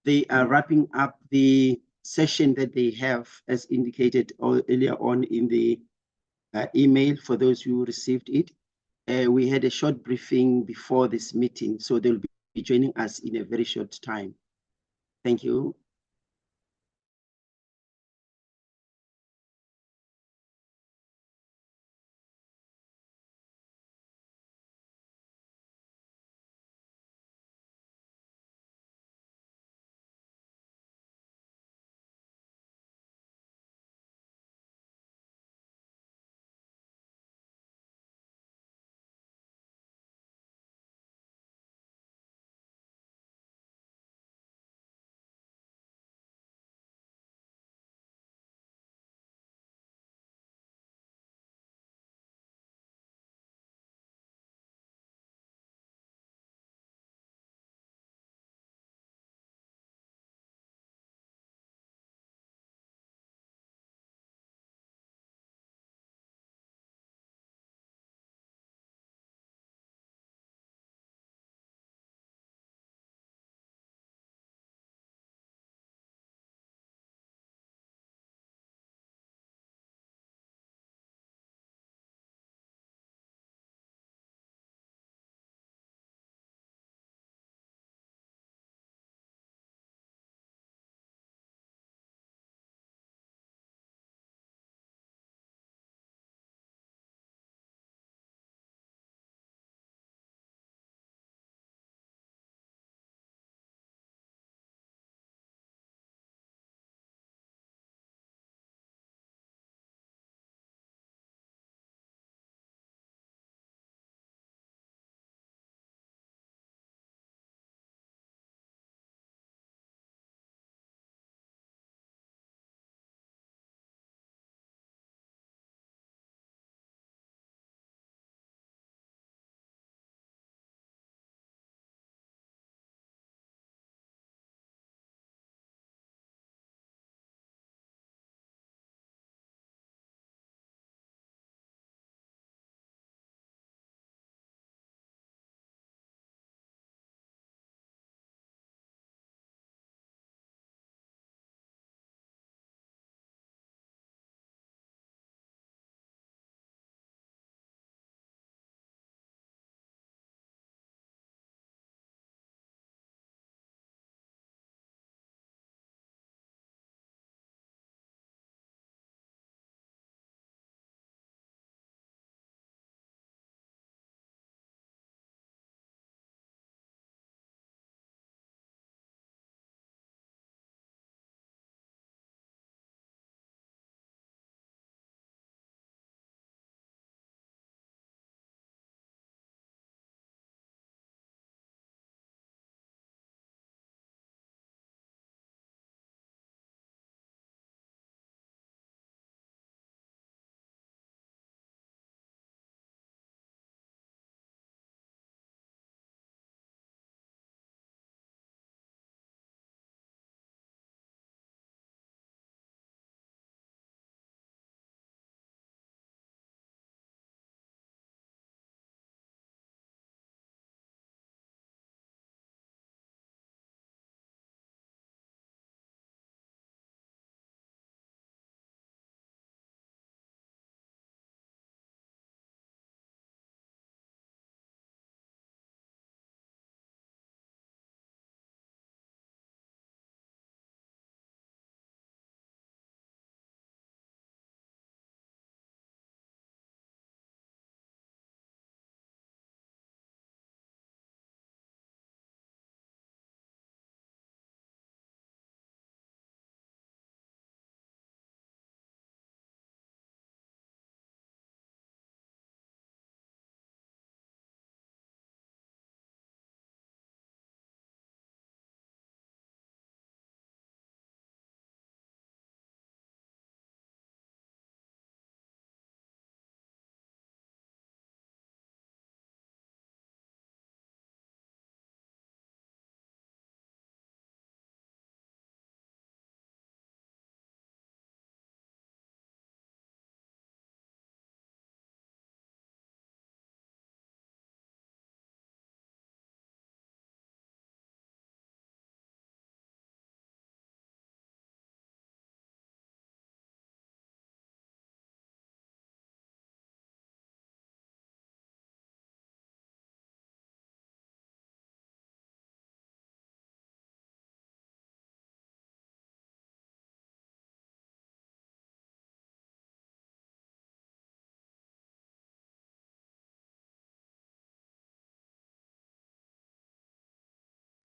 they are wrapping up the session that they have, as indicated earlier on in the email for those who received it. We had a short briefing before this meeting, so they'll be joining us in a very short time. Thank you.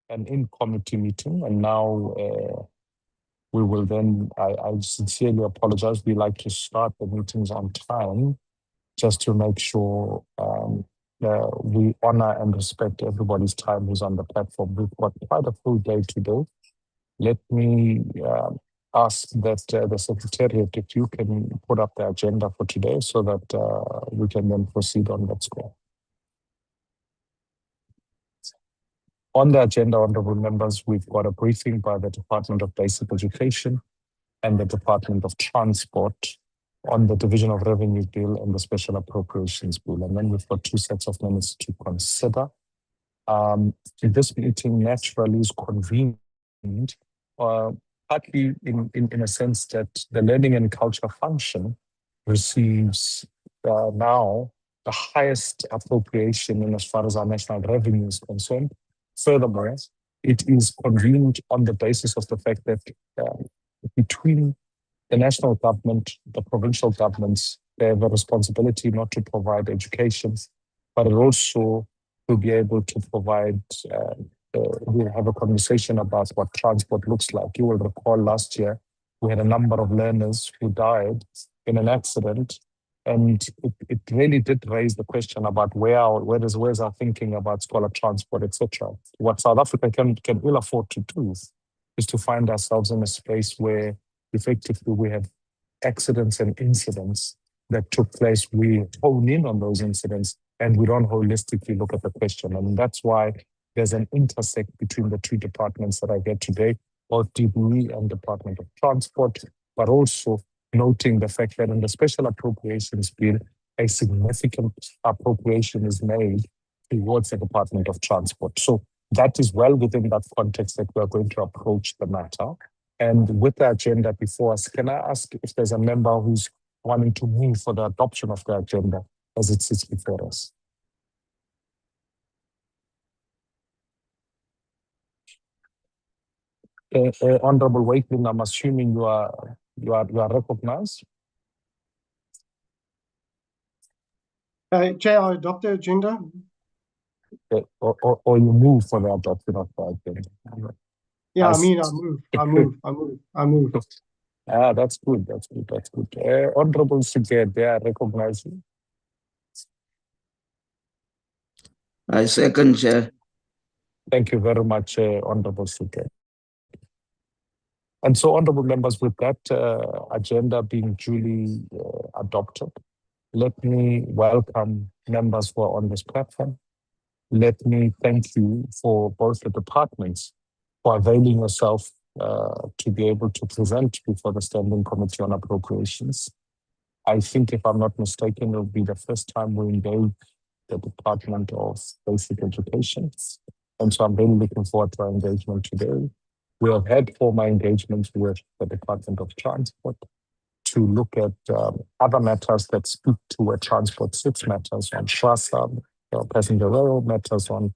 an in-committee meeting, and now we will then, I sincerely apologize, we like to start the meetings on time just to make sure we honor and respect everybody's time who's on the platform. We've got quite a full day today. Let me ask that the Secretariat, if you can put up the agenda for today so that we can then proceed on that score. On the agenda, honorable members, we've got a briefing by the Department of Basic Education and the Department of Transport on the Division of Revenue Bill and the Special Appropriations Bill. And then we've got 2 sets of minutes to consider. This meeting naturally is convened partly in a sense that the Learning and Culture function receives now the highest appropriation in as far as our national revenue is concerned. Furthermore, it is convened on the basis of the fact that between the national government, the provincial governments, they have a responsibility not to provide education, but also to be able to provide, we'll have a conversation about what transport looks like. You will recall last year, we had a number of learners who died in an accident, and it really did raise the question about where's our thinking about scholar transport, etc. What South Africa can ill afford to do is to find ourselves in a space where effectively we have accidents and incidents that took place. We hone in on those incidents and we don't holistically look at the question. And that's why there's an intersect between the 2 departments that I get today, both DBE and Department of Transport, but also noting the fact that in the Special Appropriations Bill, a significant appropriation is made towards the Department of Transport. So that is well within that context that we're going to approach the matter. And with the agenda before us, can I ask if there's a member who's wanting to move for the adoption of the agenda as it sits before us? Honorable Wakeling, I'm assuming you are recognized. Chair, I adopt the agenda. Or you move for the adoption of the agenda. Yeah, I move. That's good. Honorable Suge, they are recognizing. I second, Chair. Thank you very much, Honorable Suge. And so, honorable members, with that agenda being duly adopted, let me welcome members who are on this platform. Let me thank you for both the departments for availing yourself to be able to present before the Standing Committee on Appropriations. I think, if I'm not mistaken, it will be the first time we engage the Department of Basic Education. And so I'm really looking forward to our engagement today. We have had formal engagements with the Department of Transport to look at other matters that speak to where transport sits, matters on TRASA, passenger rail, matters on,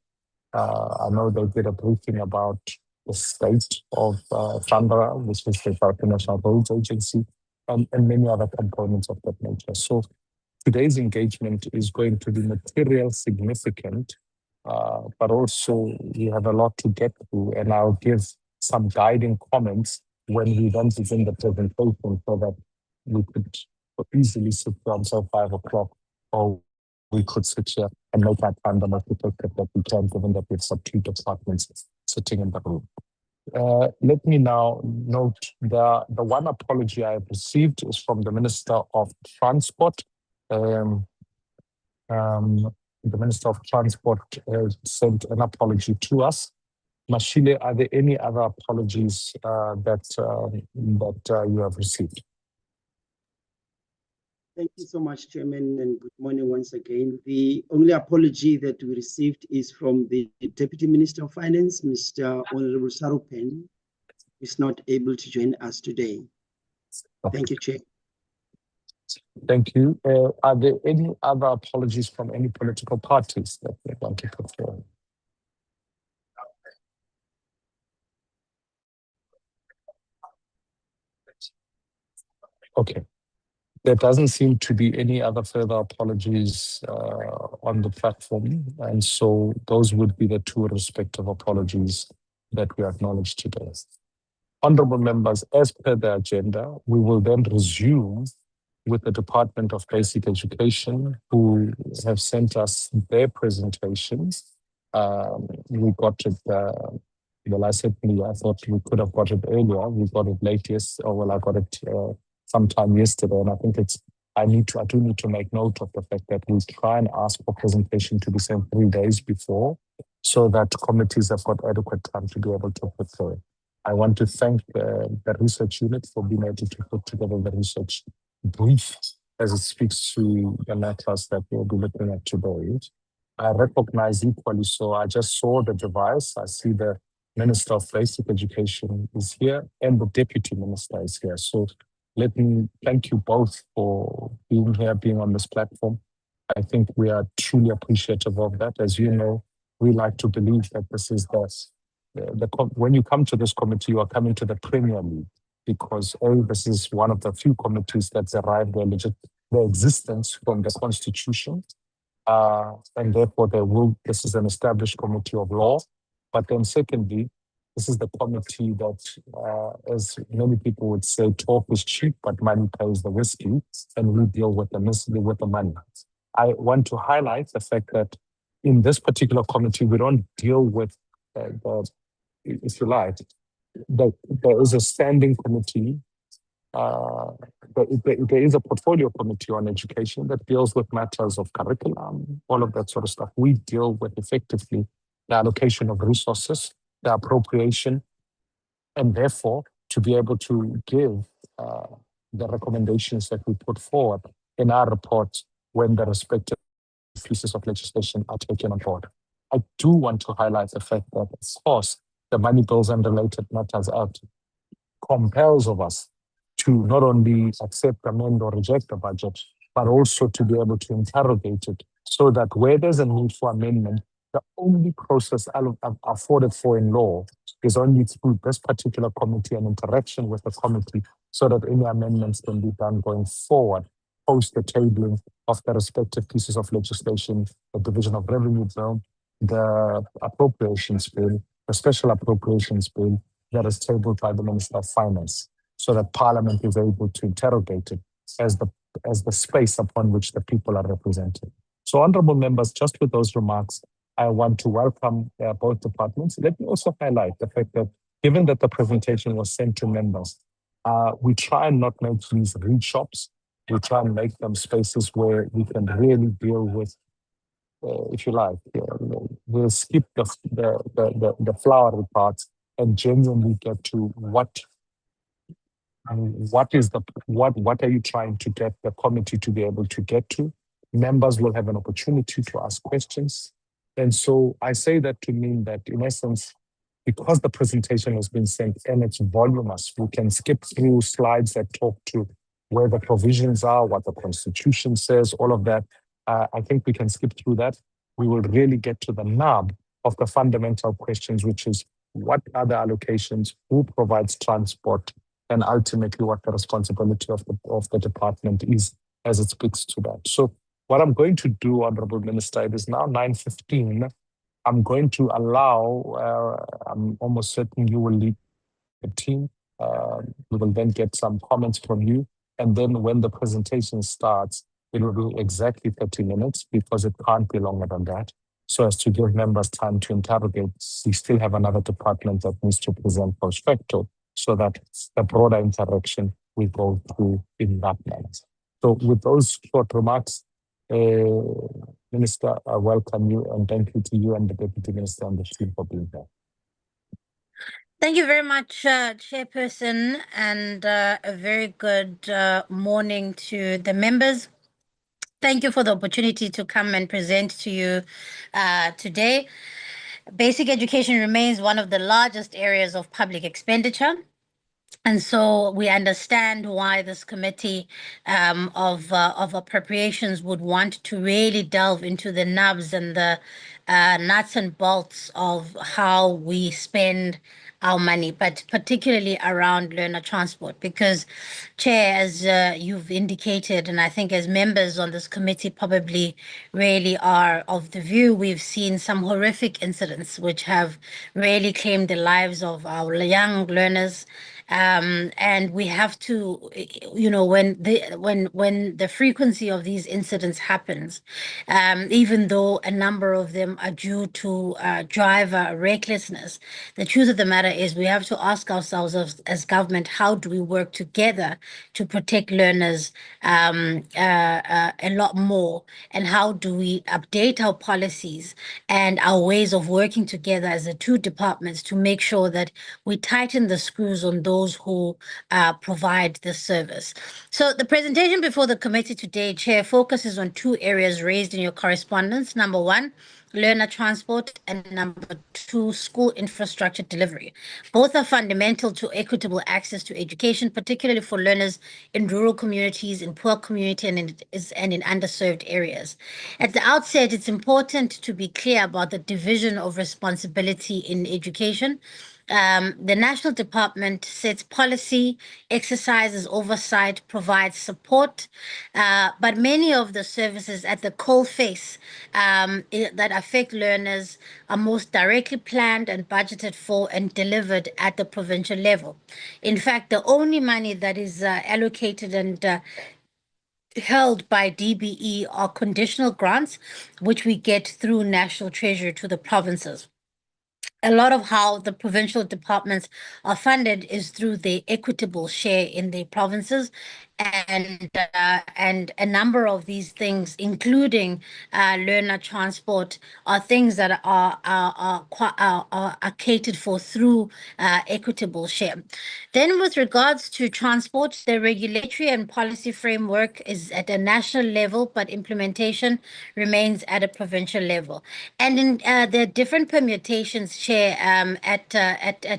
I know they did a briefing about the state of Canberra, which is the National Roads Agency, and many other components of that nature. So today's engagement is going to be material significant, but also we have a lot to get through, and I'll give some guiding comments when we then begin the presentation so that we could easily sit down until 5 o'clock, or we could sit here and make our time the most effective that we can, given that we've got 2 departments sitting in the room. Let me now note the one apology I have received is from the Minister of Transport. The Minister of Transport sent an apology to us. Mashile, are there any other apologies that you have received? Thank you so much, Chairman, and good morning once again. The only apology that we received is from the Deputy Minister of Finance, Mr. Honorable Sarupen, who is not able to join us today. Thank you, Chair. Thank you. Are there any other apologies from any political parties that they want to put forward? Okay. There doesn't seem to be any other further apologies on the platform, and so those would be the 2 respective apologies that we acknowledge today. Honorable members, as per the agenda, we will then resume with the Department of Basic Education, who have sent us their presentations. We got it, well, I thought we could have got it earlier. We got it late, yes, or well, I got it sometime yesterday, and I think I do need to make note of the fact that we try and ask for presentation to be sent 3 days before, so that committees have got adequate time to be able to prepare. I want to thank the research unit for being able to put together the research brief as it speaks to the matters that we'll be looking at today. I recognize equally so, I just saw the device. I see the Minister of Basic Education is here and the Deputy Minister is here. So let me thank you both for being here, being on this platform. I think we are truly appreciative of that. As you know, we like to believe that this is when you come to this committee, you are coming to the Premier League, because this is one of the few committees that's derived their existence from the Constitution. And therefore, this is an established committee of law. But then secondly, this is the committee that, as many people would say, talk is cheap, but money pays the whiskey, and we deal with the money. I want to highlight the fact that in this particular committee, we don't deal with if you like, there is a standing committee. There is a portfolio committee on education that deals with matters of curriculum, all of that sort of stuff. We deal with effectively the allocation of resources, the appropriation, and therefore to be able to give the recommendations that we put forward in our report when the respective pieces of legislation are taken on board. I do want to highlight the fact that, of course, the Money Bills and Related Matters Act compels of us to not only accept, amend, or reject the budget, but also to be able to interrogate it, so that where there's a need for amendment, the only process afforded for in law is only through this particular committee and interaction with the committee, so that any amendments can be done going forward, post the tabling of the respective pieces of legislation, the Division of Revenue Bill, the Appropriations Bill, the Special Appropriations Bill that is tabled by the Minister of Finance, so that Parliament is able to interrogate it as the space upon which the people are represented. So, honorable members, just with those remarks, I want to welcome both departments. Let me also highlight the fact that, given that the presentation was sent to members, we try and not make these read shops. We try and make them spaces where we can really deal with, if you like, we'll skip the flowery parts and genuinely get to what are you trying to get the committee to be able to get to. Members will have an opportunity to ask questions. And so I say that to mean that, in essence, because the presentation has been sent and it's voluminous, we can skip through slides that talk to where the provisions are, what the Constitution says, all of that. I think we can skip through that. We will really get to the nub of the fundamental questions, which is what are the allocations, who provides transport, and ultimately what the responsibility of the department is as it speaks to that. So what I'm going to do, Honorable Minister, it is now 9:15. I'm going to allow, I'm almost certain you will lead the team. We will then get some comments from you. And then when the presentation starts, it will be exactly 30 minutes, because it can't be longer than that, so as to give members time to interrogate. We still have another department that needs to present post facto, so that the broader interaction will go through in that manner. So with those short remarks, Minister, I welcome you, and thank you to you and the Deputy Minister and the team for being here. Thank you very much, Chairperson, and a very good morning to the members. Thank you for the opportunity to come and present to you today. Basic education remains one of the largest areas of public expenditure. And so we understand why this committee of appropriations would want to really delve into the nubs and the nuts and bolts of how we spend our money, but particularly around learner transport, because Chair, as you've indicated, and I think as members on this committee probably really are of the view, we've seen some horrific incidents which have really claimed the lives of our young learners. And we have to, when the frequency of these incidents happens, even though a number of them are due to driver recklessness, the truth of the matter is we have to ask ourselves as government, how do we work together to protect learners a lot more, and how do we update our policies and our ways of working together as the two departments to make sure that we tighten the screws on those who provide the service. So the presentation before the committee today, Chair, focuses on two areas raised in your correspondence. Number one, learner transport, and number two, school infrastructure delivery. Both are fundamental to equitable access to education, particularly for learners in rural communities, in poor community, and in underserved areas. At the outset, it's important to be clear about the division of responsibility in education. The National Department sets policy, exercises oversight, provides support, but many of the services at the coalface that affect learners are most directly planned and budgeted for and delivered at the provincial level. In fact, the only money that is allocated and held by DBE are conditional grants, which we get through National Treasury to the provinces. A lot of how the provincial departments are funded is through the equitable share in the provinces, and a number of these things, including learner transport, are things that are catered for through equitable share. Then, with regards to transport, the regulatory and policy framework is at a national level, but implementation remains at a provincial level. And in there are different permutations, Chair,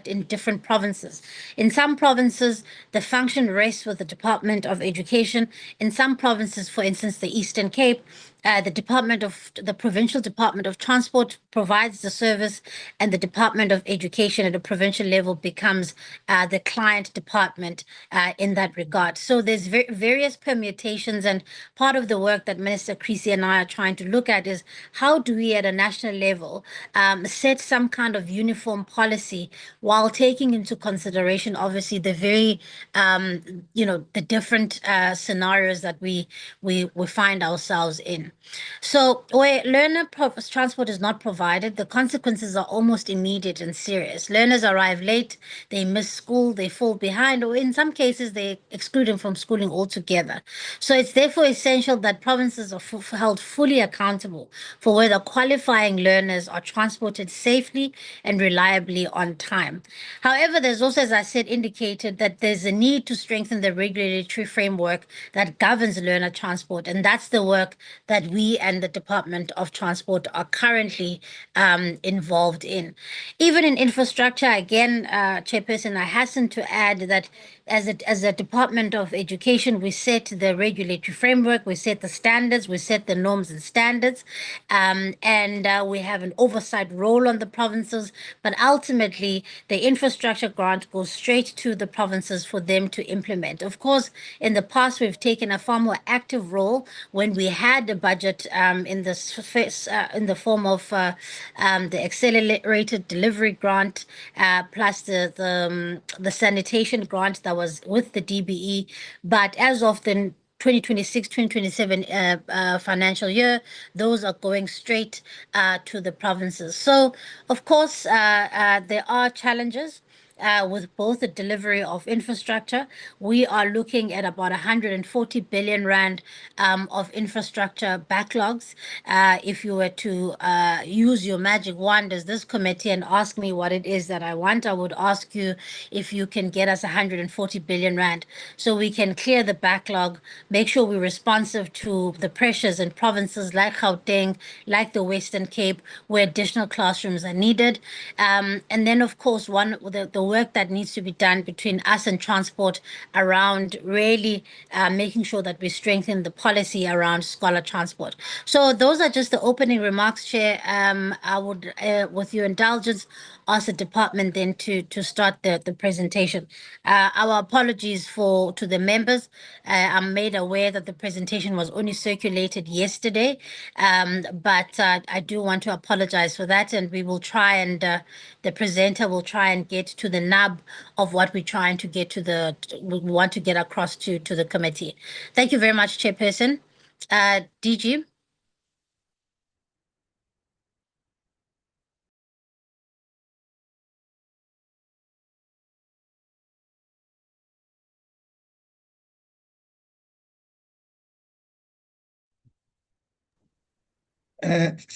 in different provinces. In some provinces, the function rests with the Department of Education. In some provinces, for instance, the Eastern Cape, the Provincial Department of Transport provides the service, and the Department of Education at a provincial level becomes the client department in that regard. So there's various permutations, and part of the work that Minister Creasy and I are trying to look at is how do we at a national level set some kind of uniform policy while taking into consideration, obviously, the very, the different scenarios that we find ourselves in. So where learner transport is not provided, the consequences are almost immediate and serious. Learners arrive late, they miss school, they fall behind, or in some cases, they exclude them from schooling altogether. So it's therefore essential that provinces are held fully accountable for whether qualifying learners are transported safely and reliably on time. However, there's also, as I said, indicated that there's a need to strengthen the regulatory framework that governs learner transport, and that's the work that we and the Department of Transport are currently involved in. Even in infrastructure, again, Chairperson, I hasten to add that as a Department of Education, we set the regulatory framework, we set the standards, we set the norms and standards, and we have an oversight role on the provinces, but ultimately the infrastructure grant goes straight to the provinces for them to implement. Of course, in the past, we've taken a far more active role when we had the budget in the form of the accelerated delivery grant plus the sanitation grant that was with the DBE. But as of the 2026-2027 financial year, those are going straight to the provinces. So, of course, there are challenges. With both the delivery of infrastructure, we are looking at about 140 billion rand of infrastructure backlogs. If you were to use your magic wand as this committee and ask me what it is that I want, I would ask you if you can get us 140 billion rand so we can clear the backlog, make sure we're responsive to the pressures in provinces like Gauteng, like the Western Cape, where additional classrooms are needed. And then, of course, the work that needs to be done between us and transport around really making sure that we strengthen the policy around scholar transport. So those are just the opening remarks, Chair. I would, with your indulgence, ask the department then to start the presentation. Our apologies to the members. I'm made aware that the presentation was only circulated yesterday, but I do want to apologize for that, and we will try and the presenter will try and get to the nub of what we're trying to get we want to get across to the committee. Thank you very much, Chairperson. DG.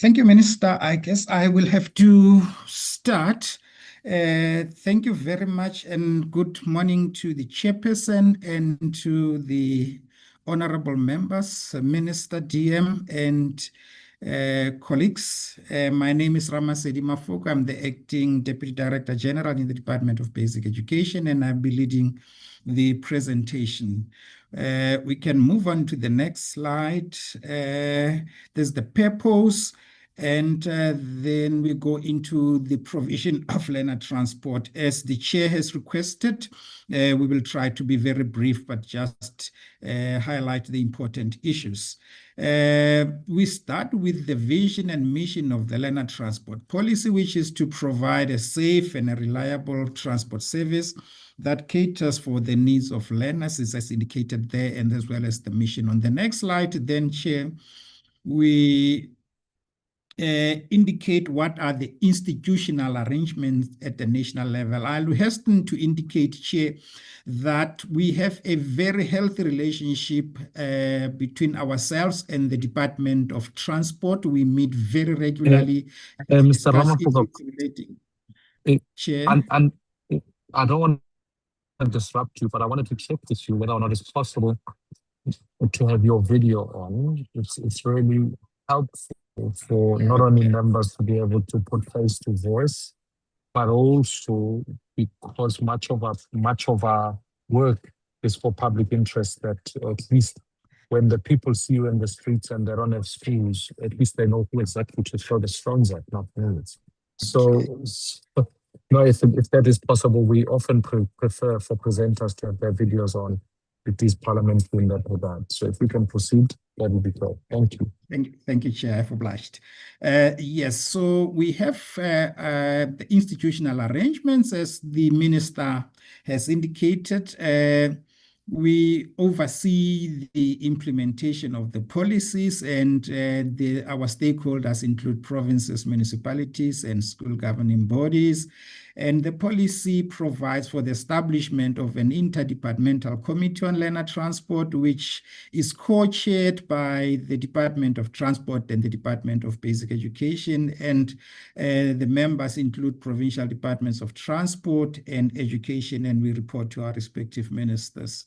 Thank you, Minister. I guess I will have to start. Thank you very much, and good morning to the chairperson and to the honorable members, Minister, DM, and colleagues. My name is Ramasedi Mafoko. I'm the Acting Deputy Director General in the Department of Basic Education, and I'll be leading the presentation. We can move on to the next slide. There's the purpose, and then we go into the provision of learner transport. As the chair has requested, we will try to be very brief, but just highlight the important issues. We start with the vision and mission of the learner transport policy, which is to provide a safe and a reliable transport service that caters for the needs of learners, as indicated there, and as well as the mission. On the next slide, then, Chair, we indicate what are the institutional arrangements at the national level. I'll hasten to indicate, Chair, that we have a very healthy relationship between ourselves and the Department of Transport. We meet very regularly. Mr. Ramaphosa, Chair. and I don't want to disrupt you, but I wanted to check with you whether or not it's possible to have your video on. It's really helpful for not only members to be able to put face to voice, but also because much of our work is for public interest, that at least when the people see you in the streets and they don't have schools, at least they know who exactly to throw the stones at, not minutes. So no, if that is possible, we often prefer for presenters to have their videos on with these parliamentary in that regard. So if we can proceed, that would be great. Thank you. Thank you, Chair. I've obliged. Yes, so we have the institutional arrangements, as the Minister has indicated. We oversee the implementation of the policies, and our stakeholders include provinces, municipalities, and school governing bodies. And the policy provides for the establishment of an interdepartmental committee on learner transport, which is co-chaired by the Department of Transport and the Department of Basic Education. And the members include provincial departments of transport and education, and we report to our respective ministers.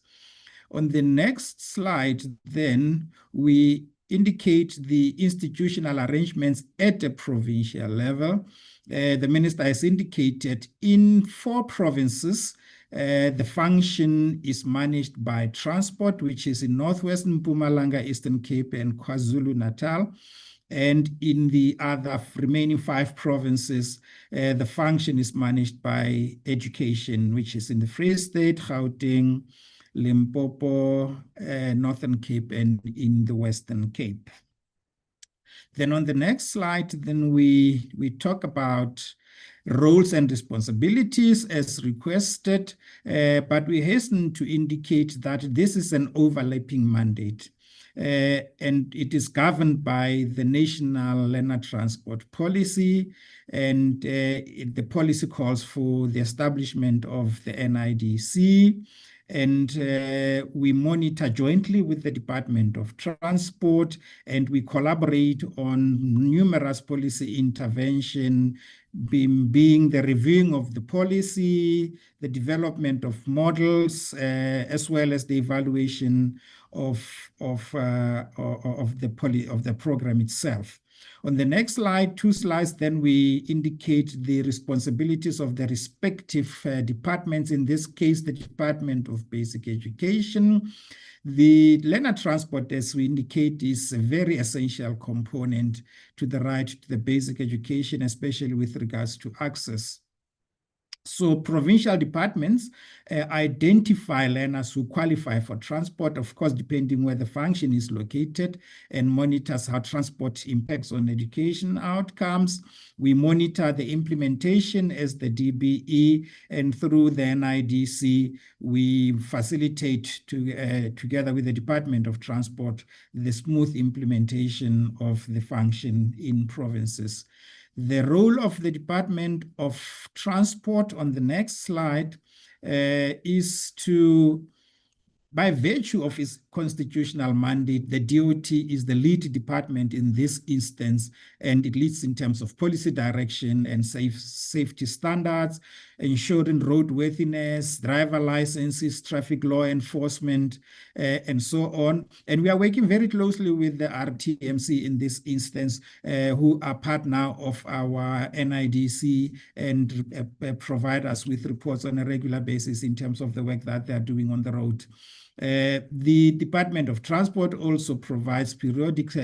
On the next slide, then, we indicate the institutional arrangements at a provincial level. The Minister has indicated in 4 provinces, the function is managed by transport, which is in Northwestern Mpumalanga, Eastern Cape, and KwaZulu-Natal. And in the other remaining 5 provinces, the function is managed by education, which is in the Free State, Gauteng, Limpopo, Northern Cape, and in the Western Cape. Then on the next slide, then we talk about roles and responsibilities as requested, but we hasten to indicate that this is an overlapping mandate. And it is governed by the National Learner Transport Policy, and the policy calls for the establishment of the NIDC, and we monitor jointly with the Department of Transport, and we collaborate on numerous policy intervention, being the reviewing of the policy, the development of models, as well as the evaluation of the program itself. On the next slide, 2 slides, then we indicate the responsibilities of the respective departments, in this case, the Department of Basic Education. The learner transport, as we indicate, is a very essential component to the right to the basic education, especially with regards to access. So provincial departments identify learners who qualify for transport, of course, depending where the function is located, and monitors how transport impacts on education outcomes. We monitor the implementation as the DBE, and through the NIDC, we facilitate together with the Department of Transport, the smooth implementation of the function in provinces. The role of the Department of Transport on the next slide is to, by virtue of its constitutional mandate, the DOT is the lead department in this instance, and it leads in terms of policy direction and safety standards, ensuring roadworthiness, driver licenses, traffic law enforcement, and so on. And we are working very closely with the RTMC in this instance, who are partner of our NIDC and provide us with reports on a regular basis in terms of the work that they are doing on the road. The Department of Transport also provides periodic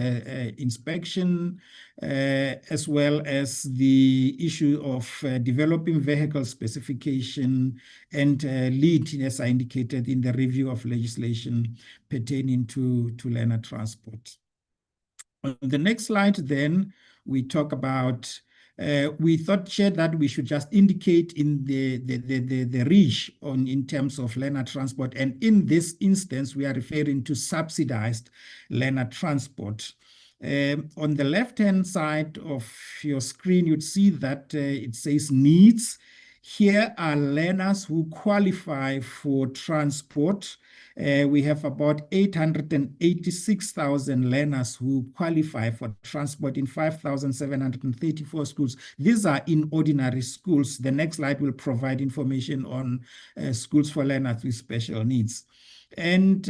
inspection, as well as the issue of developing vehicle specification and lead, as I indicated, in the review of legislation pertaining to learner transport. On the next slide, then, we talk about we thought, Chair, that we should just indicate in the reach in terms of learner transport. And in this instance, we are referring to subsidized learner transport. On the left-hand side of your screen, you'd see that it says needs. Here are learners who qualify for transport. We have about 886,000 learners who qualify for transport in 5,734 schools. These are in ordinary schools. The next slide will provide information on schools for learners with special needs. And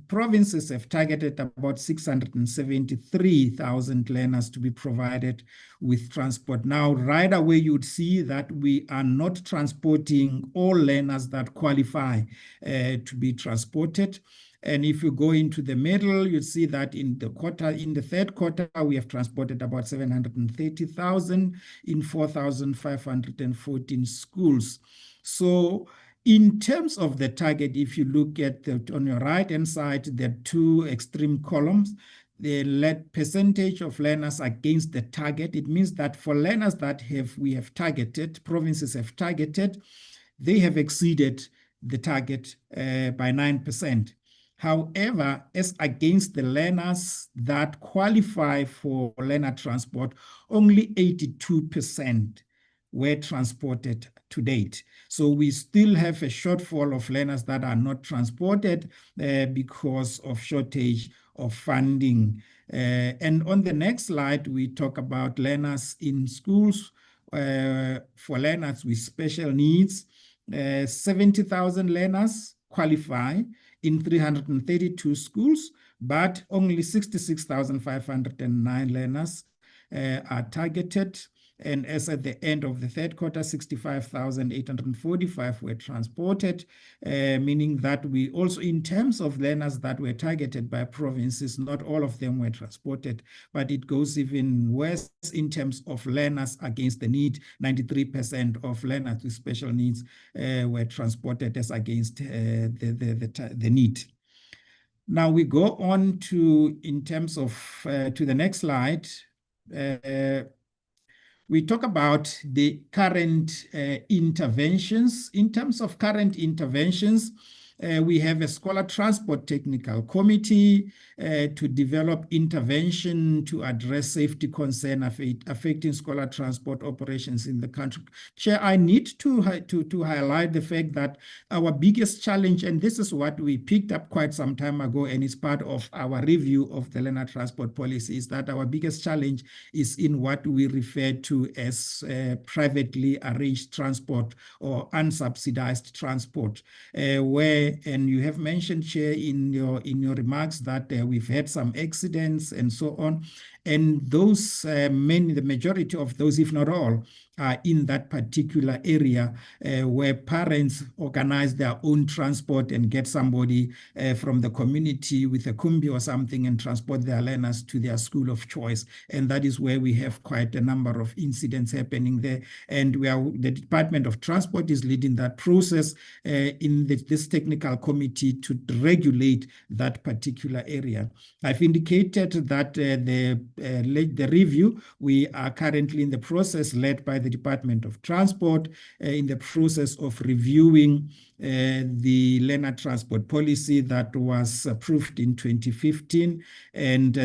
provinces have targeted about 673,000 learners to be provided with transport. Now, right away, you'd see that we are not transporting all learners that qualify to be transported. And if you go into the middle, you see that in the third quarter, we have transported about 730,000 in 4,514 schools. So in terms of the target, if you look at on your right-hand side, there are 2 extreme columns. The percentage of learners against the target, it means that for learners that we have targeted, provinces have targeted, they have exceeded the target by 9%. However, as against the learners that qualify for learner transport, only 82% were transported to date. So we still have a shortfall of learners that are not transported because of shortage of funding. And on the next slide, we talk about learners in schools. For learners with special needs, 70,000 learners qualify in 332 schools, but only 66,509 learners are targeted. And as at the end of the third quarter, 65,845 were transported, meaning that we also, in terms of learners that were targeted by provinces, not all of them were transported, but it goes even worse in terms of learners against the need. 93% of learners with special needs were transported as against the need. Now we go on to, in terms of, to the next slide, we talk about the current interventions. In terms of current interventions, we have a Scholar Transport Technical Committee to develop intervention to address safety concern affecting scholar transport operations in the country. Chair, I need to highlight the fact that our biggest challenge, and this is what we picked up quite some time ago, and it's part of our review of the learner transport policy, is that our biggest challenge is in what we refer to as privately arranged transport or unsubsidized transport, where Chair, and you have mentioned, Chair, in your remarks that we've had some accidents and so on, and those the majority of those, if not all, are in that particular area where parents organize their own transport and get somebody from the community with a kumbi or something and transport their learners to their school of choice. And that is where we have quite a number of incidents happening there. And the Department of Transport is leading that process in this technical committee to regulate that particular area. I've indicated that the review, we are currently in the process led by the Department of Transport in the process of reviewing the learner transport policy that was approved in 2015, and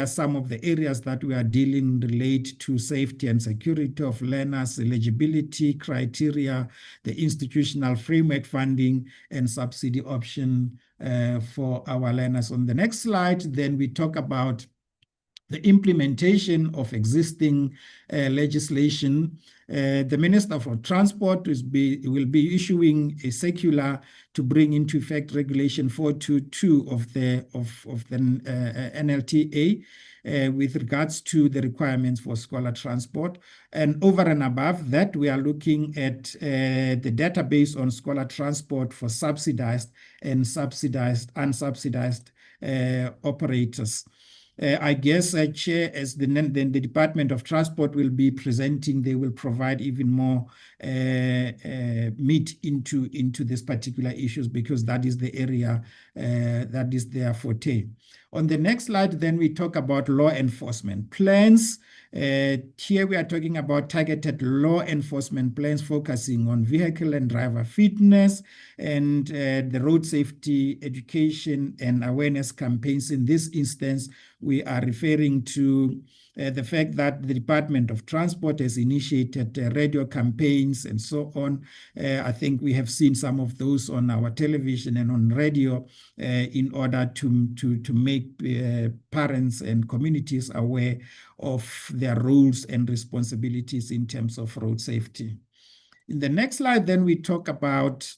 some of the areas that we are dealing relate to safety and security of learners, eligibility criteria, the institutional framework funding, and subsidy option for our learners. On the next slide, then we talk about the implementation of existing legislation. The Minister for Transport will be issuing a circular to bring into effect Regulation 422 of the NLTA with regards to the requirements for scholar transport. And over and above that, we are looking at the database on scholar transport for subsidized and unsubsidized operators. I guess, Chair, as the Department of Transport will be presenting, they will provide even more meat into this particular issues, because that is the area that is their forte. On the next slide, then we talk about law enforcement plans. Here we are talking about targeted law enforcement plans focusing on vehicle and driver fitness and the road safety education and awareness campaigns. In this instance, we are referring to the fact that the Department of Transport has initiated radio campaigns and so on. I think we have seen some of those on our television and on radio in order to make parents and communities aware of their roles and responsibilities in terms of road safety. In the next slide, then we talk about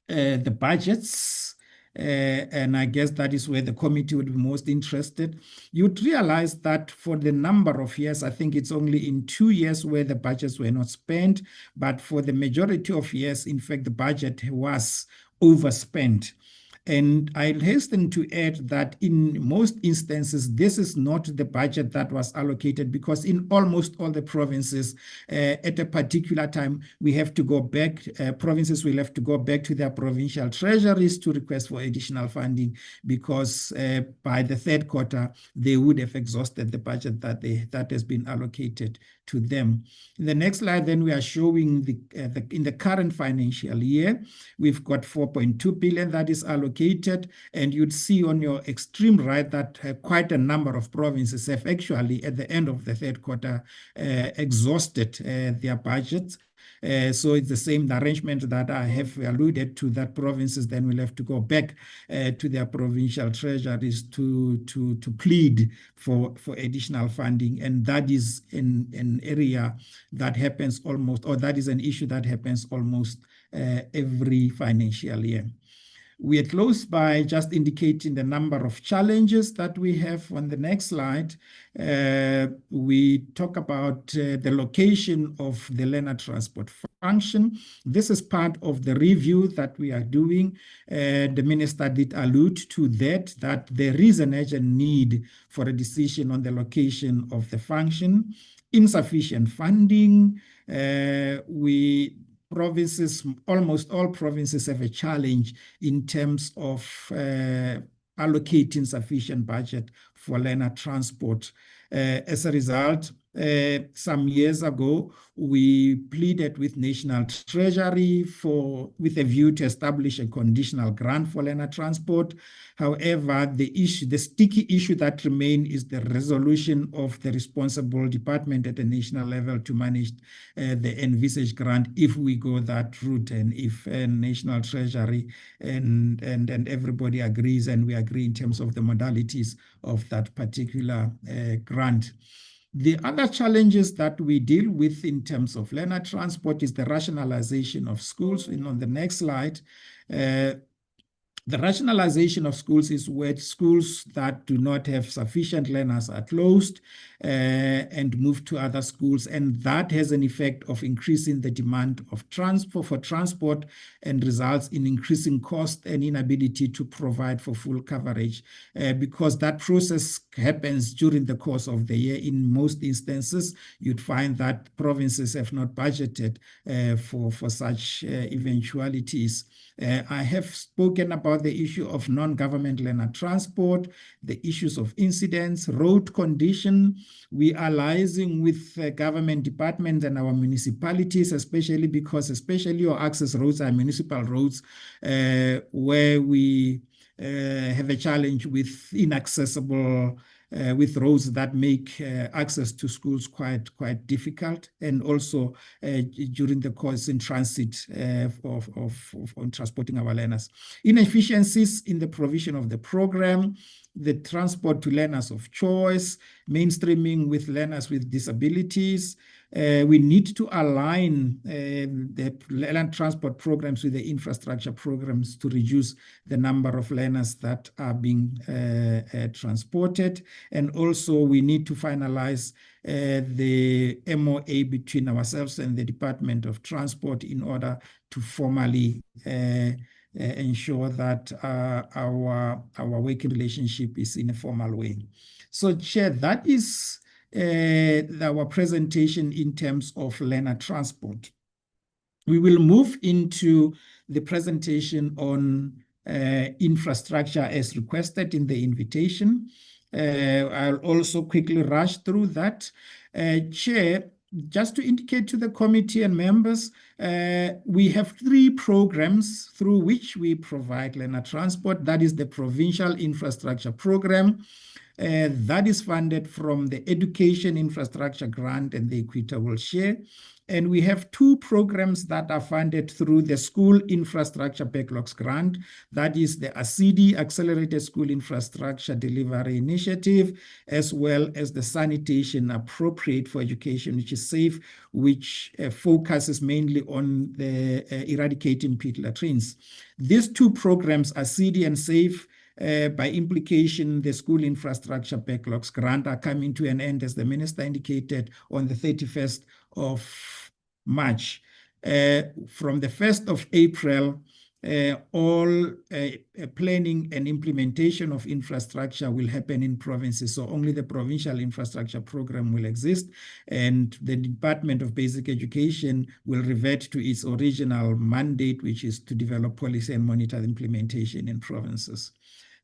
the budgets. And I guess that is where the committee would be most interested. You'd realize that for the number of years, I think it's only in 2 years where the budgets were not spent, but for the majority of years, in fact, the budget was overspent. And I'll hasten to add that in most instances, this is not the budget that was allocated, because in almost all the provinces, at a particular time, we have to go back, provinces will have to go back to their provincial treasuries to request for additional funding, because by the third quarter, they would have exhausted the budget that has been allocated to them. In the next slide, then we are showing in the current financial year, we've got 4.2 billion that is allocated, and you'd see on your extreme right that quite a number of provinces have actually, at the end of the third quarter, exhausted their budgets. So it's the same arrangement that I have alluded to, that provinces then will have to go back to their provincial treasuries to plead for additional funding. And that is an area that happens almost, or that is an issue that happens almost every financial year. We are close by just indicating the number of challenges that we have. On the next slide, we talk about the location of the learner transport function. This is part of the review that we are doing. The minister did allude to that there is an urgent need for a decision on the location of the function. Insufficient funding. Provinces, almost all provinces have a challenge in terms of allocating sufficient budget for learner transport. As a result, some years ago, we pleaded with National Treasury with a view to establish a conditional grant for learner transport. However, the sticky issue that remains is the resolution of the responsible department at the national level to manage the envisaged grant if we go that route, and if National Treasury and everybody agrees, and we agree in terms of the modalities of that particular grant. The other challenges that we deal with in terms of learner transport is the rationalization of schools. And on the next slide, The rationalization of schools is where schools that do not have sufficient learners are closed and moved to other schools, and that has an effect of increasing the demand of transport and results in increasing cost and inability to provide for full coverage because that process happens during the course of the year. In most instances, you'd find that provinces have not budgeted for such eventualities. I have spoken about the issue of non-government learner transport, the issues of incidents, road condition. We are liaising with government departments and our municipalities, especially your access roads are municipal roads where we have a challenge with inaccessible with roads that make access to schools quite difficult, and also during the course in transit on transporting our learners. Inefficiencies in the provision of the program, the transport to learners of choice, mainstreaming with learners with disabilities. We need to align the land transport programs with the infrastructure programs to reduce the number of learners that are being transported. And also we need to finalize the MOA between ourselves and the Department of Transport in order to formally ensure that our working relationship is in a formal way. So, Chair, that is our presentation in terms of learner transport. We will move into the presentation on infrastructure as requested in the invitation. I'll also quickly rush through that. Chair, just to indicate to the committee and members, we have 3 programs through which we provide learner transport. That is the Provincial Infrastructure Program. That is funded from the Education Infrastructure Grant and the Equitable Share. And we have 2 programs that are funded through the School Infrastructure Backlogs Grant. That is the ASIDI, Accelerated School Infrastructure Delivery Initiative, as well as the Sanitation Appropriate for Education, which is SAFE, which focuses mainly on the eradicating pit latrines. These 2 programs, ASIDI and SAFE, by implication, the School Infrastructure Backlogs Grant are coming to an end, as the Minister indicated, on the 31st of March. From the 1st of April, all planning and implementation of infrastructure will happen in provinces. So only the Provincial Infrastructure Program will exist, and the Department of Basic Education will revert to its original mandate, which is to develop policy and monitor the implementation in provinces.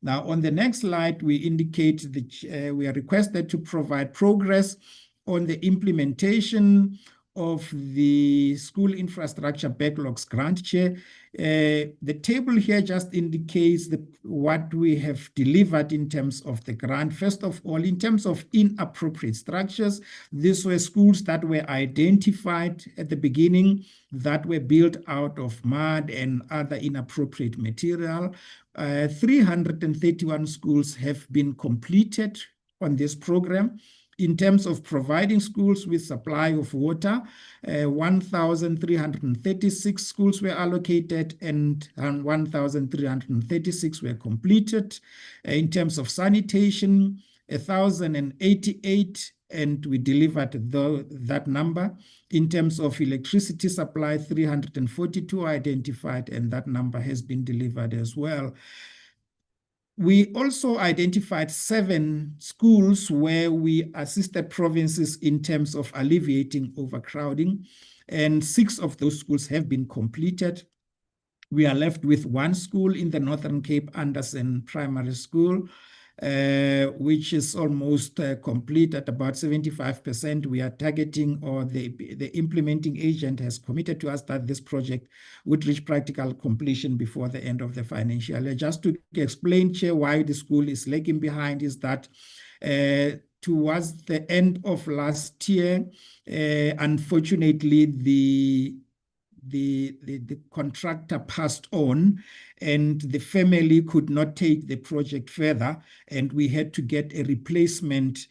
Now, on the next slide, we indicate that we are requested to provide progress on the implementation of the School Infrastructure Backlogs Grant, Chair. The table here just indicates what we have delivered in terms of the grant. First of all, in terms of inappropriate structures, these were schools that were identified at the beginning that were built out of mud and other inappropriate material. 331 schools have been completed on this program. In terms of providing schools with supply of water, 1,336 schools were allocated and 1,336 were completed. In terms of sanitation, 1,088, and we delivered that number. In terms of electricity supply, 342 identified, and that number has been delivered as well. We also identified 7 schools where we assisted provinces in terms of alleviating overcrowding, and 6 of those schools have been completed. We are left with 1 school in the Northern Cape, Anderson Primary School, which is almost complete at about 75%. We are targeting, or the implementing agent has committed to us that this project would reach practical completion before the end of the financial year. Just to explain, Chair, why the school is lagging behind is that towards the end of last year, unfortunately, the contractor passed on, and the family could not take the project further, and we had to get a replacement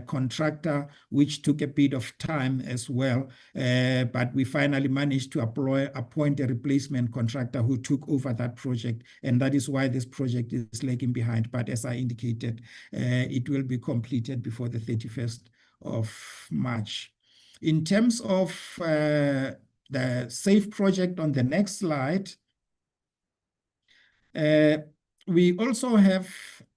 contractor, which took a bit of time as well. But we finally managed to appoint a replacement contractor who took over that project, and that is why this project is lagging behind. But as I indicated, it will be completed before the 31st of March. In terms of the SAFE project on the next slide, we also have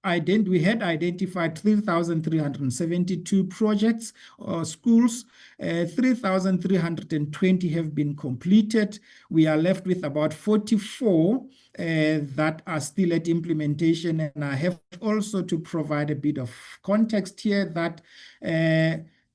we had identified 3,372 projects or schools. 3,320 have been completed. We are left with about 44 that are still at implementation. And I have also to provide a bit of context here that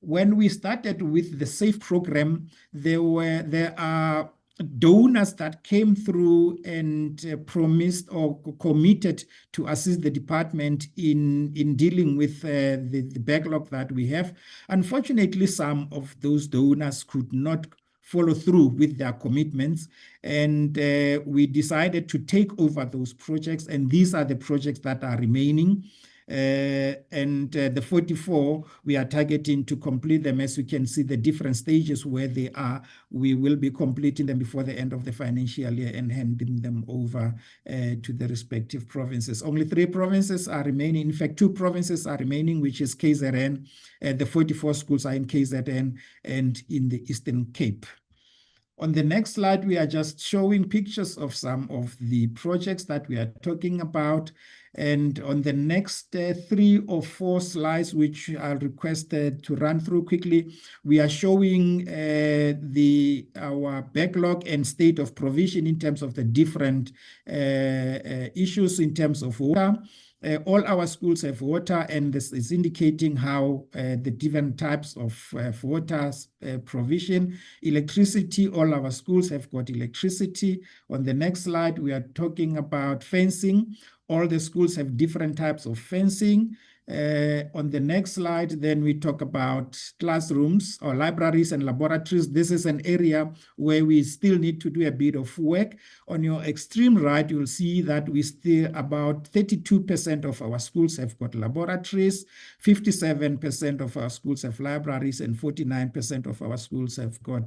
when we started with the SAFE program, there are donors that came through and promised or committed to assist the department in dealing with the backlog that we have. Unfortunately, some of those donors could not follow through with their commitments, and we decided to take over those projects, and these are the projects that are remaining. The 44, we are targeting to complete them. As you can see, the different stages where they are, we will be completing them before the end of the financial year and handing them over to the respective provinces. Only 3 provinces are remaining. In fact, 2 provinces are remaining, which is KZN. The 44 schools are in KZN and in the Eastern Cape. On the next slide, we are just showing pictures of some of the projects that we are talking about. And on the next 3 or 4 slides, which are requested to run through quickly, we are showing our backlog and state of provision in terms of the different issues in terms of water. All our schools have water, and this is indicating how the different types of water provision. Electricity, all our schools have got electricity. On the next slide, we are talking about fencing. All the schools have different types of fencing. On the next slide, then we talk about classrooms or libraries and laboratories. This is an area where we still need to do a bit of work. On your extreme right, you'll see that we still about 32% of our schools have got laboratories, 57% of our schools have libraries, and 49% of our schools have got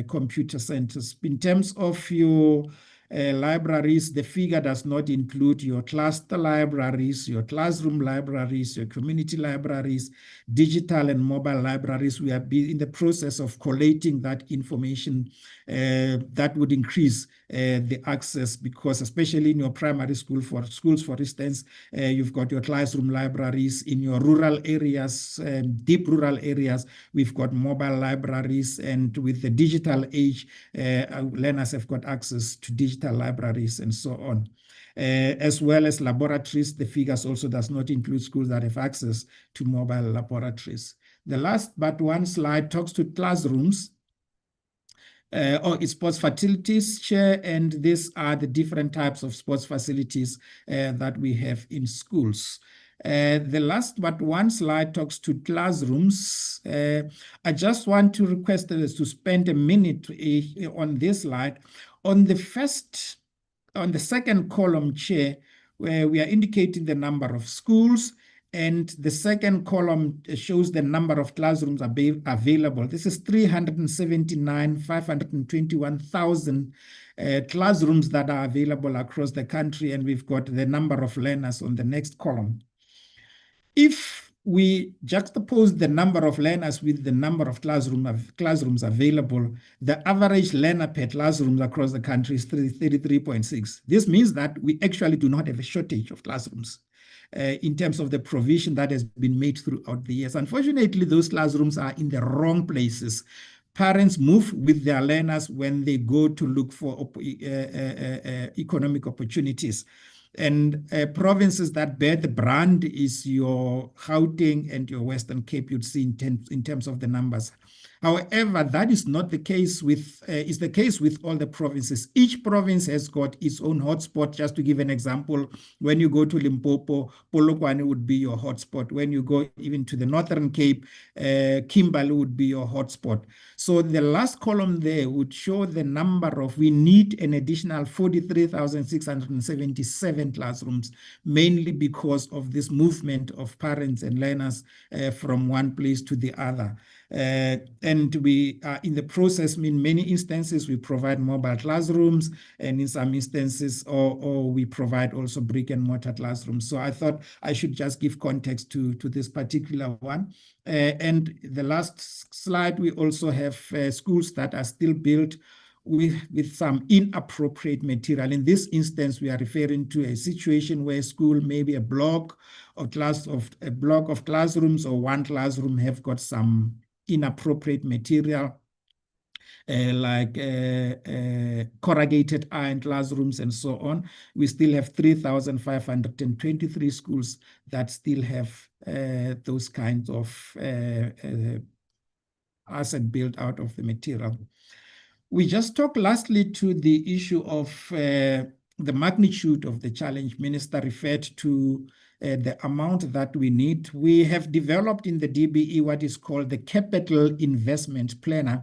computer centers. In terms of your libraries, the figure does not include your cluster libraries, your classroom libraries, your community libraries, digital and mobile libraries. We are in the process of collating that information that would increase the access, because especially in your primary school schools, for instance, you've got your classroom libraries. In your rural areas, deep rural areas, we've got mobile libraries, and with the digital age, learners have got access to digital libraries and so on. As well as laboratories, the figures also does not include schools that have access to mobile laboratories. The last but one slide talks to classrooms. Sports facilities share, and these are the different types of sports facilities that we have in schools. The last but one slide talks to classrooms. I just want to request us to spend a minute on this slide. On the second column, Chair, where we are indicating the number of schools, and the second column shows the number of classrooms available. This is 379,521,000 classrooms that are available across the country, and we've got the number of learners on the next column. If we juxtapose the number of learners with the number of classrooms available, the average learner per classroom across the country is 33.6. This means that we actually do not have a shortage of classrooms in terms of the provision that has been made throughout the years. Unfortunately, those classrooms are in the wrong places. Parents move with their learners when they go to look for economic opportunities. And provinces that bear the brand is your Gauteng and your Western Cape, you'd see in terms of the numbers. However, that is not the case with, is the case with all the provinces. Each province has got its own hotspot. Just to give an example, when you go to Limpopo, Polokwane would be your hotspot. When you go even to the Northern Cape, Kimberley would be your hotspot. So the last column there would show the number of, we need an additional 43,677 classrooms, mainly because of this movement of parents and learners from one place to the other. And we are in the process, in many instances, we provide mobile classrooms, and in some instances, or we provide also brick and mortar classrooms. So I thought I should just give context to this particular one. And the last slide, we also have schools that are still built with some inappropriate material. In this instance, we are referring to a situation where school, maybe a block of classrooms or one classroom have got some inappropriate material, like corrugated iron classrooms and so on. We still have 3,523 schools that still have those kinds of asset built out of the material. We just talk lastly to the issue of the magnitude of the challenge. Minister referred to the amount that we need. We have developed in the DBE what is called the Capital Investment Planner.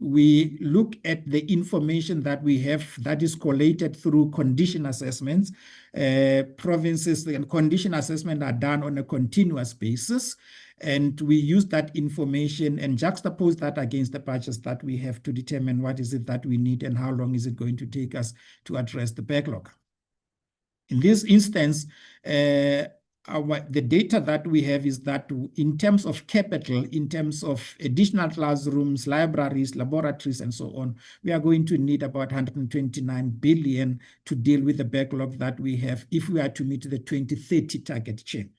We look at the information that we have that is collated through condition assessments. Provinces and condition assessment are done on a continuous basis. And we use that information and juxtapose that against the budgets that we have to determine what is it that we need and how long is it going to take us to address the backlog. In this instance, the data that we have is that in terms of capital, in terms of additional classrooms, libraries, laboratories, and so on, we are going to need about 129 billion to deal with the backlog that we have if we are to meet the 2030 target chain.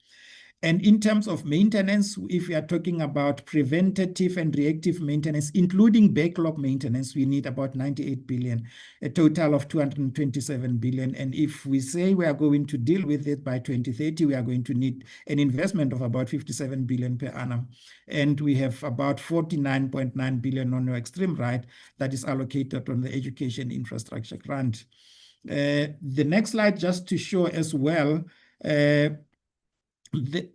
And in terms of maintenance, if we are talking about preventative and reactive maintenance, including backlog maintenance, we need about 98 billion, a total of 227 billion. And if we say we are going to deal with it by 2030, we are going to need an investment of about 57 billion per annum. And we have about 49.9 billion on your extreme right that is allocated on the education infrastructure grant. The next slide, just to show as well,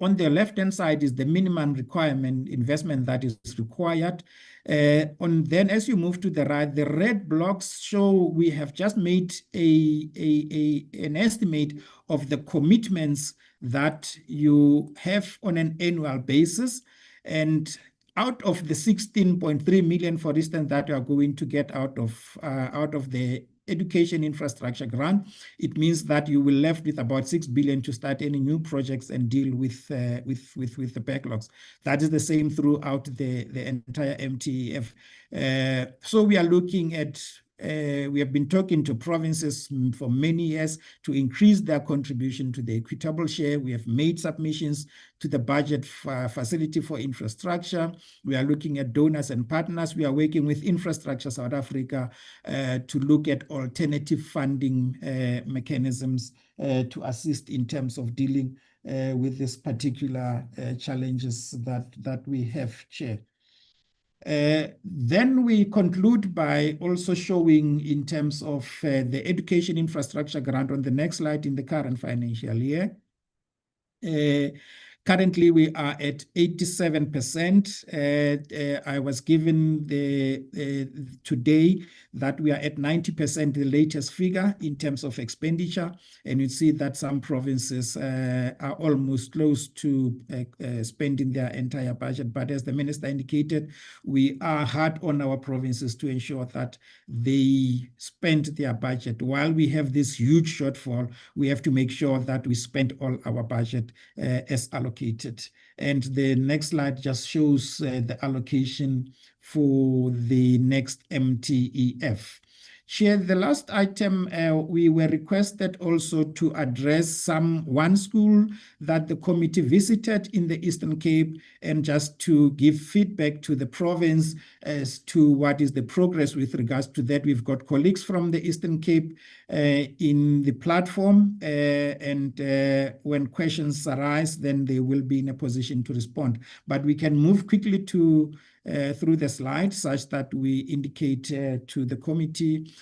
on the left-hand side is the minimum requirement investment that is required. Then as you move to the right, the red blocks show we have just made an estimate of the commitments that you have on an annual basis. And out of the 16.3 million, for instance, that you are going to get out of the education infrastructure grant, it means that you will left with about 6 billion to start any new projects and deal with the backlogs. That is the same throughout the entire MTEF. So we are looking at, we have been talking to provinces for many years to increase their contribution to the equitable share. We have made submissions to the budget facility for infrastructure. We are looking at donors and partners. We are working with Infrastructure South Africa to look at alternative funding mechanisms to assist in terms of dealing with these particular challenges that we have, Chair. Then we conclude by also showing in terms of the education infrastructure grant on the next slide in the current financial year. Currently, we are at 87%. I was given today that we are at 90%, the latest figure in terms of expenditure. And you see that some provinces are almost close to spending their entire budget. But as the minister indicated, we are hard on our provinces to ensure that they spend their budget. While we have this huge shortfall, we have to make sure that we spend all our budget as allocated. And the next slide just shows the allocation for the next MTEF. Chair, the last item, we were requested also to address one school that the committee visited in the Eastern Cape, and just to give feedback to the province as to what is the progress with regards to that. We've got colleagues from the Eastern Cape in the platform, and when questions arise, then they will be in a position to respond. But we can move quickly to through the slide such that we indicate to the committee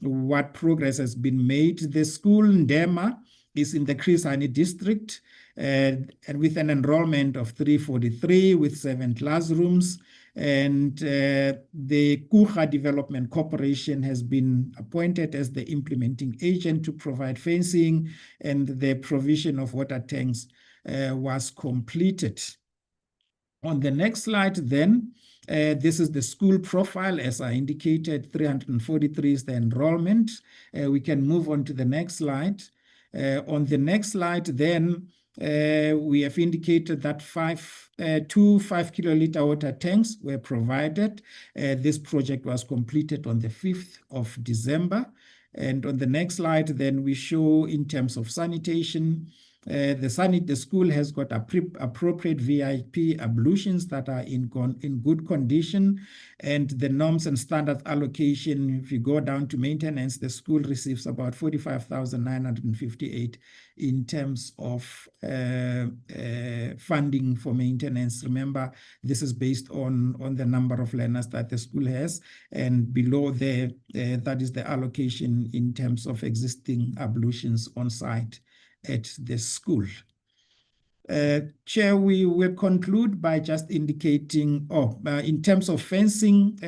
what progress has been made. The school Ndema is in the Chris Hani district and with an enrollment of 343 with 7 classrooms. And the Kucha Development Corporation has been appointed as the implementing agent to provide fencing, and the provision of water tanks was completed. On the next slide then, this is the school profile. As I indicated, 343 is the enrollment. We can move on to the next slide. On the next slide then, we have indicated that two 5 kiloliter water tanks were provided. This project was completed on the 5th of December. And on the next slide, then we show in terms of sanitation, the school has got appropriate VIP ablutions that are in good condition, and the norms and standard allocation, if you go down to maintenance, the school receives about 45,958 in terms of funding for maintenance. Remember, this is based on the number of learners that the school has, and below there, that is the allocation in terms of existing ablutions on site at the school. Chair, we will conclude by just indicating, in terms of fencing,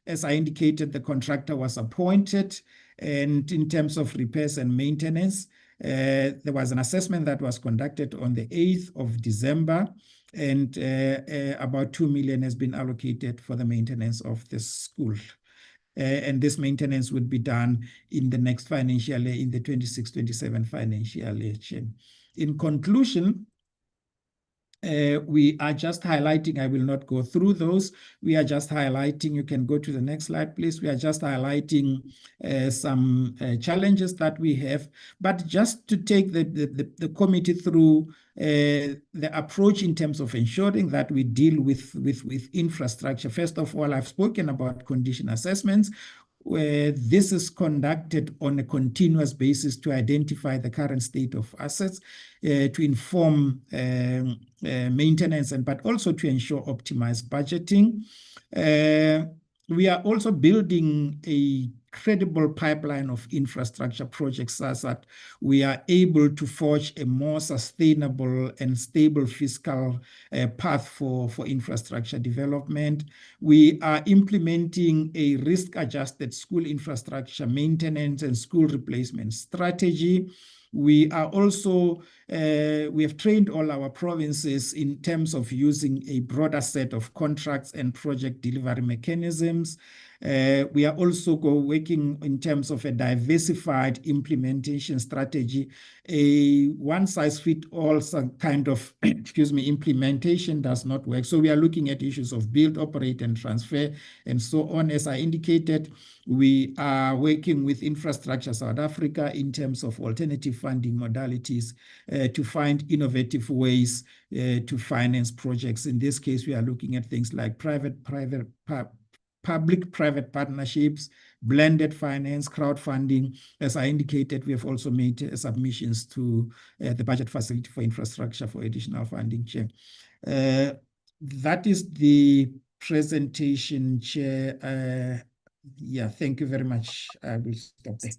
as I indicated, the contractor was appointed, and in terms of repairs and maintenance, there was an assessment that was conducted on the 8th of December, and about 2 million has been allocated for the maintenance of the school. And this maintenance would be done in the next financial year, in the 26-27 financial year. In conclusion, we are just highlighting, I will not go through those, we are just highlighting, you can go to the next slide, please. We are just highlighting some challenges that we have, but just to take the committee through the approach in terms of ensuring that we deal with infrastructure. First of all, I've spoken about condition assessments, where this is conducted on a continuous basis to identify the current state of assets, to inform maintenance, but also to ensure optimized budgeting. We are also building a credible pipeline of infrastructure projects such that we are able to forge a more sustainable and stable fiscal path for infrastructure development. We are implementing a risk-adjusted school infrastructure maintenance and school replacement strategy. We are also, we have trained all our provinces in terms of using a broader set of contracts and project delivery mechanisms. We are also working in terms of a diversified implementation strategy. A one-size-fits-all kind of implementation does not work. So we are looking at issues of build, operate, and transfer, and so on. As I indicated, we are working with Infrastructure South Africa in terms of alternative funding modalities to find innovative ways to finance projects. In this case, we are looking at things like public-private partnerships, blended finance, crowdfunding. As I indicated, we have also made submissions to the budget facility for infrastructure for additional funding, Chair. That is the presentation, Chair. Yeah, thank you very much. I will stop there.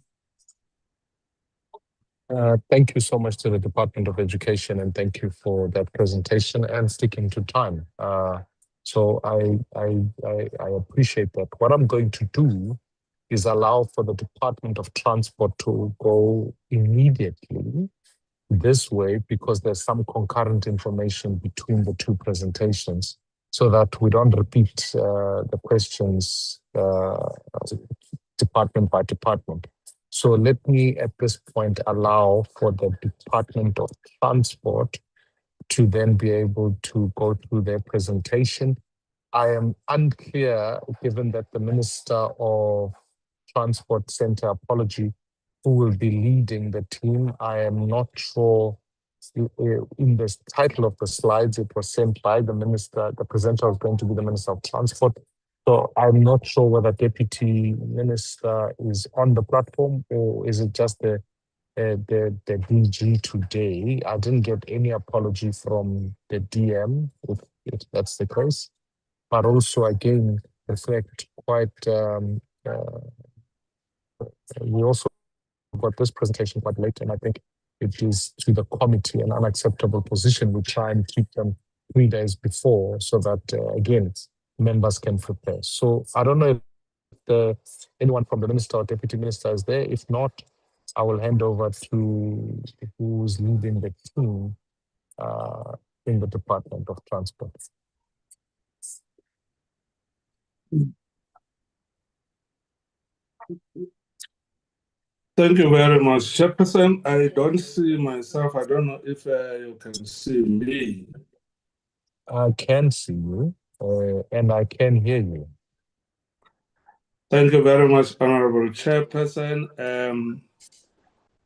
Thank you so much to the Department of Education, and thank you for that presentation and sticking to time. So I appreciate that. What I'm going to do is allow for the Department of Transport to go immediately this way, because there's some concurrent information between the two presentations, so that we don't repeat the questions department by department. So let me at this point allow for the Department of Transport to then be able to go through their presentation. I am unclear, given that the Minister of Transport Center, apology, who will be leading the team. I am not sure, in the title of the slides, it was sent by the Minister, the presenter was going to be the Minister of Transport. So I'm not sure whether Deputy Minister is on the platform, or is it just the DG today. I didn't get any apology from the DM, if that's the case. but also again reflect quite. We also got this presentation quite late, and I think it is to the committee an unacceptable position. We try and keep them 3 days before so that again members can prepare. So I don't know if anyone from the minister or deputy minister is there. If not, I will hand over to who's leading the team in the Department of Transport. Thank you very much, Chairperson. I don't see myself. I don't know if you can see me. I can see you and I can hear you. Thank you very much, Honorable Chairperson.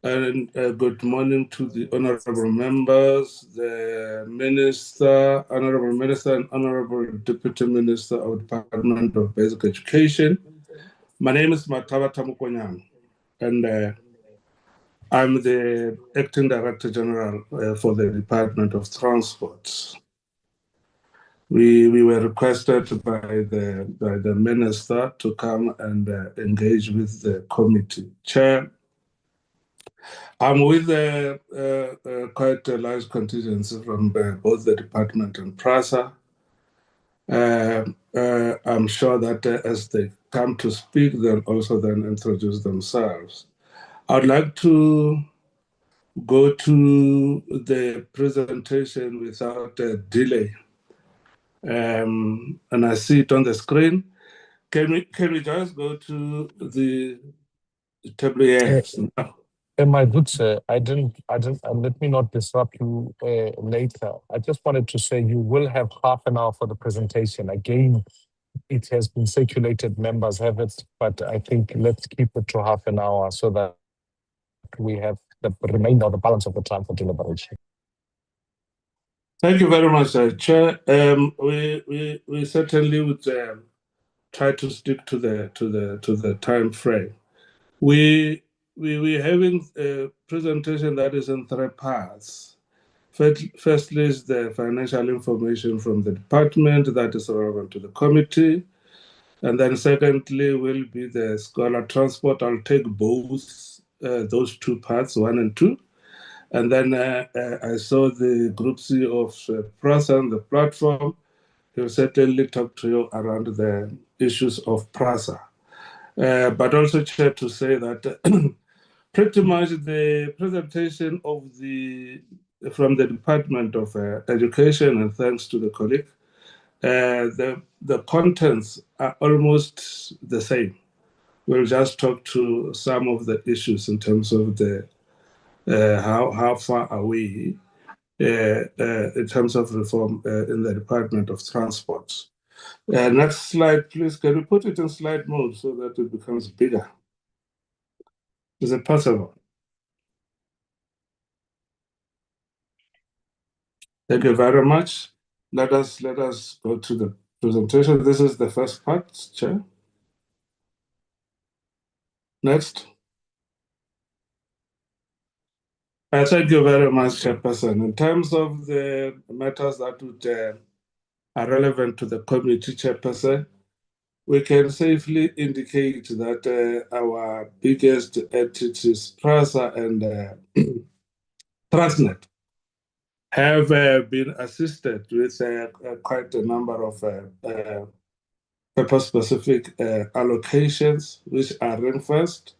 And good morning to the honorable members, the Minister, Honorable Minister, and Honorable Deputy Minister of Department of Basic Education. My name is Mataba Tamukonyang, and I'm the Acting Director General for the Department of Transport. We were requested by the Minister to come and engage with the committee chair. I'm with quite a large contingency from both the department and PRASA. I'm sure that as they come to speak, they'll also then introduce themselves. I'd like to go to the presentation without delay. And I see it on the screen. Can we just go to the table? Yes. My good sir, I didn't, let me not disrupt you later. I just wanted to say you will have half an hour for the presentation. Again, it has been circulated, members have it, but I think let's keep it to half an hour so that we have the remainder of the balance of the time for deliberation. Thank you very much, Chair. We certainly would try to stick to the time frame. We're having a presentation that is in 3 parts. Firstly is the financial information from the department that is relevant to the committee. And then secondly will be the scholar transport. I'll take both those 2 parts, 1 and 2. And then I saw the Group CEO of PRASA on the platform. He'll certainly talk to you around the issues of PRASA. But also, Chair, to say that pretty much the presentation of from the Department of Education, and thanks to the colleague, the contents are almost the same. We'll just talk to some of the issues in terms of the how far are we in terms of reform in the Department of Transport. Next slide, please. Can we put it in slide mode so that it becomes bigger? Is it possible? Thank you very much. Let us go to the presentation. This is the first part, Chair. Next. Thank you very much, Chairperson. In terms of the matters that would, are relevant to the committee, Chairperson, we can safely indicate that our biggest entities, PRASA and Transnet, have been assisted with quite a number of purpose-specific allocations, which are ring-fenced.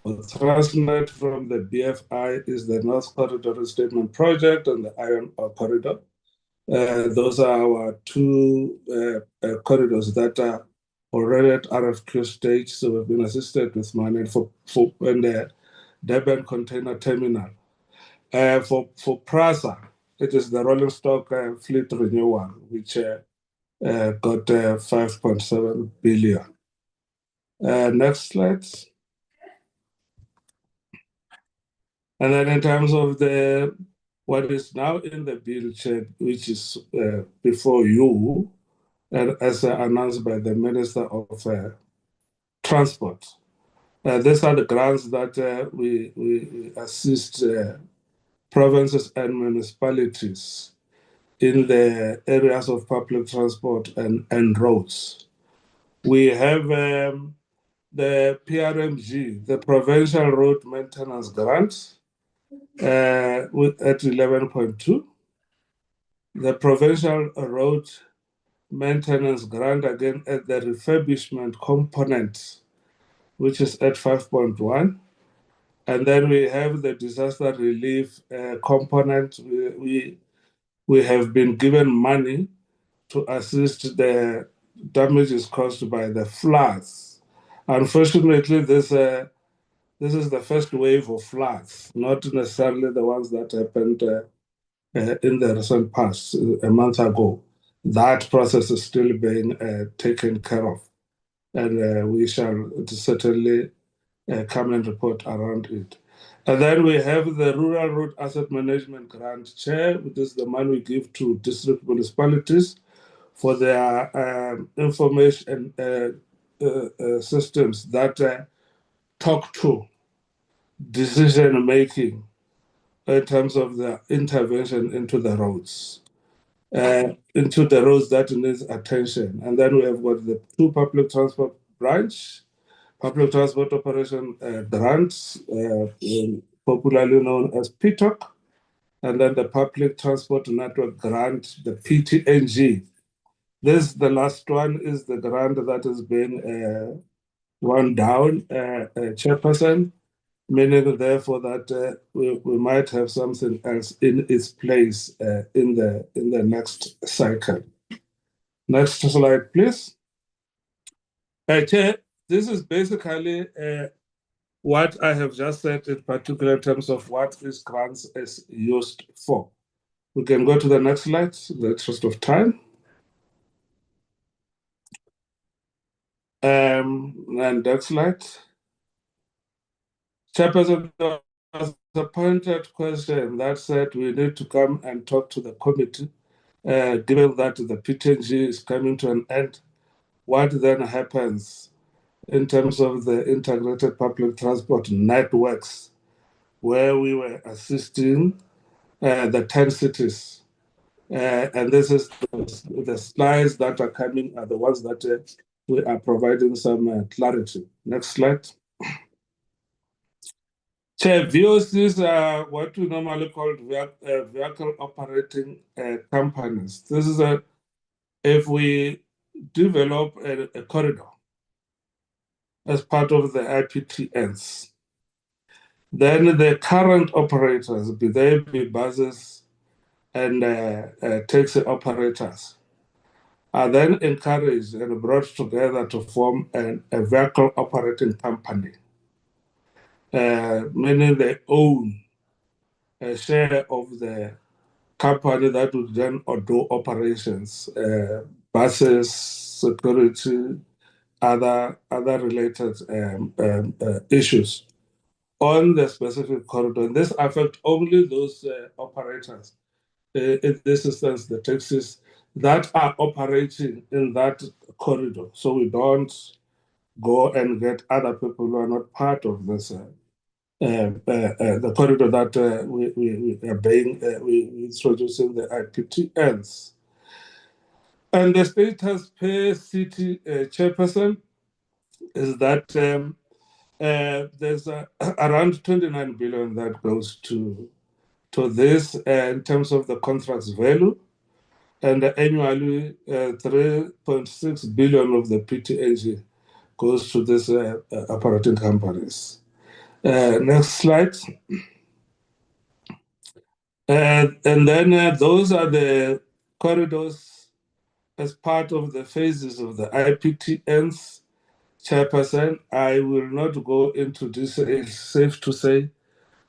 For Transnet from the BFI is the North Corridor Restatement Project and the Iron Ore Corridor. Those are our 2 corridors that are already at RFQ stage, so we've been assisted with money for the Durban Container Terminal. For PRASA, it is the rolling stock fleet renewal, which got 5.7 billion. Next slide. And then in terms of what is now in the bill, Chair, which is before you, and as announced by the Minister of Transport. These are the grants that we assist provinces and municipalities in the areas of public transport and roads. We have the PRMG, the Provincial Road Maintenance Grant, at 11.2. The Provincial Road Maintenance Grant, again, at the refurbishment component, which is at 5.1. And then we have the disaster relief component. We have been given money to assist the damages caused by the floods. Unfortunately, this is the first wave of floods, not necessarily the ones that happened in the recent past, a month ago. That process is still being taken care of. And we shall certainly come and report around it. And then we have the Rural Road Asset Management Grant Chair, which is the money we give to district municipalities for their information systems that talk to decision making in terms of the intervention into the roads. Into the roads that needs attention. And then we have got the 2 public transport branch, public transport operation grants, popularly known as PTOC, and then the public transport network grant, the PTNG. This, the last one, is the grant that has been one down, chairperson, meaning therefore that we might have something else in its place in the next cycle. Next slide, please. Chair, this is basically what I have just said in particular in terms of what this grants is used for. We can go to the next slide, in the interest of time. And next slide. Chairperson, there was a pointed question that said we need to come and talk to the committee, given that the PTNG is coming to an end. What then happens in terms of the integrated public transport networks, where we were assisting the 10 cities? And this is the slides that are coming are the ones that we are providing some clarity. Next slide. Chair, VOCs are what we normally call vehicle operating companies. This is if we develop a corridor as part of the IPTNs, then the current operators, be they be buses and taxi operators, are then encouraged and brought together to form a vehicle operating company. Meaning they own a share of the company that would then do operations, buses, security, other related issues on the specific corridor. And this affects only those operators, in this instance, the taxis that are operating in that corridor. So we don't go and get other people who are not part of this the corridor that we are being introducing the IPTNs. And the status per city chairperson is that there's around 29 billion that goes to this in terms of the contract's value, and annually 3.6 billion of the PTNG goes to these operating companies. Next slide. And then those are the corridors as part of the phases of the IPTNs. Chairperson, I will not go into this. It's safe to say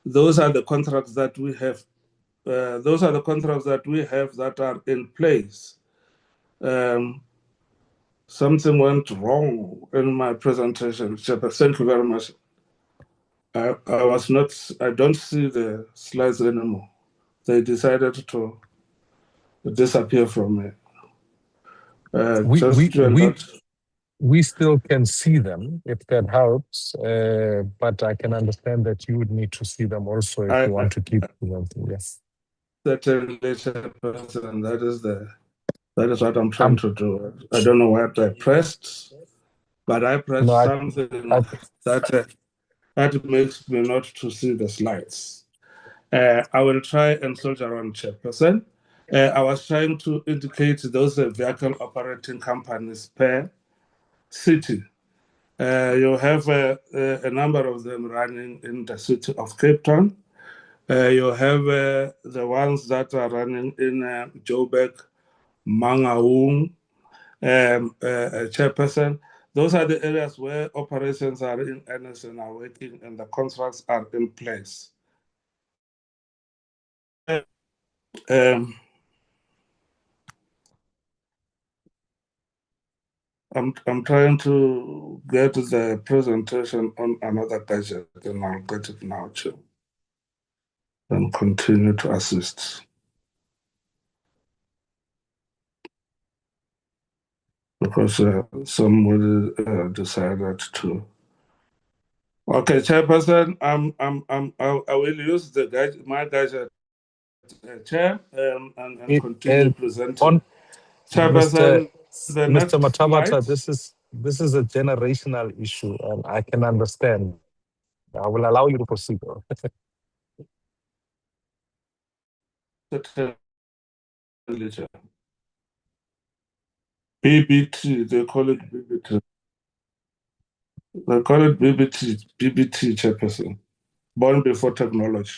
those are the contracts that we have. Those are the contracts that we have that are in place. Something went wrong in my presentation, Chairperson. Thank you very much. I don't see the slides anymore. They decided to disappear from me. We still can see them if that helps, but I can understand that you would need to see them also if you want to keep them. Yes. Certainly, Chairperson, that is what I'm trying to do. I don't know what I pressed, but I pressed something that makes me not to see the slides. I will try and soldier on, Chairperson. I was trying to indicate those vehicle operating companies per city. You have a number of them running in the city of Cape Town. You have the ones that are running in Joburg, Mangaung, Chairperson. Those are the areas where operations are in earnest and are working and the contracts are in place. I'm trying to get the presentation on another gadget, and I'll get it now too. And continue to assist. Because somebody decided to. Okay, Chairperson, I will use the gadget, my gadget, Chair, and continue presenting. Chairperson, the next Mr. Matamata, slide. this is a generational issue, and I can understand. I will allow you to proceed. BBT, they call it BBT. They call it BBT, Chairperson. Born before technology.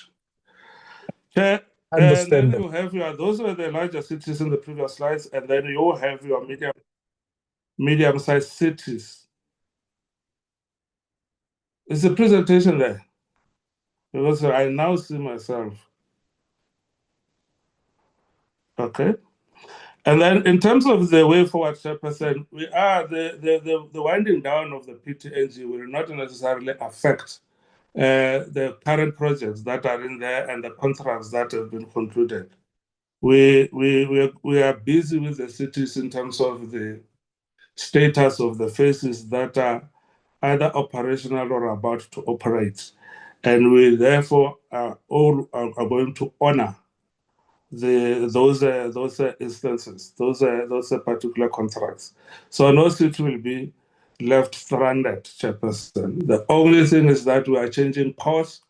Chair, and then you have those were the larger cities in the previous slides, and then you have your medium-sized cities. Is the presentation there? Because I now see myself. Okay. And then in terms of the way forward, Chairperson, we are the winding down of the PTNG will not necessarily affect the current projects that are in there and the contracts that have been concluded. We are busy with the cities in terms of the status of the phases that are either operational or about to operate. And we therefore are going to honor those instances, those particular contracts. So no city will be left stranded, Chairperson. The only thing is that we are changing course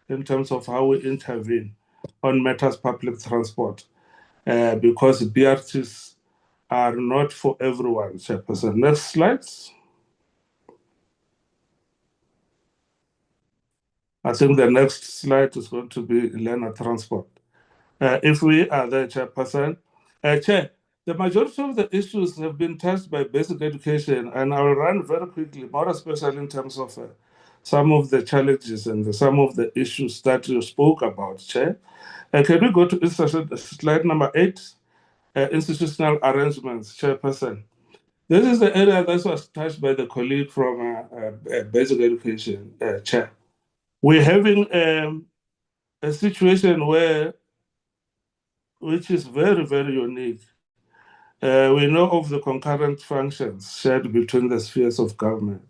in terms of how we intervene on matters public transport, because BRTs are not for everyone, Chairperson. Next slide. I think the next slide is going to be learner transport. If we are there, Chairperson. Chair, the majority of the issues have been touched by basic education, and I will run very quickly, more especially in terms of some of the challenges and some of the issues that you spoke about, Chair. Can we go to slide number 8, institutional arrangements, Chairperson? This is the area that was touched by the colleague from basic education, Chair. We're having a situation which is very, very unique. We know of the concurrent functions shared between the spheres of government,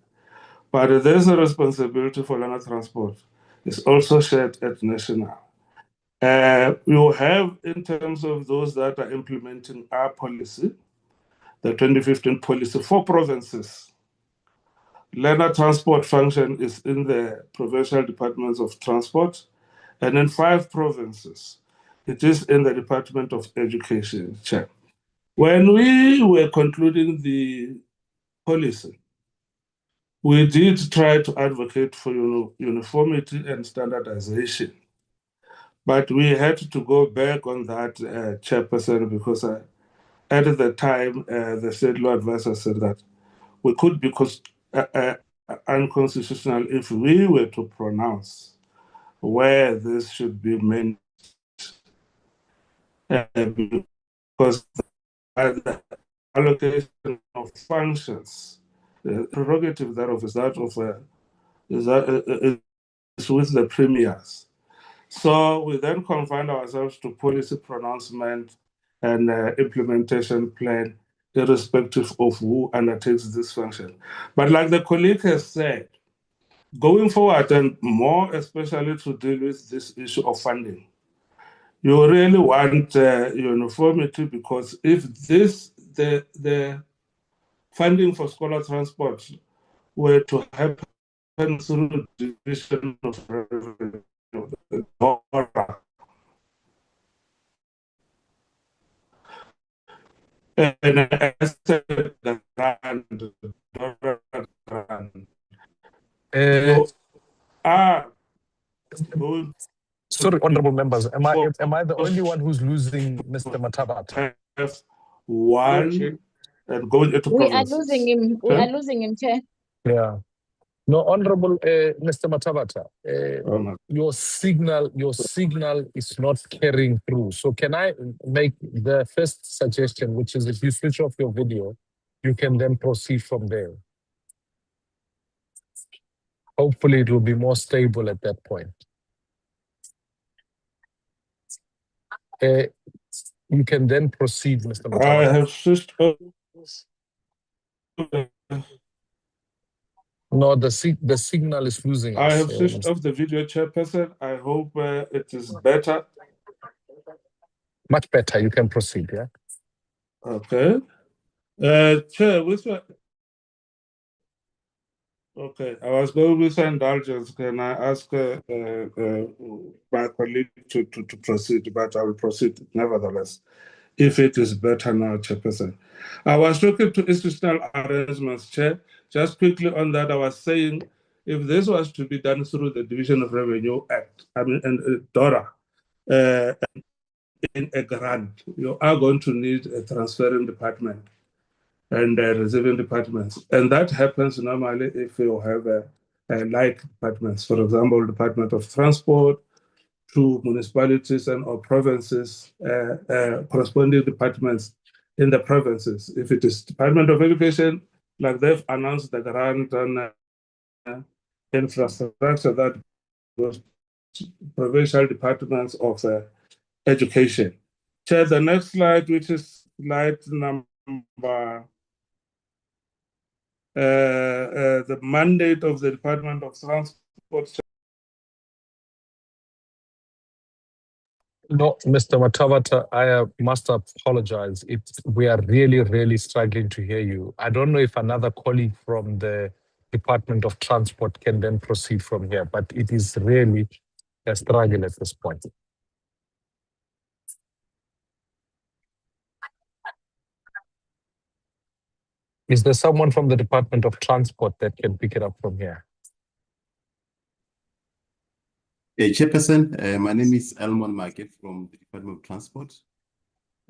but there's a responsibility for learner transport. It's also shared at national. We will have, in terms of those that are implementing our policy, the 2015 policy for provinces. Learner transport function is in the provincial departments of transport, and in 5 provinces, it is in the Department of Education, Chair. When we were concluding the policy, we did try to advocate for uniformity and standardization. But we had to go back on that, Chairperson, because at the time, the state law advisor said that we could be unconstitutional if we were to pronounce where this should be meant, because the allocation of functions, the prerogative thereof is with the premiers. So we then confine ourselves to policy pronouncement and implementation plan, irrespective of who undertakes this function. But like the colleague has said, going forward, and more especially to deal with this issue of funding, you really want uniformity, because if the funding for scholar transport were to happen through division of revenue, and as the grant, you are going Sorry, honorable members, am I the only one who's losing Mr. Matabata? have one and going into We are provinces. losing him. We are losing him, Chair. Yeah. No, honorable Mr. Matabata, Oh, your signal is not carrying through. So can I make the first suggestion, which is if you switch off your video, you can then proceed from there. Hopefully it will be more stable at that point. You can then proceed, Mr. I Matabata. have switched off. No, the signal is losing us. I have switched off the video, Chairperson. I hope it is better. Much better. You can proceed, yeah? Okay. Chair, with what? Okay, I was going with indulgence. Can I ask my colleague to proceed, but I will proceed nevertheless, if it is better now, Chairperson. I was looking to institutional arrangements, Chair. Just quickly on that, I was saying, if this was to be done through the Division of Revenue Act, and DORA, in a grant, you are going to need a transferring department and receiving departments. And that happens normally if you have like departments, for example, Department of Transport, to municipalities and or provinces, corresponding departments in the provinces. If it is Department of Education, like they've announced the grant on infrastructure that goes to provincial departments of education. Chair, the next slide, which is slide number, the mandate of the Department of Transport. No, Mr. Matabata, I must apologize. We are really struggling to hear you. I don't know if another colleague from the Department of Transport can then proceed from here, but it is really a struggle at this point. Is there someone from the Department of Transport that can pick it up from here? Chairperson, my name is Elmon Make from the Department of Transport.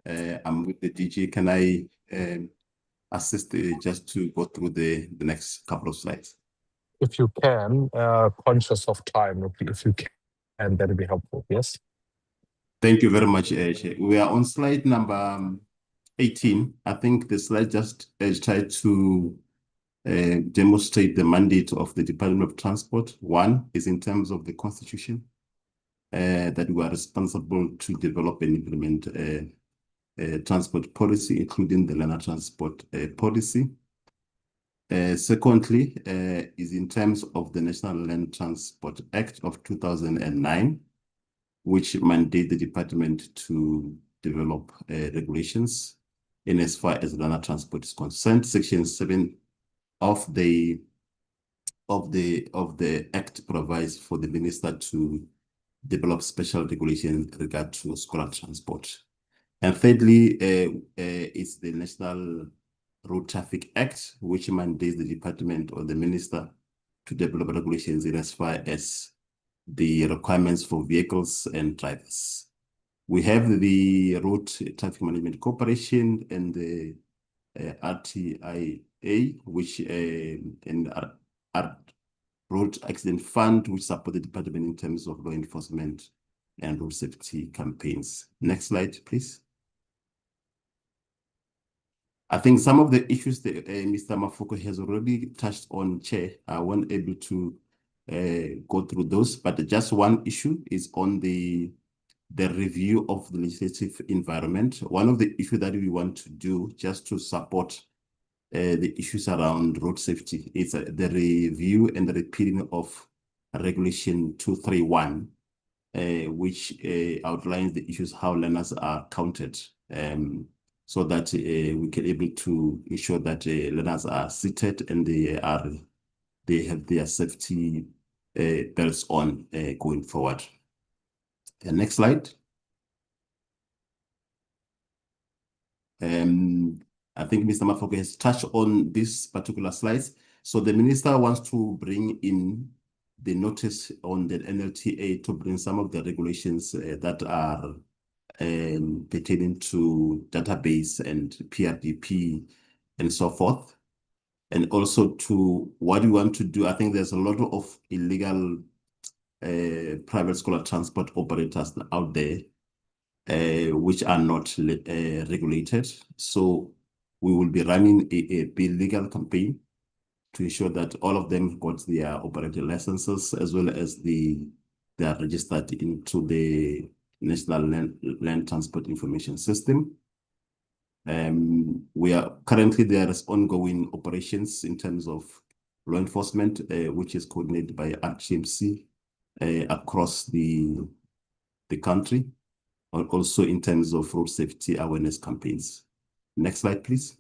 I'm with the DG. Can I assist just to go through the next couple of slides? If you can, conscious of time, if you can, that would be helpful, yes? Thank you very much, Chair. We are on slide number 18. I think the slide just tried to demonstrate the mandate of the Department of Transport. One is in terms of the Constitution, that we are responsible to develop and implement transport policy, including the learner transport policy. Secondly, is in terms of the National Land Transport Act of 2009, which mandate the department to develop regulations in as far as learner transport is concerned. Section 7 of the Act provides for the minister to develop special regulations in regard to scholar transport. And thirdly, it's the National Road Traffic Act, which mandates the department or the minister to develop regulations in as far as the requirements for vehicles and drivers. We have the Road Traffic Management Corporation and the RTIA, which and Road Accident Fund, which support the department in terms of law enforcement and road safety campaigns. Next slide, please. I think some of the issues that Mr. Mafoko has already touched on, Chair, I wasn't able to go through those, but just one issue is on the review of the legislative environment. One of the issues that we want to do just to support the issues around road safety is the review and the repealing of Regulation 231, which outlines the issues how learners are counted, so that we can able to ensure that learners are seated and they have their safety belts on going forward. The next slide. I think Mr. Mafoko has touched on this particular slides. So the minister wants to bring in the notice on the NLTA to bring some of the regulations that are pertaining to database and PRDP and so forth. And also to what we want to do, I think there's a lot of illegal private scholar transport operators out there which are not regulated. So we will be running a legal campaign to ensure that all of them got their operating licenses as well as they are registered into the National Land Transport Information System. There is ongoing operations in terms of law enforcement, which is coordinated by RTMC across the country, and also in terms of road safety awareness campaigns. Next slide, please.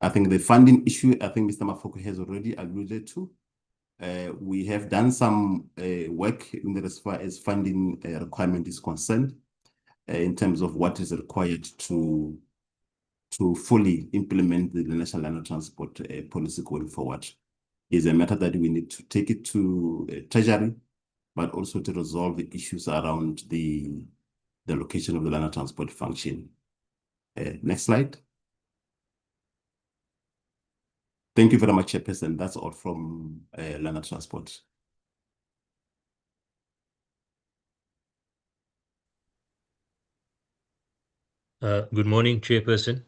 I think the funding issue, I think Mr. Mafoko has already alluded to. We have done some work in as far as funding requirement is concerned, in terms of what is required to fully implement the National Land Transport policy going forward. It's a matter that we need to take it to Treasury, but also to resolve the issues around the location of the land transport function. Next slide. Thank you very much, Chairperson. That's all from land transport. Good morning, Chairperson.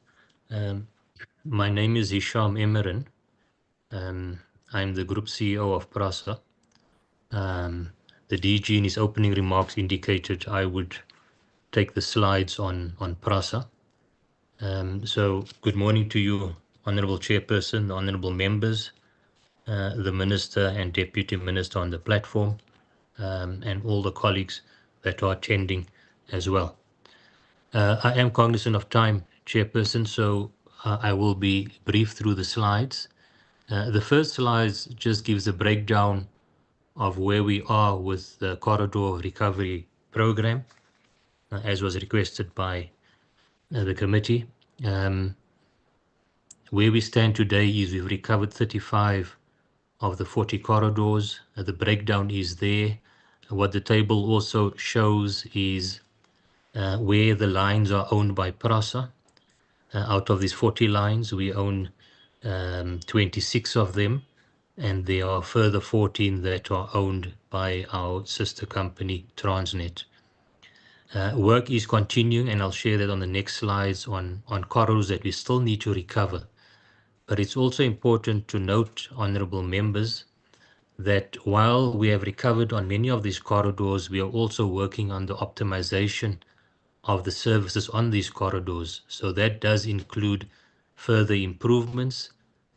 My name is Hisham Emerin. I'm the Group CEO of PRASA. The DG in his opening remarks indicated I would take the slides on PRASA. So good morning to you, Honourable Chairperson, the Honourable members, the Minister and Deputy Minister on the platform, and all the colleagues that are attending as well. I am cognizant of time, Chairperson, so I will be brief through the slides. The first slide just gives a breakdown of where we are with the corridor recovery program, as was requested by the committee. Where we stand today is we've recovered 35 of the 40 corridors. The breakdown is there. What the table also shows is where the lines are owned by PRASA. Out of these 40 lines, we own 26 of them, and there are further 14 that are owned by our sister company, Transnet. Work is continuing, and I'll share that on the next slides on corridors that we still need to recover. But it's also important to note, honourable members, that while we have recovered on many of these corridors, we are also working on the optimization of the services on these corridors. So that does include further improvements,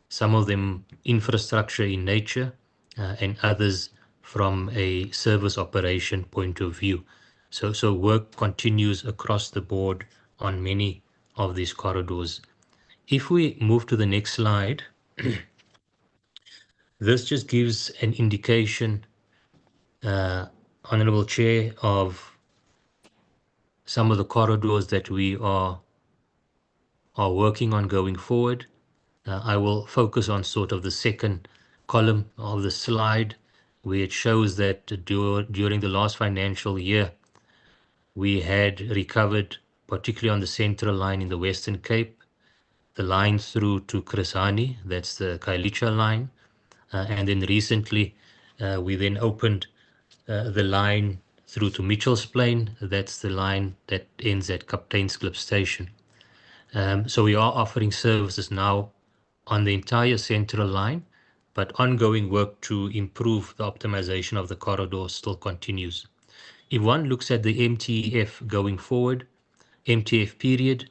some of them infrastructure in nature, and others from a service operation point of view. So work continues across the board on many of these corridors. If we move to the next slide, this just gives an indication, Honourable Chair, of some of the corridors that we are working on going forward. I will focus on sort of the second column of the slide, where it shows that during the last financial year, we had recovered, particularly on the central line in the Western Cape, the line through to Chris Hani, that's the Kailicha line. And then recently, we then opened the line through to Mitchell's Plain. That's the line that ends at Captain's Cliff Station. So we are offering services now on the entire central line, but ongoing work to improve the optimization of the corridor still continues. If one looks at the MTF going forward, MTF period,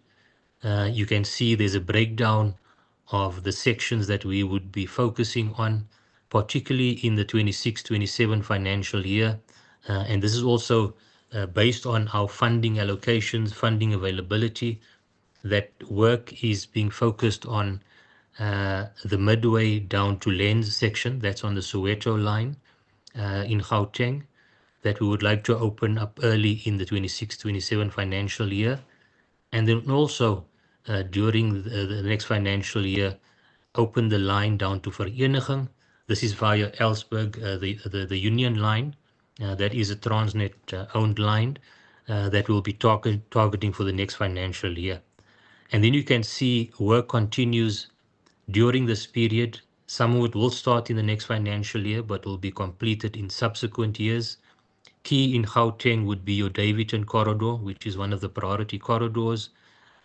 you can see there's a breakdown of the sections that we would be focusing on. particularly in the 26-27 financial year. And this is also based on our funding allocations, funding availability. That work is being focused on the Midway down to Lens section, that's on the Soweto line in Gauteng, that we would like to open up early in the 26-27 financial year. And then also during the next financial year, open the line down to Vereniging. This is via Elsburg, the Union line. That is a Transnet owned line that will be targeting for the next financial year. And then you can see work continues during this period. Some of it will start in the next financial year, but will be completed in subsequent years. Key in Gauteng would be your Davidton corridor, which is one of the priority corridors,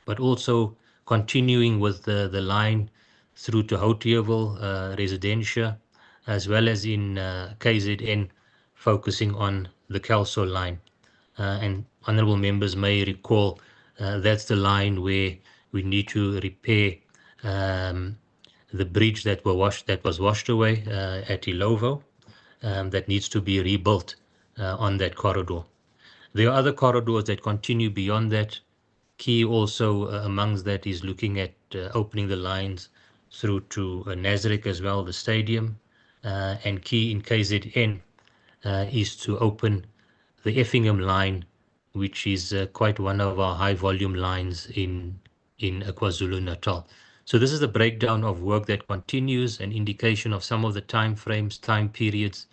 but also continuing with the line through to Houteville, Residentia, as well as in KZN, focusing on the Kelso line. And honorable members may recall that's the line where we need to repair the bridge that was washed away at Ilovo, that needs to be rebuilt on that corridor. There are other corridors that continue beyond that. Key also amongst that is looking at opening the lines through to Nazareth as well, the stadium, and key in KZN is to open the Effingham line, which is quite one of our high volume lines in KwaZulu-Natal. So this is the breakdown of work that continues, an indication of some of the time frames, time periods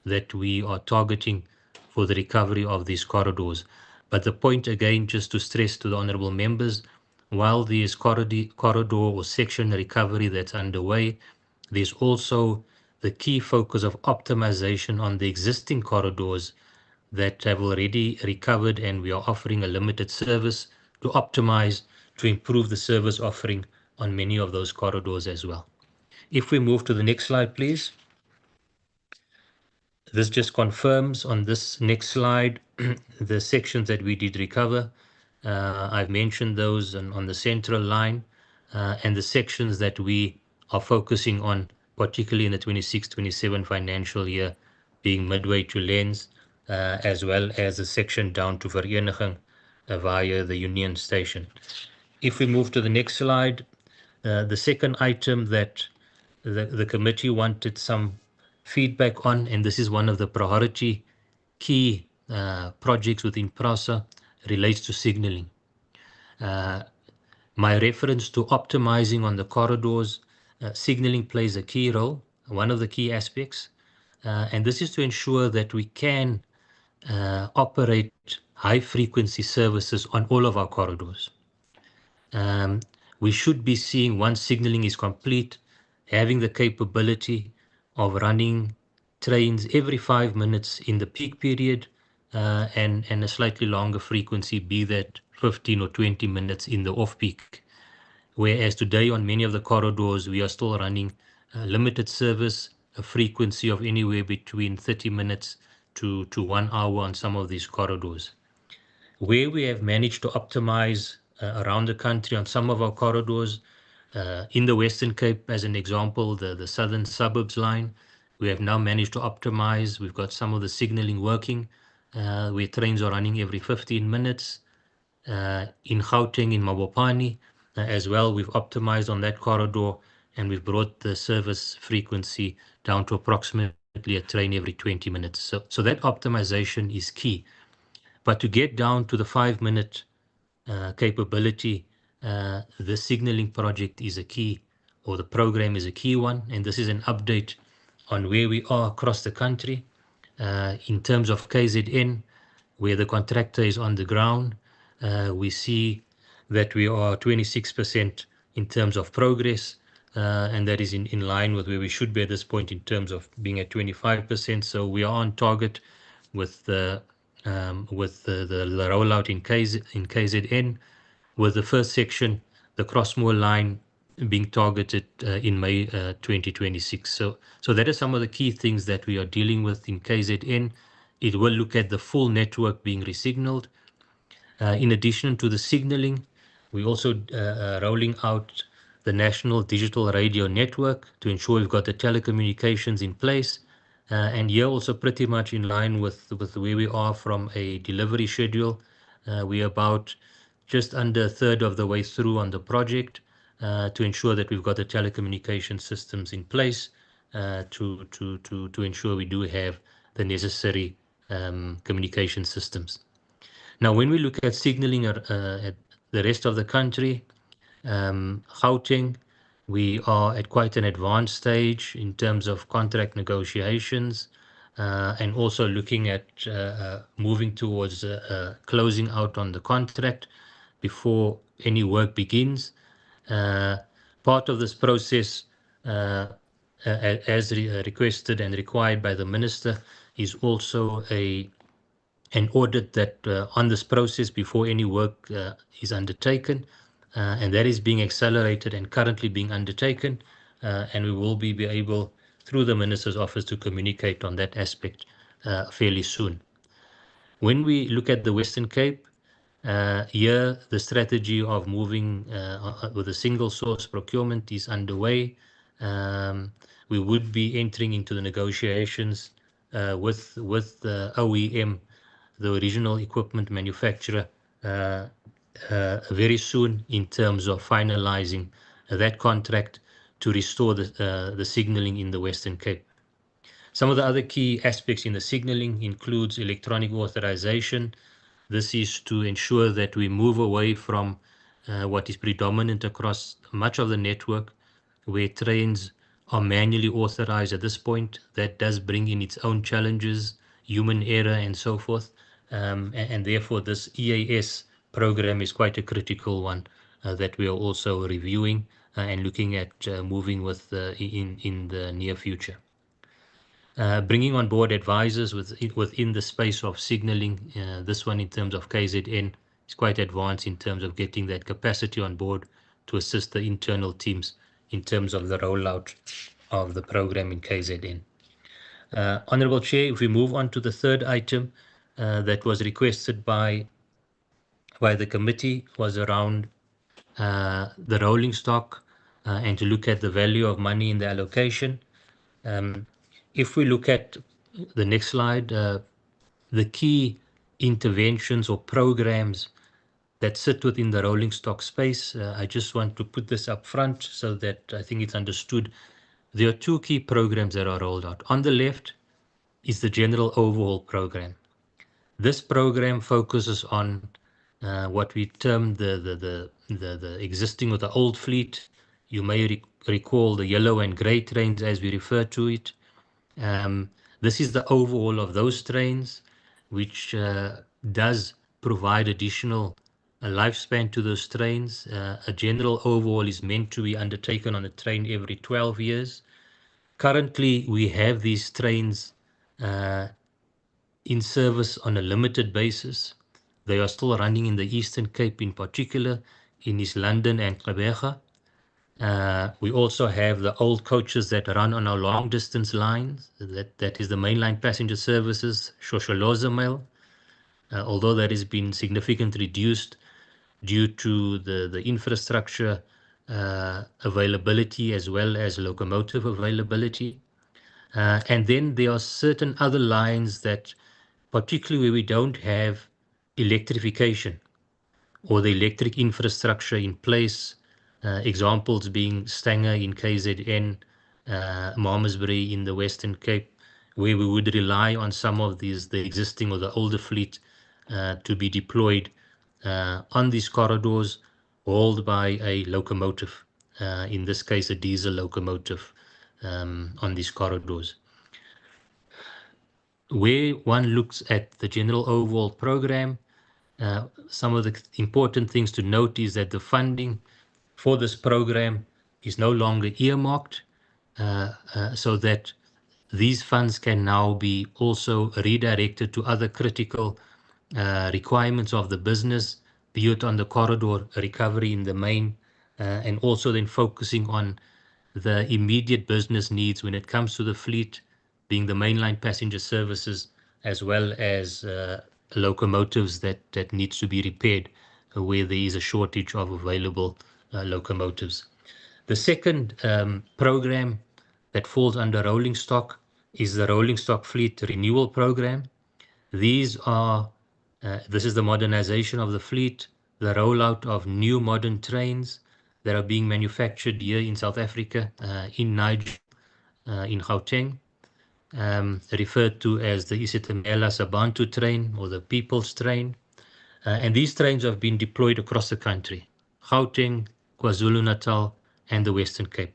that we are targeting for the recovery of these corridors. But the point again, just to stress to the honourable members, while there is corridor or section recovery that's underway, there's also the key focus of optimization on the existing corridors that have already recovered, and we are offering a limited service to optimize, to improve the service offering on many of those corridors as well. If we move to the next slide, please. This just confirms on this next slide the sections that we did recover. I've mentioned those on the central line and the sections that we are focusing on, particularly in the 26-27 financial year, being Midway to Lens, as well as the section down to Vereniging via the Union Station. If we move to the next slide, the second item that the committee wanted some feedback on, and this is one of the priority key projects within PRASA, relates to signalling. My reference to optimizing on the corridors, signalling plays a key role, one of the key aspects, and this is to ensure that we can operate high frequency services on all of our corridors. We should be seeing, once signalling is complete, having the capability of running trains every 5 minutes in the peak period and a slightly longer frequency, be that 15 or 20 minutes in the off-peak. Whereas today on many of the corridors, we are still running limited service, a frequency of anywhere between 30 minutes to 1 hour on some of these corridors. Where we have managed to optimize around the country on some of our corridors, in the Western Cape, as an example, the Southern Suburbs line, we have now managed to optimize. We've got some of the signaling working, where trains are running every 15 minutes. In Gauteng, in Mabopane, as well, we've optimized on that corridor, and we've brought the service frequency down to approximately a train every 20 minutes. So that optimization is key. But to get down to the 5-minute capability, the signaling project is a key, or the program is a key one, and this is an update on where we are across the country. In terms of KZN, where the contractor is on the ground, we see that we are 26% in terms of progress, and that is in line with where we should be at this point in terms of being at 25%. So we are on target with the rollout in KZN, with the first section, the Crossmoor line, being targeted in May 2026. So that is some of the key things that we are dealing with in KZN. It will look at the full network being resignaled. In addition to the signaling, we also rolling out the National Digital Radio Network to ensure we've got the telecommunications in place. And here also pretty much in line with where we are from a delivery schedule. We're about just under a third of the way through on the project to ensure that we've got the telecommunication systems in place to ensure we do have the necessary communication systems. Now, when we look at signaling at the rest of the country, Gauteng, we are at quite an advanced stage in terms of contract negotiations and also looking at moving towards closing out on the contract before any work begins. Part of this process, as requested and required by the Minister, is also an audit that on this process before any work is undertaken, and that is being accelerated and currently being undertaken, and we will be able, through the Minister's office, to communicate on that aspect fairly soon. When we look at the Western Cape, here the strategy of moving with a single source procurement is underway. We would be entering into the negotiations with the OEM, the original equipment manufacturer, very soon in terms of finalizing that contract to restore the signaling in the Western Cape. Some of the other key aspects in the signaling includes electronic authorization. This is to ensure that we move away from what is predominant across much of the network, where trains are manually authorized at this point. That does bring in its own challenges, human error and so forth. And therefore this EAS program is quite a critical one that we are also reviewing and looking at moving with in the near future. Bringing on board advisors within the space of signaling, this one in terms of KZN is quite advanced in terms of getting that capacity on board to assist the internal teams in terms of the rollout of the program in KZN. Honorable Chair, if we move on to the third item that was requested by the committee, was around the rolling stock and to look at the value of money in the allocation. If we look at the next slide, the key interventions or programs that sit within the rolling stock space, I just want to put this up front so that I think it's understood. There are two key programs that are rolled out. On the left is the General Overhaul Program. This program focuses on what we term the existing or the old fleet. You may recall the yellow and grey trains as we refer to it. This is the overhaul of those trains, which does provide additional lifespan to those trains. A general overhaul is meant to be undertaken on a train every 12 years. Currently, we have these trains in service on a limited basis. They are still running in the Eastern Cape, in particular, in East London and Gqeberha. We also have the old coaches that run on our long distance lines. That is the mainline passenger services, Shosholoza Mail, although that has been significantly reduced due to the infrastructure availability as well as locomotive availability. And then there are certain other lines that, particularly where we don't have electrification or the electric infrastructure in place, examples being Stanger in KZN, Malmesbury in the Western Cape, where we would rely on some of these, the existing or the older fleet to be deployed on these corridors, hauled by a locomotive, in this case a diesel locomotive on these corridors. Where one looks at the General Overhaul Program, some of the important things to note is that the funding for this program is no longer earmarked, so that these funds can now be also redirected to other critical requirements of the business, be it on the corridor recovery in the main, and also then focusing on the immediate business needs when it comes to the fleet, being the mainline passenger services, as well as locomotives that needs to be repaired where there is a shortage of available locomotives. The second program that falls under rolling stock is the rolling stock fleet renewal program. This is the modernization of the fleet, the rollout of new modern trains that are being manufactured here in South Africa, in Niger, in Gauteng, referred to as the Isitimela Sabantu train or the People's Train. And these trains have been deployed across the country, Gauteng, KwaZulu-Natal, and the Western Cape.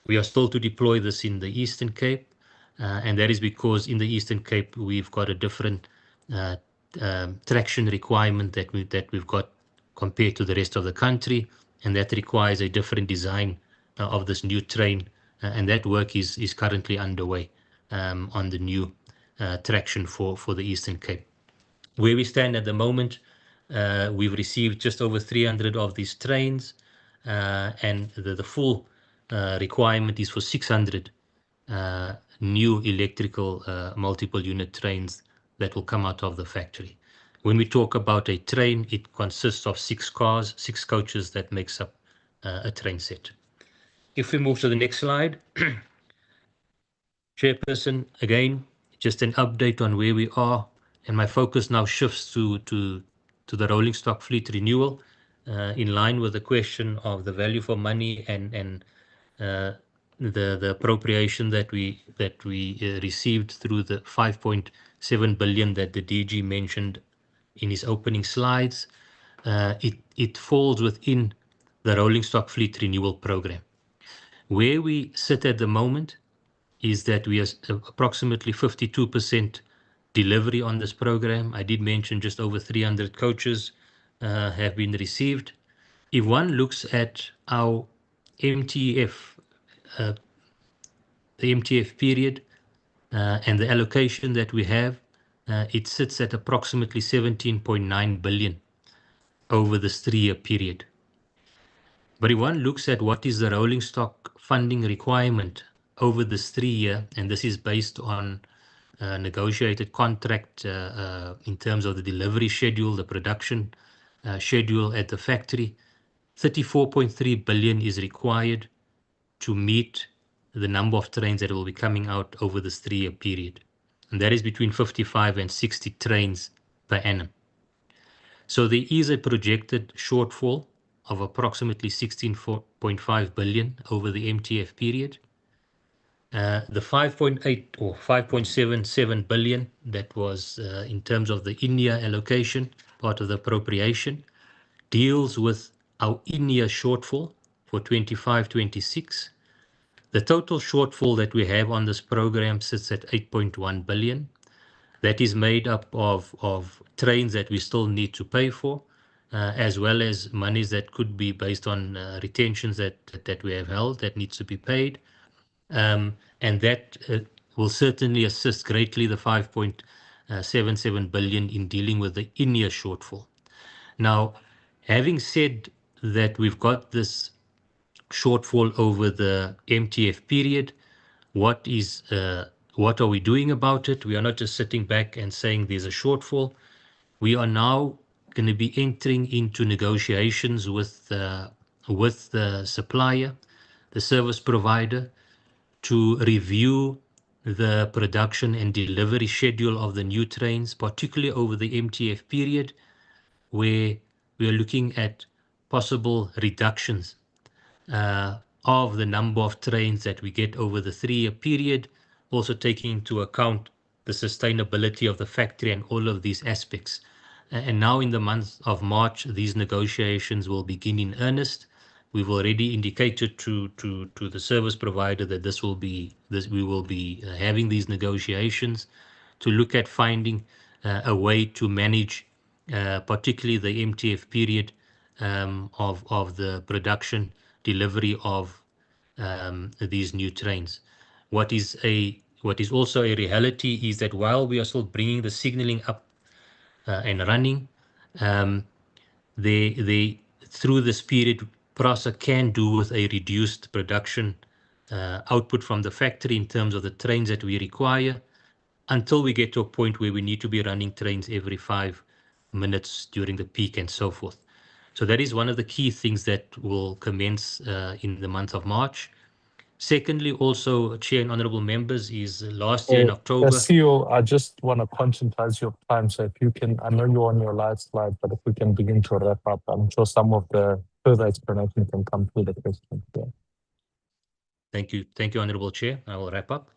We are still to deploy this in the Eastern Cape, and that is because in the Eastern Cape we've got a different traction requirement that we've got compared to the rest of the country, and that requires a different design of this new train, and that work is currently underway on the new traction for the Eastern Cape. Where we stand at the moment, we've received just over 300 of these trains, and the full requirement is for 600 new electrical multiple unit trains that will come out of the factory. When we talk about a train, it consists of 6 cars, 6 coaches that makes up a train set. If we move to the next slide, Chairperson, again, just an update on where we are, and my focus now shifts to the rolling stock fleet renewal, in line with the question of the value for money and the appropriation that we received through the 5.7 billion that the DG mentioned in his opening slides. It falls within the rolling stock fleet renewal program. Where we sit at the moment is that we are approximately 52% delivery on this program. I did mention just over 300 coaches have been received. If one looks at our MTF, the MTF period and the allocation that we have, it sits at approximately 17.9 billion over this 3-year period. But if one looks at what is the rolling stock funding requirement over this 3-year, and this is based on negotiated contract in terms of the delivery schedule, the production schedule at the factory, 34.3 billion is required to meet the number of trains that will be coming out over this 3-year period. And that is between 55 and 60 trains per annum. So there is a projected shortfall of approximately 16.5 billion over the MTF period. The 5.8 or 5.77 billion that was in terms of the in-year allocation, part of the appropriation, deals with our in-year shortfall for 25-26. The total shortfall that we have on this program sits at 8.1 billion. That is made up of trains that we still need to pay for, as well as monies that could be based on retentions that we have held that needs to be paid. And that will certainly assist greatly the 5.77 billion in dealing with the in-year shortfall. Now, having said that we've got this shortfall over the MTF period, what are we doing about it? We are not just sitting back and saying there's a shortfall. We are now going to be entering into negotiations with the supplier, the service provider, to review the production and delivery schedule of the new trains, particularly over the MTF period, where we are looking at possible reductions of the number of trains that we get over the 3-year period, also taking into account the sustainability of the factory and all of these aspects. And now in the month of March, these negotiations will begin in earnest. We've already indicated to the service provider that we will be having these negotiations to look at finding a way to manage particularly the MTF period of the production delivery of these new trains. What is also a reality is that while we are still bringing the signaling up and running, through this period, PRASA can do with a reduced production output from the factory in terms of the trains that we require, until we get to a point where we need to be running trains every 5 minutes during the peak and so forth. So that is one of the key things that will commence in the month of March. Secondly, also, Chair and Honourable Members, is last year in October. CEO, I just want to conscientize your time. So if you can, I know you're on your last slide, but if we can begin to wrap up, I'm sure some of the further explanation can come through the questions. Yeah. Thank you, Honourable Chair. I will wrap up.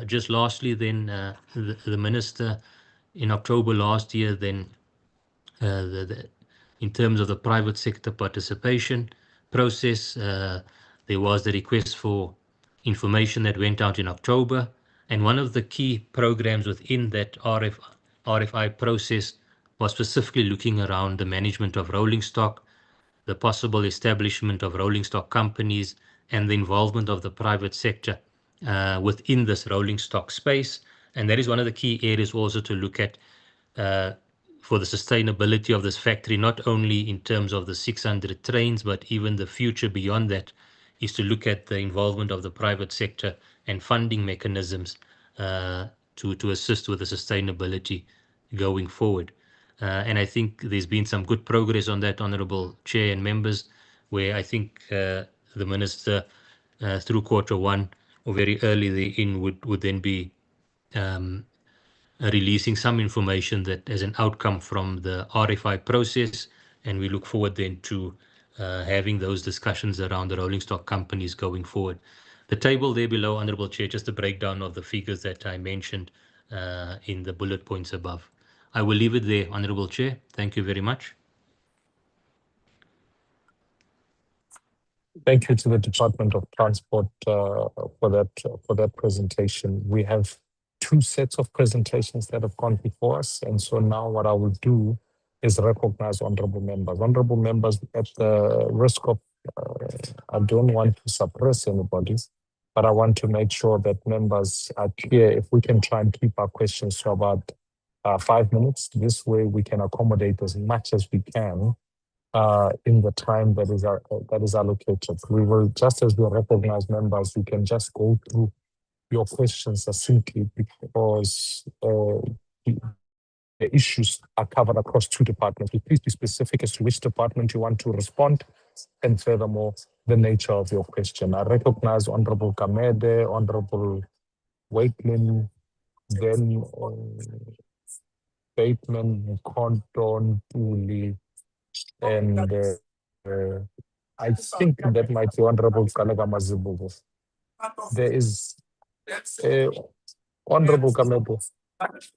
Just lastly, then, the Minister in October last year, then, in terms of the private sector participation process, there was the request for information that went out in October. And one of the key programs within that RFI process was specifically looking around the management of rolling stock, the possible establishment of rolling stock companies, and the involvement of the private sector within this rolling stock space. And that is one of the key areas also to look at for the sustainability of this factory, not only in terms of the 600 trains, but even the future beyond that, is to look at the involvement of the private sector and funding mechanisms to assist with the sustainability going forward. And I think there's been some good progress on that, Honourable Chair and members, where I think the Minister, through Q1 or very early therein, would then be releasing some information that as an outcome from the RFI process, and we look forward then to having those discussions around the rolling stock companies going forward. The table there below, Honourable Chair, just a breakdown of the figures that I mentioned in the bullet points above. I will leave it there, Honourable Chair. Thank you very much. Thank you to the Department of Transport for that presentation. We have two sets of presentations that have gone before us, and so now what I will do is recognize honourable members. Honourable members, at the risk of, I don't want to suppress anybody, but I want to make sure that members are clear. If we can try and keep our questions to about 5 minutes, this way we can accommodate as much as we can in the time that is allocated. We will, just as we recognize members, we can just go through your questions succinctly, because the issues are covered across two departments. Please be specific as to which department you want to respond, and furthermore, the nature of your question. I recognize Honourable Kamede, Honourable Wakeman, then Bateman, Konton, Uli, and I think that might be Honourable Kalega Mazibubu. There is Honourable Kamede.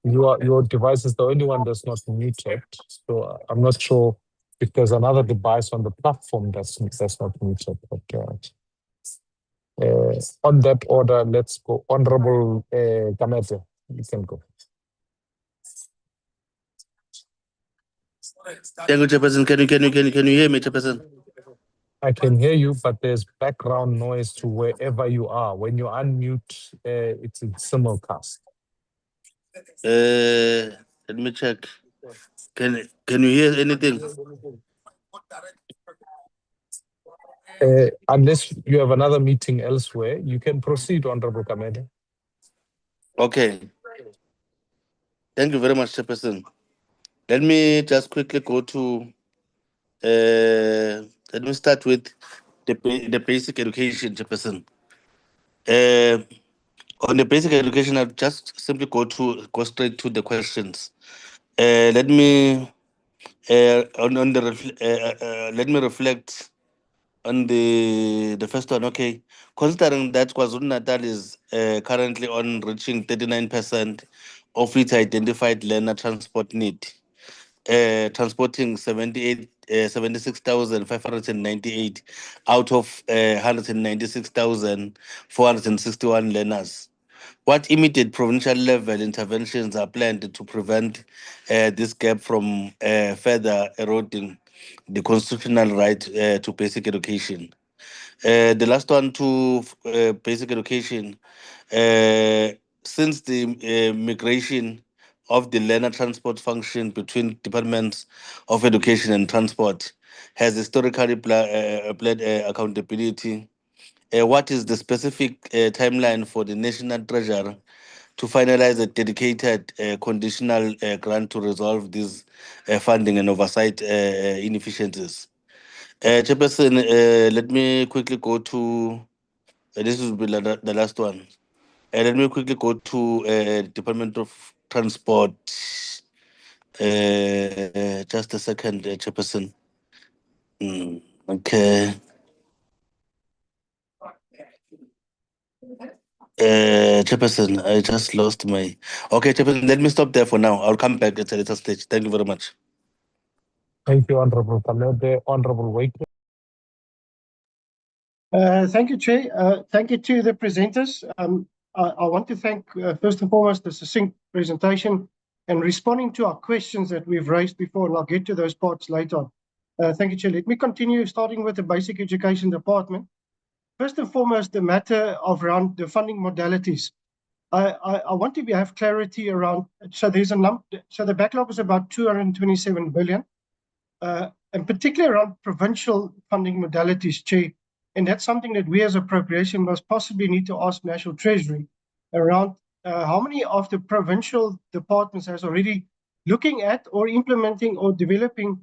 Your device is the only one that's not muted, so I'm not sure if there's another device on the platform that's not muted. But on that order, let's go. Honourable Kamede, you can go. Thank you, Chairperson. Can you hear me, Chairperson? I can hear you, but there's background noise to wherever you are. When you unmute, it's in simulcast. Let me check. Can you hear anything? Unless you have another meeting elsewhere, you can proceed, Honourable Kamede. Okay. Thank you very much, Chairperson. Let me just quickly go to. Let me start with the basic education, Chairperson. On the basic education, I'll just simply go straight to the questions. Let me let me reflect on the first one. Okay, considering that KwaZulu-Natal is currently on reaching 39% of its identified learner transport need, transporting 76,598 out of 196,461 learners. What immediate provincial level interventions are planned to prevent this gap from further eroding the constitutional right to basic education? The last one to basic education. Since the migration of the learner transport function between departments of education and transport has historically played accountability, what is the specific timeline for the National Treasurer to finalize a dedicated conditional grant to resolve these funding and oversight inefficiencies. Chairperson, let me quickly go to, this will be the last one. Let me quickly go to Department of Transport. Just a second, Chairperson. Okay. Chairperson, I just lost my. Okay, Chairperson, let me stop there for now. I'll come back at a later stage. Thank you very much. Thank you, Honorable Kalede. Honorable Wakefield. Thank you, Chair. Thank you to the presenters. I want to thank, first and foremost, the succinct presentation and responding to our questions that we've raised before, and I'll get to those parts later on. Thank you, Chair. Let me continue, starting with the Basic Education Department. First and foremost, the matter of around the funding modalities. I want to have clarity around, so there's a number, so the backlog is about 227 billion, and particularly around provincial funding modalities, Chair. And that's something that we as Appropriation must possibly need to ask National Treasury around how many of the provincial departments has already looking at or implementing or developing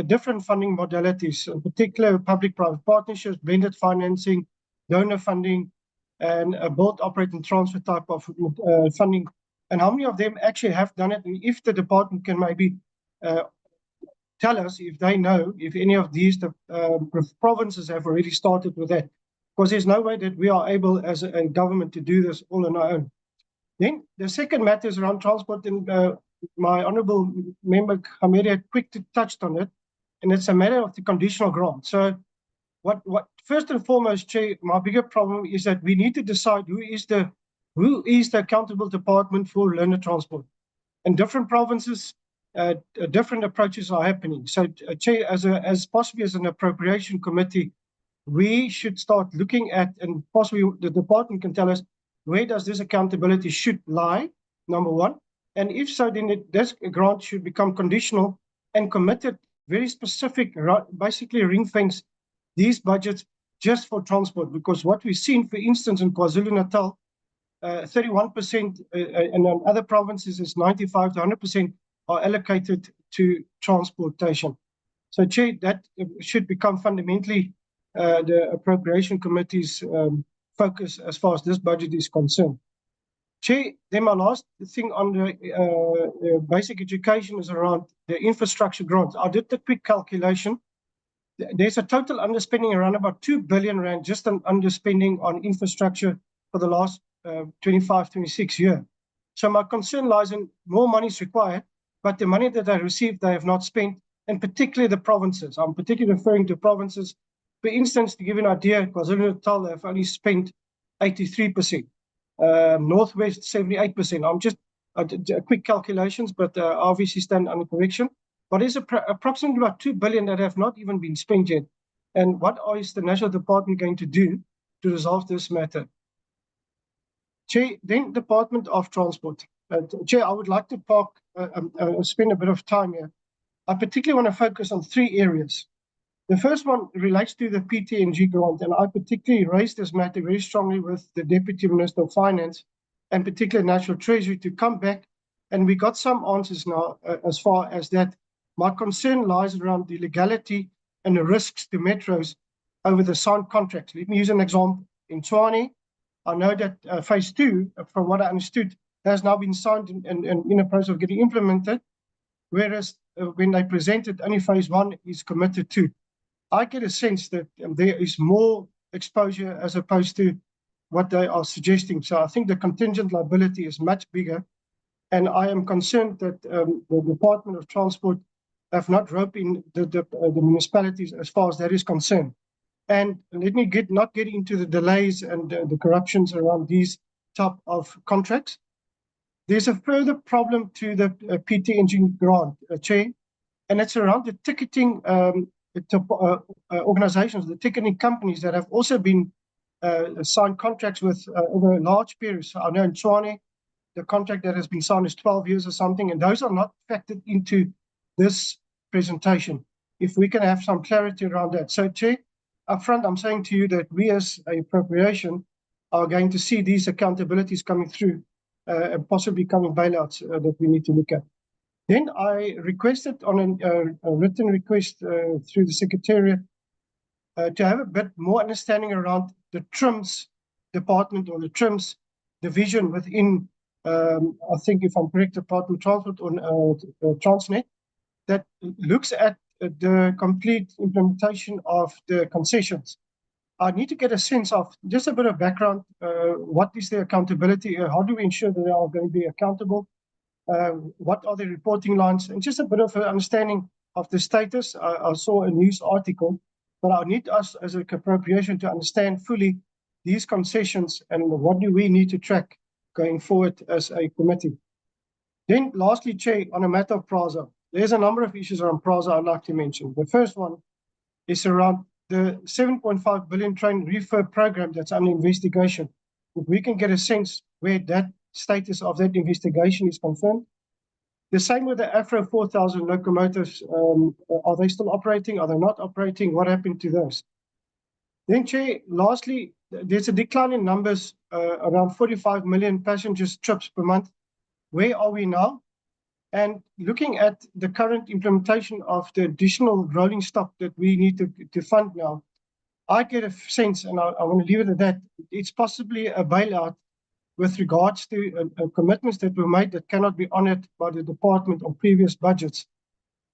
different funding modalities, in particular public-private partnerships, blended financing, donor funding, and build, operate, and transfer type of funding. And how many of them actually have done it? And if the department can maybe tell us if they know if any of these provinces have already started with that, because there's no way that we are able as a government to do this all on our own. Then the second matter is around transport, and my honourable member Hamedi had quickly touched on it, and it's a matter of the conditional grant. So what first and foremost, Chair, my bigger problem is that we need to decide who is the accountable department for learner transport. In different provinces, different approaches are happening. So, Chair, as possibly as an appropriation committee, we should start looking at, and possibly the department can tell us, where does this accountability should lie, number one. And if so, then this grant should become conditional and committed, very specific, basically ring-fence these budgets just for transport. Because what we've seen, for instance, in KwaZulu-Natal, 31%, and in other provinces is 95 to 100% are allocated to transportation. So, Chair, that should become fundamentally the Appropriation Committee's focus as far as this budget is concerned. Chair, then my last thing on the basic education is around the infrastructure grants. I did the quick calculation. There's a total underspending around about 2 billion rand, just an underspending on infrastructure for the last 25-26 years. So my concern lies in more money is required, but the money that they received, they have not spent, and particularly the provinces. I'm particularly referring to provinces. For instance, to give you an idea, KwaZulu-Natal have only spent 83%, Northwest 78%. I'm just quick calculations, but obviously stand under correction. But there's approximately about 2 billion that have not even been spent yet. And what is the National Department going to do to resolve this matter? Chair, then Department of Transport. Chair, I would like to spend a bit of time here. I particularly want to focus on three areas. The first one relates to the PTNG grant, and I particularly raised this matter very strongly with the Deputy Minister of Finance and particularly National Treasury to come back, and we got some answers now as far as that. My concern lies around the legality and the risks to metros over the signed contracts. Let me use an example. In Tshwane, I know that phase 2, from what I understood, has now been signed and in a process of getting implemented, whereas when they presented, only phase 1 is committed to. I get a sense that there is more exposure as opposed to what they are suggesting. So I think the contingent liability is much bigger, and I am concerned that the Department of Transport have not roped in the municipalities as far as that is concerned. And let me not get into the delays and the corruptions around these type of contracts. There's a further problem to the PTNG grant, Chair, and it's around the ticketing organizations, the ticketing companies that have also been signed contracts with over large periods. So I know in Tshwane, the contract that has been signed is 12 years or something, and those are not factored into this presentation. If we can have some clarity around that. So, Chair, up front, I'm saying to you that we as a appropriation are going to see these accountabilities coming through and possibly coming bailouts that we need to look at. Then I requested on a written request through the Secretariat to have a bit more understanding around the TRIMS department or the TRIMS division within, I think if I'm correct, Department of Transport on Transnet, that looks at the complete implementation of the concessions. I need to get a sense of just a bit of background. What is the accountability? How do we ensure that they are going to be accountable? What are the reporting lines? And just a bit of an understanding of the status. I saw a news article, but I need us as a appropriation to understand fully these concessions and what do we need to track going forward as a committee. Then lastly, Chair, on a matter of PRASA, there's a number of issues around PRASA I'd like to mention. The first one is around the 7.5 billion train refurb program that's under investigation. If we can get a sense where that status of that investigation is confirmed. The same with the Afro 4000 locomotives. Are they still operating? Are they not operating? What happened to those? Then, Chair, lastly, there's a decline in numbers, around 45 million passengers trips per month. Where are we now? And looking at the current implementation of the additional rolling stock that we need to fund now, I get a sense, and I want to leave it at that, it's possibly a bailout with regards to commitments that were made that cannot be honored by the department on previous budgets.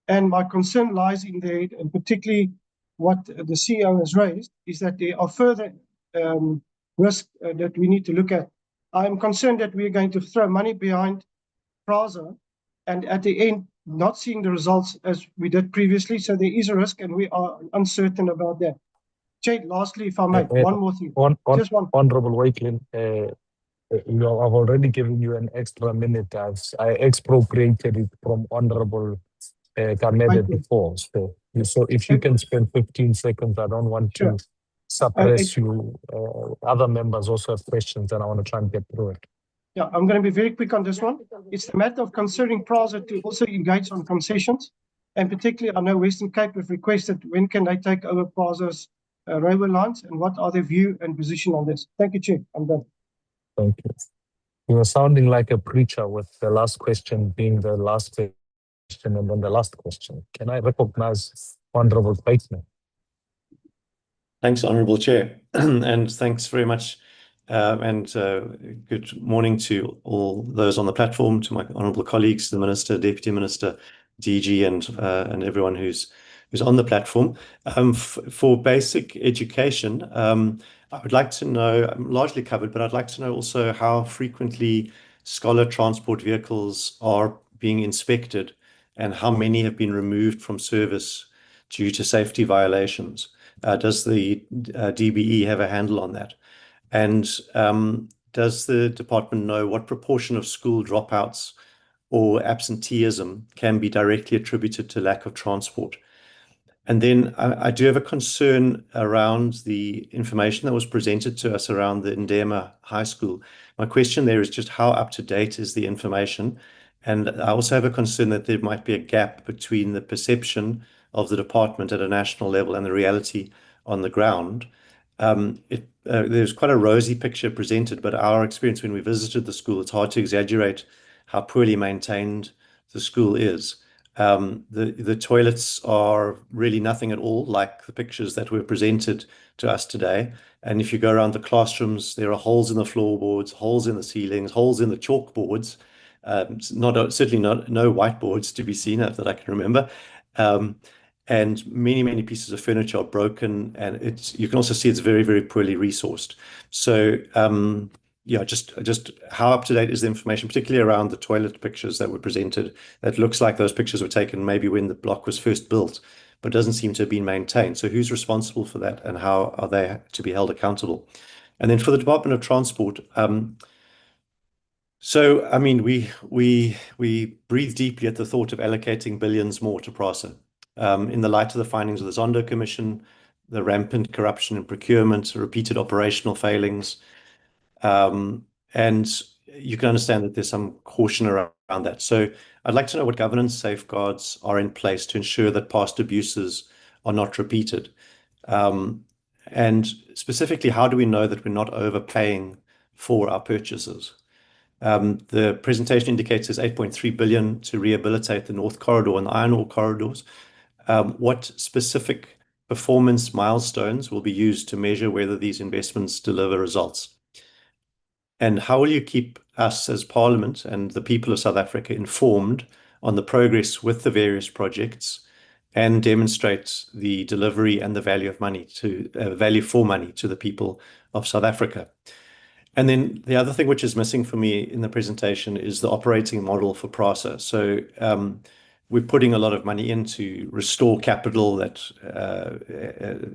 And my concern lies in there, and particularly what the CEO has raised, is that there are further risks that we need to look at. I'm concerned that we're going to throw money behind PRASA and at the end not seeing the results as we did previously. So there is a risk and we are uncertain about that. Chair, lastly, if I may, one more thing. Just one. Honorable Wakelin, I've already given you an extra minute as I expropriated it from Honorable Kamede before. So if you can spend 15 seconds, I don't want to suppress you. Other members also have questions and I want to try and get through it. Yeah, I'm going to be very quick on this one. It's a matter of considering PRASA to also engage on concessions. And particularly, I know Western Cape have requested when can they take over PRASA's railway lines and what are their view and position on this. Thank you, Chair. I'm done. Thank you. You were sounding like a preacher with the last question being the last question and then the last question. Can I recognize Honorable Wakelin? Thanks, Honorable Chair. And thanks very much. Good morning to all those on the platform, to my honourable colleagues, the Minister, Deputy Minister, DG, and everyone who's on the platform. For basic education, I would like to know, I'm largely covered, but I'd like to know also how frequently scholar transport vehicles are being inspected and how many have been removed from service due to safety violations. Does the DBE have a handle on that? And does the department know what proportion of school dropouts or absenteeism can be directly attributed to lack of transport? And then I do have a concern around the information that was presented to us around the Ndema High School. My question there is just how up to date is the information? And I also have a concern that there might be a gap between the perception of the department at a national level and the reality on the ground. There's quite a rosy picture presented, but our experience when we visited the school, it's hard to exaggerate how poorly maintained the school is. The toilets are really nothing at all like the pictures that were presented to us today. And if you go around the classrooms, there are holes in the floorboards, holes in the ceilings, holes in the chalkboards. Certainly no whiteboards to be seen that I can remember. And many pieces of furniture are broken, and you can also see it's very, very poorly resourced. So yeah, just how up to date is the information, particularly around the toilet pictures that were presented? That looks like those pictures were taken maybe when the block was first built, but doesn't seem to have been maintained. So who's responsible for that, and how are they to be held accountable? And then for the Department of Transport, so I mean, we breathe deeply at the thought of allocating billions more to PRASA. In the light of the findings of the Zondo Commission, the rampant corruption in procurement, repeated operational failings, and you can understand that there's some caution around that. So I'd like to know what governance safeguards are in place to ensure that past abuses are not repeated. And specifically, how do we know that we're not overpaying for our purchases? The presentation indicates there's 8.3 billion to rehabilitate the North Corridor and the Iron Ore corridors. What specific performance milestones will be used to measure whether these investments deliver results? And how will you keep us as Parliament and the people of South Africa informed on the progress with the various projects and demonstrate the delivery and the value of money to value for money to the people of South Africa? And then the other thing which is missing for me in the presentation is the operating model for PRASA. So we're putting a lot of money in to restore capital, that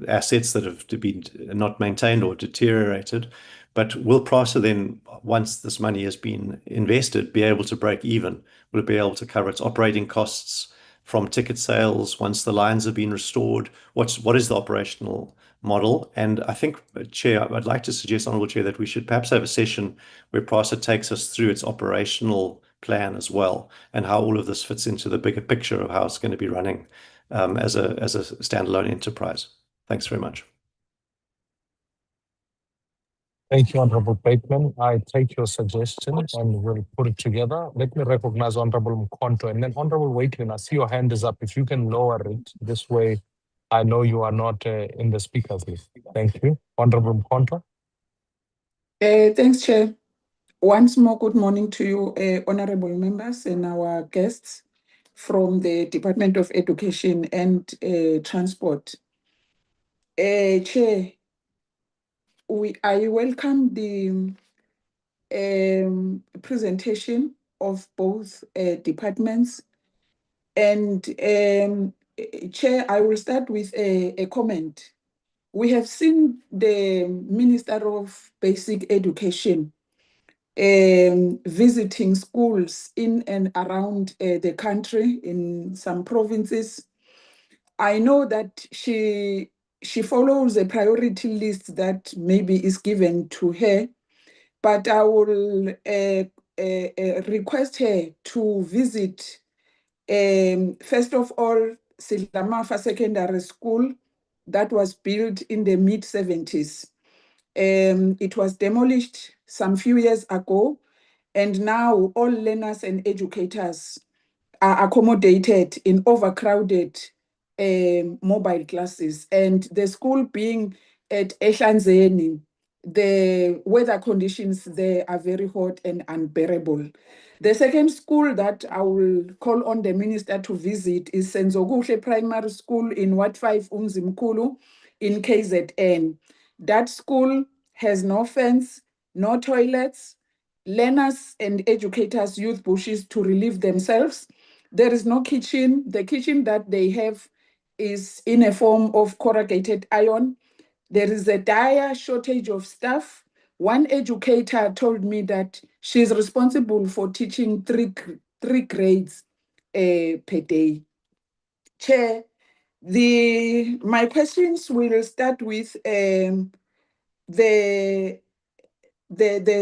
assets that have been not maintained or deteriorated. But will PRASA then, once this money has been invested, be able to break even? Will it be able to cover its operating costs from ticket sales once the lines have been restored? What is the operational model? And I think, Chair, I'd like to suggest, Honourable Chair, that we should perhaps have a session where PRASA takes us through its operational plan as well, and how all of this fits into the bigger picture of how it's going to be running as a standalone enterprise. Thanks very much. Thank you, Honorable Bateman. I take your suggestion and we'll put it together. Let me recognize Honorable Mkonto, and then Honorable Waitman, I see your hand is up. If you can lower it, this way I know you are not in the speakers list. Thank you. Honorable Mkonto. Thanks, Chair. Once more, good morning to you, honorable members and our guests from the Department of Education and Transport. Chair, I welcome the presentation of both departments. And Chair, I will start with a comment. We have seen the Minister of Basic Education visiting schools in and around the country in some provinces. I know that she follows a priority list that maybe is given to her, but I will request her to visit, first of all, Silamafa Secondary School that was built in the mid-70s. It was demolished some few years ago, and now all learners and educators are accommodated in overcrowded mobile classes. And the school being at Ehlanzeni, the weather conditions there are very hot and unbearable. The second school that I will call on the minister to visit is Senzokuhle Primary School in Ward 5, Umzimkulu in KZN. That school has no fence, no toilets. Learners and educators use bushes to relieve themselves. There is no kitchen. The kitchen that they have is in a form of corrugated iron. There is a dire shortage of staff. One educator told me that she's responsible for teaching three grades per day. Chair, my questions will start with the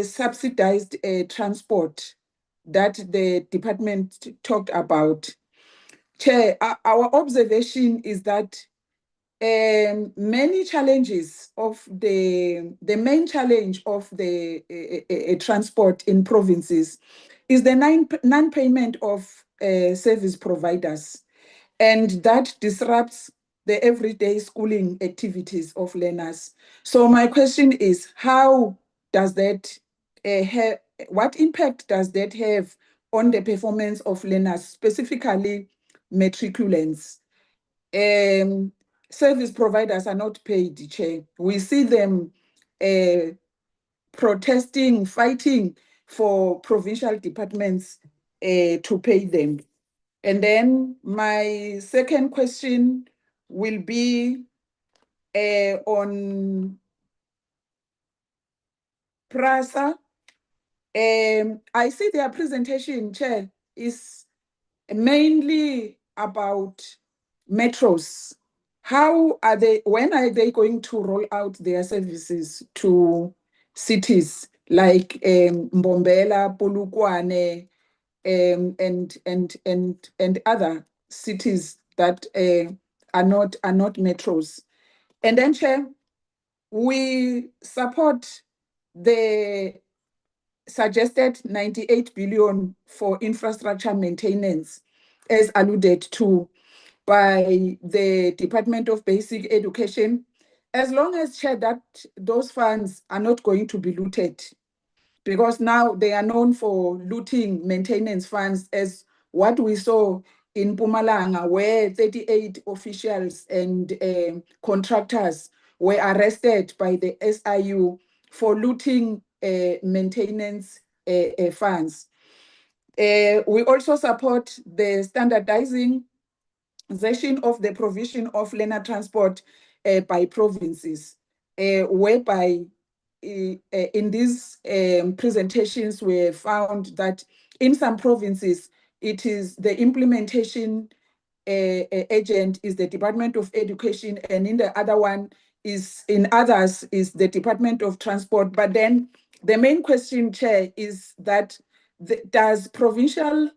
subsidized transport that the department talked about. Chair, our observation is that many challenges of the main challenge of the transport in provinces is the non-payment of service providers, and that disrupts the everyday schooling activities of learners. So my question is, how does that what impact does that have on the performance of learners, specifically matriculants? Service providers are not paid, Chair. We see them protesting, fighting for provincial departments to pay them. And then my second question will be on PRASA. I see their presentation, Chair, is mainly about metros. When are they going to roll out their services to cities like Mbombela, Polokwane, and other cities that are not metros? And then, Chair, we support the suggested 98 billion for infrastructure maintenance, as alluded to by the Department of Basic Education, as long as, Chair, that those funds are not going to be looted, because now they are known for looting maintenance funds, as what we saw in Mpumalanga, where 38 officials and contractors were arrested by the SIU for looting maintenance funds. We also support the standardizing of the provision of learner transport by provinces, whereby in these presentations we found that in some provinces it is the implementation agent is the Department of Education, and in the other one is, in others, is the Department of Transport. But then the main question, Chair, is that does provincial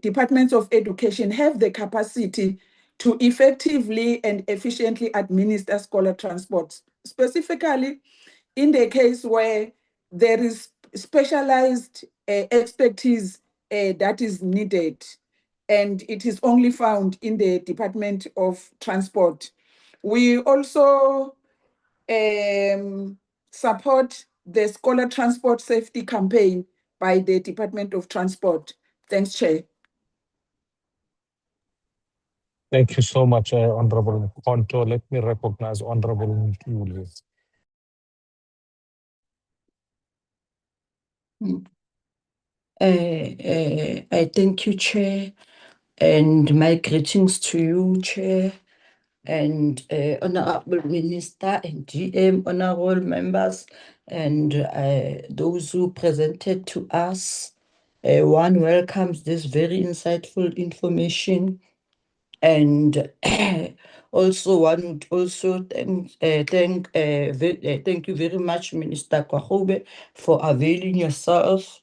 departments of education have the capacity to effectively and efficiently administer scholar transport, specifically in the case where there is specialized expertise that is needed, and it is only found in the Department of Transport? We also support the Scholar Transport Safety Campaign by the Department of Transport. Thanks, Chair. Thank you so much, Honorable Konto. Let me recognize Honorable Mtuli. I thank you, Chair, and my greetings to you, Chair, and Honorable Minister and GM, honorable members, and those who presented to us. One welcomes this very insightful information, and also one would also thank you very much, Minister Kwahobe, for availing yourself.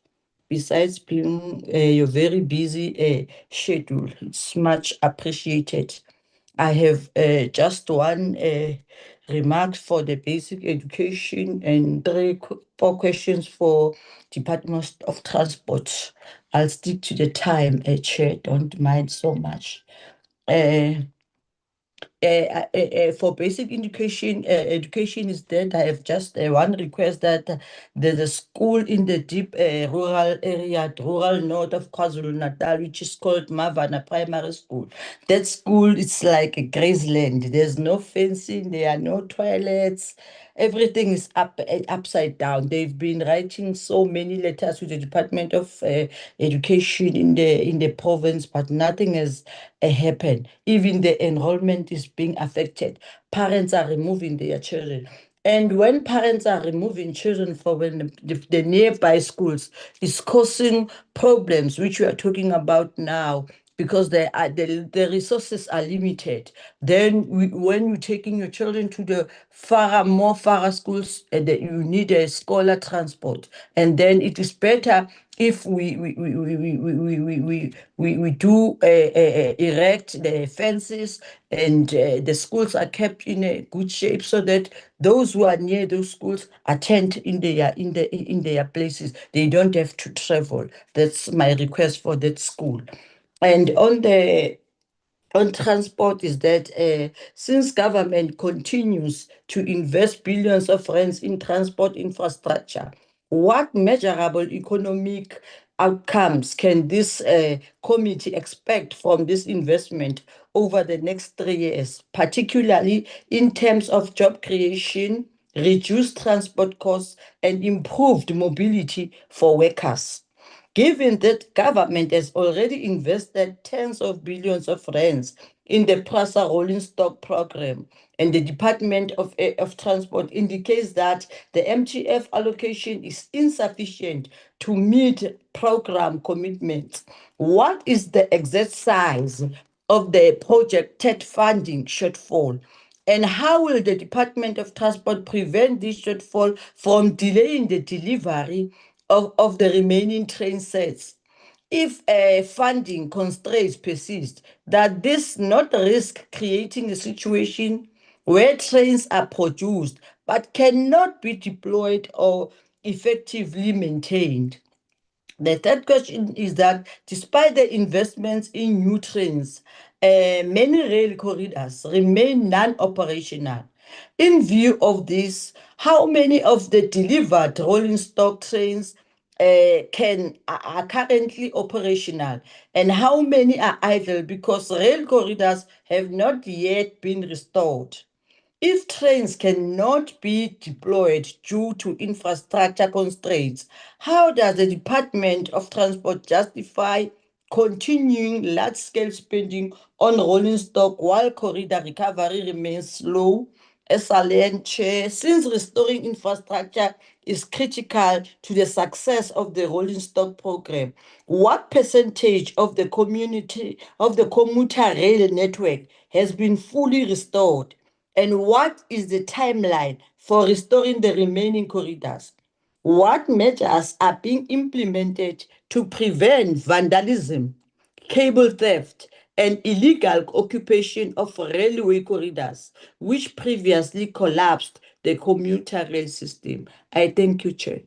Besides being your very busy schedule, it's much appreciated. I have just one remark for the basic education and four questions for Department of Transport. I'll stick to the time, Chair, don't mind so much. For basic education is that I have just one request, that there's a school in the deep rural area, rural north of KwaZulu-Natal, which is called Mavana Primary School. That school is like a graceland. There's no fencing, there are no toilets. Everything is upside down. They've been writing so many letters to the Department of Education in the province, but nothing has happened. Even the enrollment is being affected. Parents are removing their children. And when parents are removing children from the nearby schools, it's causing problems, which we are talking about now, because the resources are limited. Then when you're taking your children to the more far schools, you need a scholar transport. And then it is better if we do erect the fences, and the schools are kept in a good shape, so that those who are near those schools attend in their places. They don't have to travel. That's my request for that school. And on transport is that since government continues to invest billions of rands in transport infrastructure, what measurable economic outcomes can this committee expect from this investment over the next 3 years, particularly in terms of job creation, reduced transport costs, and improved mobility for workers? Given that government has already invested tens of billions of rands in the PRASA rolling stock program, and the Department of Transport indicates that the MTF allocation is insufficient to meet program commitments, what is the exact size of the projected funding shortfall? And how will the Department of Transport prevent this shortfall from delaying the delivery of the remaining train sets? If funding constraints persist, that this not risk creating a situation where trains are produced but cannot be deployed or effectively maintained? The third question is that despite the investments in new trains, many rail corridors remain non-operational. In view of this, how many of the delivered rolling stock trains are currently operational, and how many are idle because rail corridors have not yet been restored? If trains cannot be deployed due to infrastructure constraints, how does the Department of Transport justify continuing large-scale spending on rolling stock while corridor recovery remains slow? Excellent Chair, since restoring infrastructure is critical to the success of the rolling stock program, what percentage of the commuter rail network has been fully restored? And what is the timeline for restoring the remaining corridors? What measures are being implemented to prevent vandalism, cable theft, and illegal occupation of railway corridors, which previously collapsed the commuter rail system? I thank you, Chair.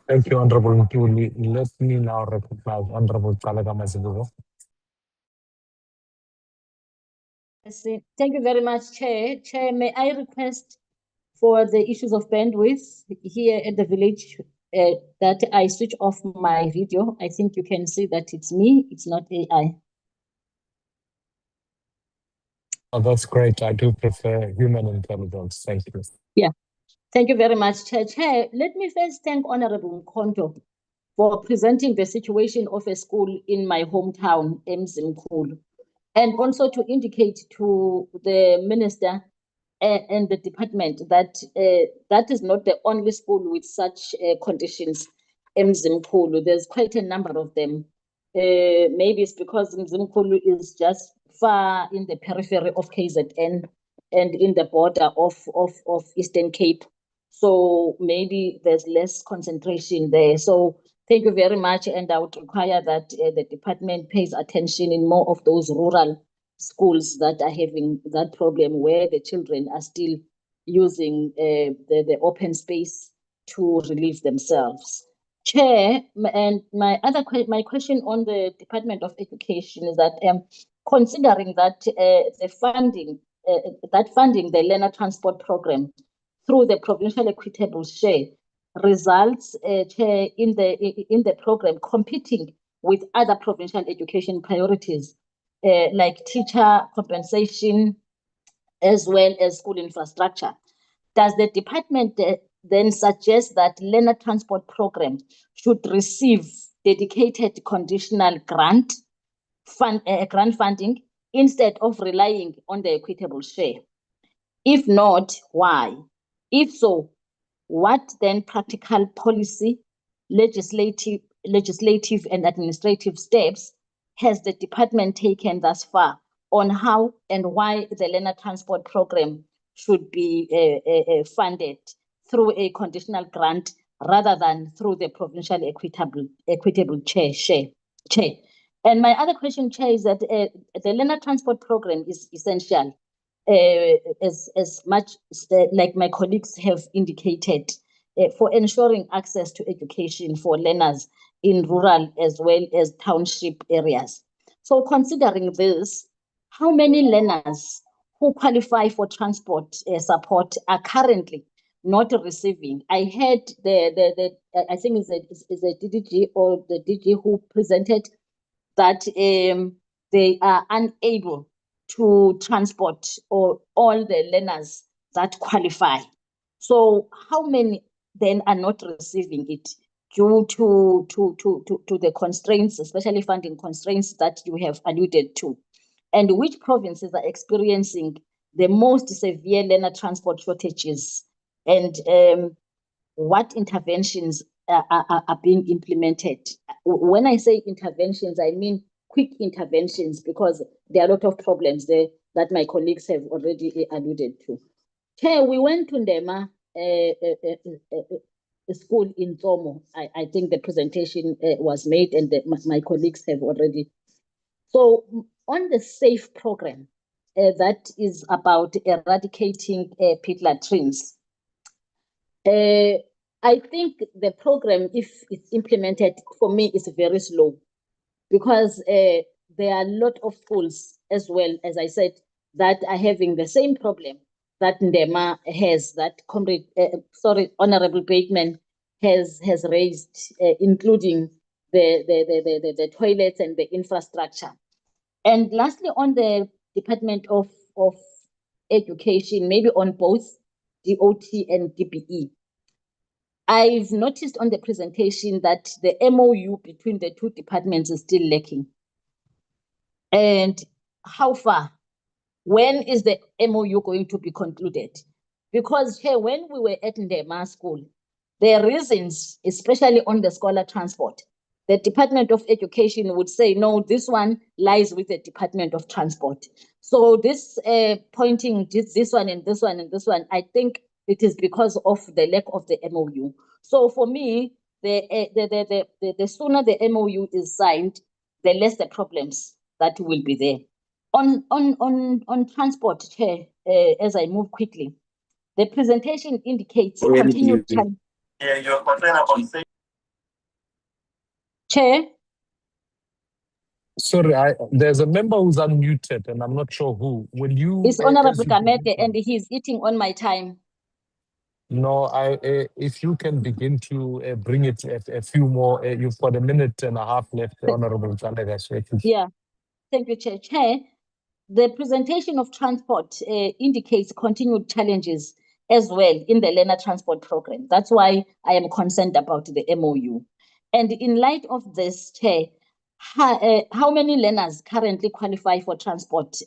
Thank you, Honorable Ntuli. Let me now recognize Honorable Kalaga Mazibuko. Thank you very much, Chair. Chair, may I request for the issues of bandwidth here at the village that I switch off my video. I think you can see that it's me, it's not AI. Oh, that's great. I do prefer human intelligence. Thank you. Yeah, thank you very much, Chair. Chair, let me first thank Honorable Mkhonto for presenting the situation of a school in my hometown, Mzimkhulu, and also to indicate to the Minister and the department that that is not the only school with such conditions in Mzimkhulu. There's quite a number of them. Maybe it's because Mzimkhulu is just far in the periphery of KZN and in the border of Eastern Cape. So maybe there's less concentration there. So thank you very much. And I would require that the department pays attention in more of those rural schools that are having that problem where the children are still using the open space to relieve themselves. Chair, and my question on the Department of Education is that considering that the funding the learner transport program through the provincial equitable share results Chair, in the program competing with other provincial education priorities like teacher compensation as well as school infrastructure. Does the department then suggest that learner transport program should receive dedicated conditional grant funding instead of relying on the equitable share? If not, why? If so, what then practical policy, legislative and administrative steps has the department taken thus far on how and why the learner transport program should be funded through a conditional grant rather than through the provincial equitable share? And my other question, Chair, is that the learner transport program is essential, as much like my colleagues have indicated, for ensuring access to education for learners in rural as well as township areas. So considering this, how many learners who qualify for transport support are currently not receiving? I heard I think it's the DDG or the DG who presented that they are unable to transport all the learners that qualify. So how many then are not receiving it due to the constraints, especially funding constraints that you have alluded to? And which provinces are experiencing the most severe learner transport shortages? And what interventions are being implemented? When I say interventions, I mean quick interventions, because there are a lot of problems there that my colleagues have already alluded to. Chair, we went to Ndema, a school in Tomo. I think the presentation was made and my colleagues have already. So on the SAFE program, that is about eradicating pit latrines. I think the program, if it's implemented, for me, is very slow because there are a lot of schools as well, as I said, that are having the same problem that Ndema has, that Honorable Bateman has raised, including the toilets and the infrastructure. And lastly, on the Department of Education, maybe on both DOT and DBE, I've noticed on the presentation that the MOU between the two departments is still lacking. And how far? When is the MOU going to be concluded? Because here, when we were at Ndema School, the reasons, especially on the scholar transport, the Department of Education would say, no, this one lies with the Department of Transport. So this pointing this one and this one and this one, I think it is because of the lack of the MOU. So for me, the sooner the MOU is signed, the less the problems that will be there. On transport, Chair, as I move quickly, the presentation indicates continued challenge. You're concerned about Chair, Sorry, there's a member who's unmuted, and I'm not sure who. Will you? it's Honorable Gamete, and he's eating on my time. No, if you can begin to bring it a few more, you've got a minute and a half left, Honorable Zalega. So Yeah, thank you, Chair. Chair, the presentation of transport indicates continued challenges as well in the learner transport program. That's why I am concerned about the MOU. And in light of this, Chair, how many learners currently qualify for transport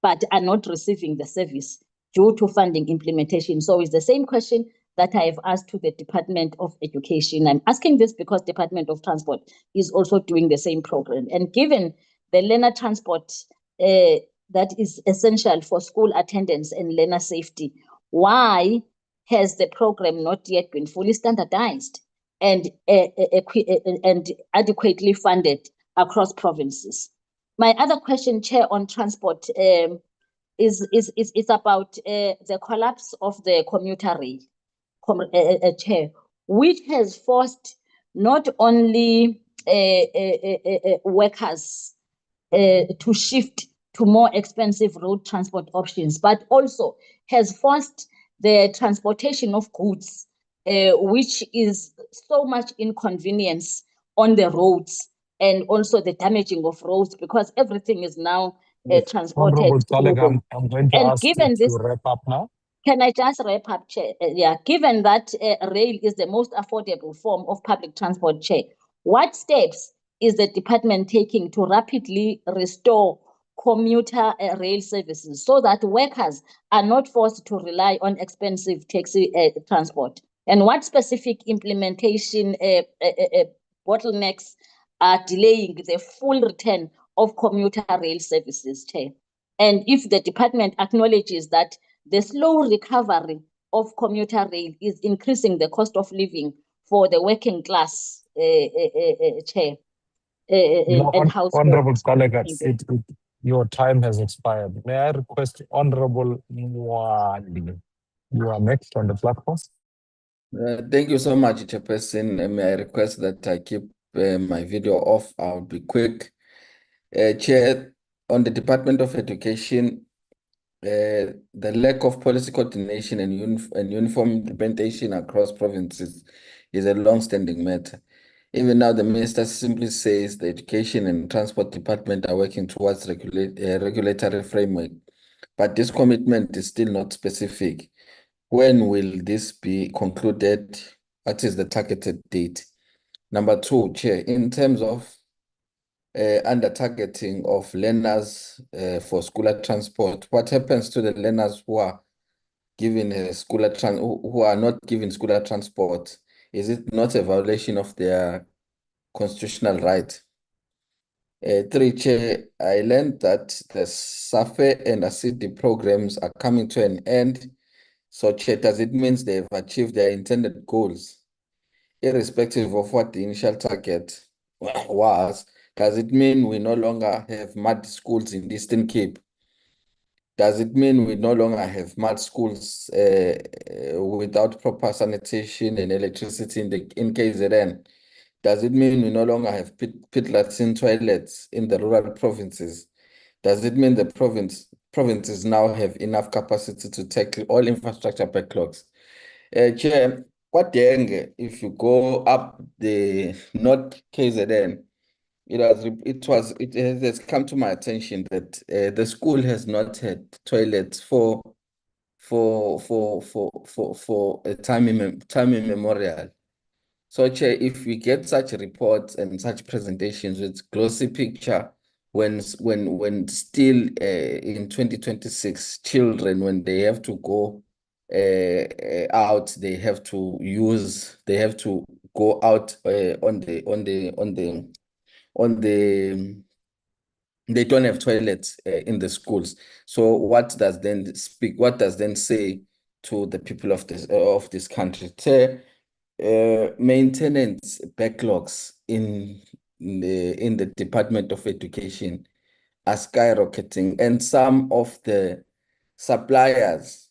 but are not receiving the service due to funding implementation? So it's the same question that I have asked to the Department of Education. I'm asking this because Department of Transport is also doing the same program. And given the learner transport that is essential for school attendance and learner safety, why has the program not yet been fully standardized and adequately funded across provinces? My other question, Chair, on transport is about the collapse of the commuter rail, Chair, which has forced not only workers to shift to more expensive road transport options, but also has forced the transportation of goods, which is so much inconvenience on the roads and also the damaging of roads because everything is now transported. Honorable Zalega, I'm going to ask you to wrap up now. Can I just wrap up, Chair? Yeah, given that rail is the most affordable form of public transport, Chair, what steps is the department taking to rapidly restore commuter rail services so that workers are not forced to rely on expensive taxi transport? And what specific implementation bottlenecks are delaying the full return of commuter rail services, Chair? And if the department acknowledges that the slow recovery of commuter rail is increasing the cost of living for the working class, Chair, and household. Honorable Zalega, your time has expired. May I request Honorable Mwali? You are next on the platform. Thank you so much, Chairperson. May I request that I keep my video off? I'll be quick. Chair, on the Department of Education, the lack of policy coordination and uniform implementation across provinces is a long-standing matter. Even now, the minister simply says the Education and Transport Department are working towards regulatory framework, but this commitment is still not specific. When will this be concluded? What is the targeted date? Number two, Chair, in terms of under-targeting of learners for schooler transport, what happens to the learners who are given who are not given schooler transport? Is it not a violation of their constitutional right? Three, Chair, I learned that the SAFE and ASIDI programs are coming to an end. So, Chair, does it mean they've achieved their intended goals, irrespective of what the initial target was? Does it mean we no longer have mud schools in the Eastern Cape? Does it mean we no longer have mud schools without proper sanitation and electricity in KZN? Does it mean we no longer have pit latrine toilets in the rural provinces? Does it mean the provinces now have enough capacity to tackle all infrastructure backlogs? Chair, if you go up the North KZN, it has come to my attention that the school has not had toilets for a time immemorial. So, Chair, if we get such reports and such presentations with glossy picture, when still in 2026, children, when they have to go out, they have to go out they don't have toilets in the schools. So what does then say to the people of this country? Maintenance backlogs in the Department of Education are skyrocketing, and some of the suppliers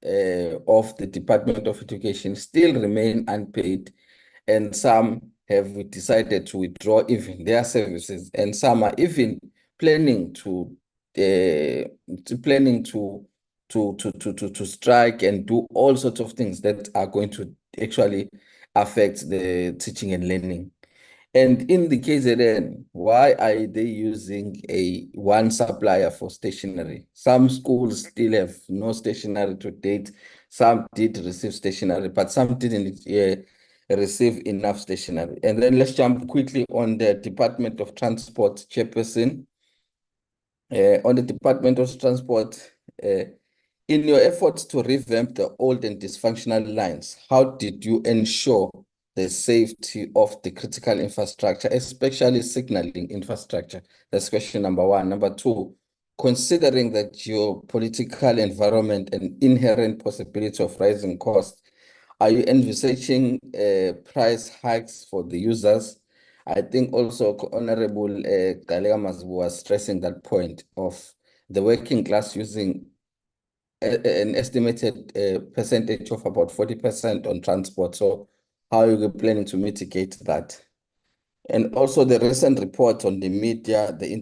of the Department of Education still remain unpaid, and some have decided to withdraw even their services, and some are even planning to strike and do all sorts of things that are going to actually affect the teaching and learning. And in the KZN, why are they using one supplier for stationery? Some schools still have no stationery to date. Some did receive stationery, but some didn't receive enough stationery. And then let's jump quickly on the Department of Transport, Chairperson. On the Department of Transport, in your efforts to revamp the old and dysfunctional lines, how did you ensure the safety of the critical infrastructure, especially signaling infrastructure? That's question number one. Number two, considering the geopolitical environment and inherent possibility of rising costs, are you envisaging price hikes for the users? I think also Honorable Galega Mazbu was stressing that point of the working class using an estimated percentage of about 40% on transport. So how are you planning to mitigate that? And also the recent report on the media, the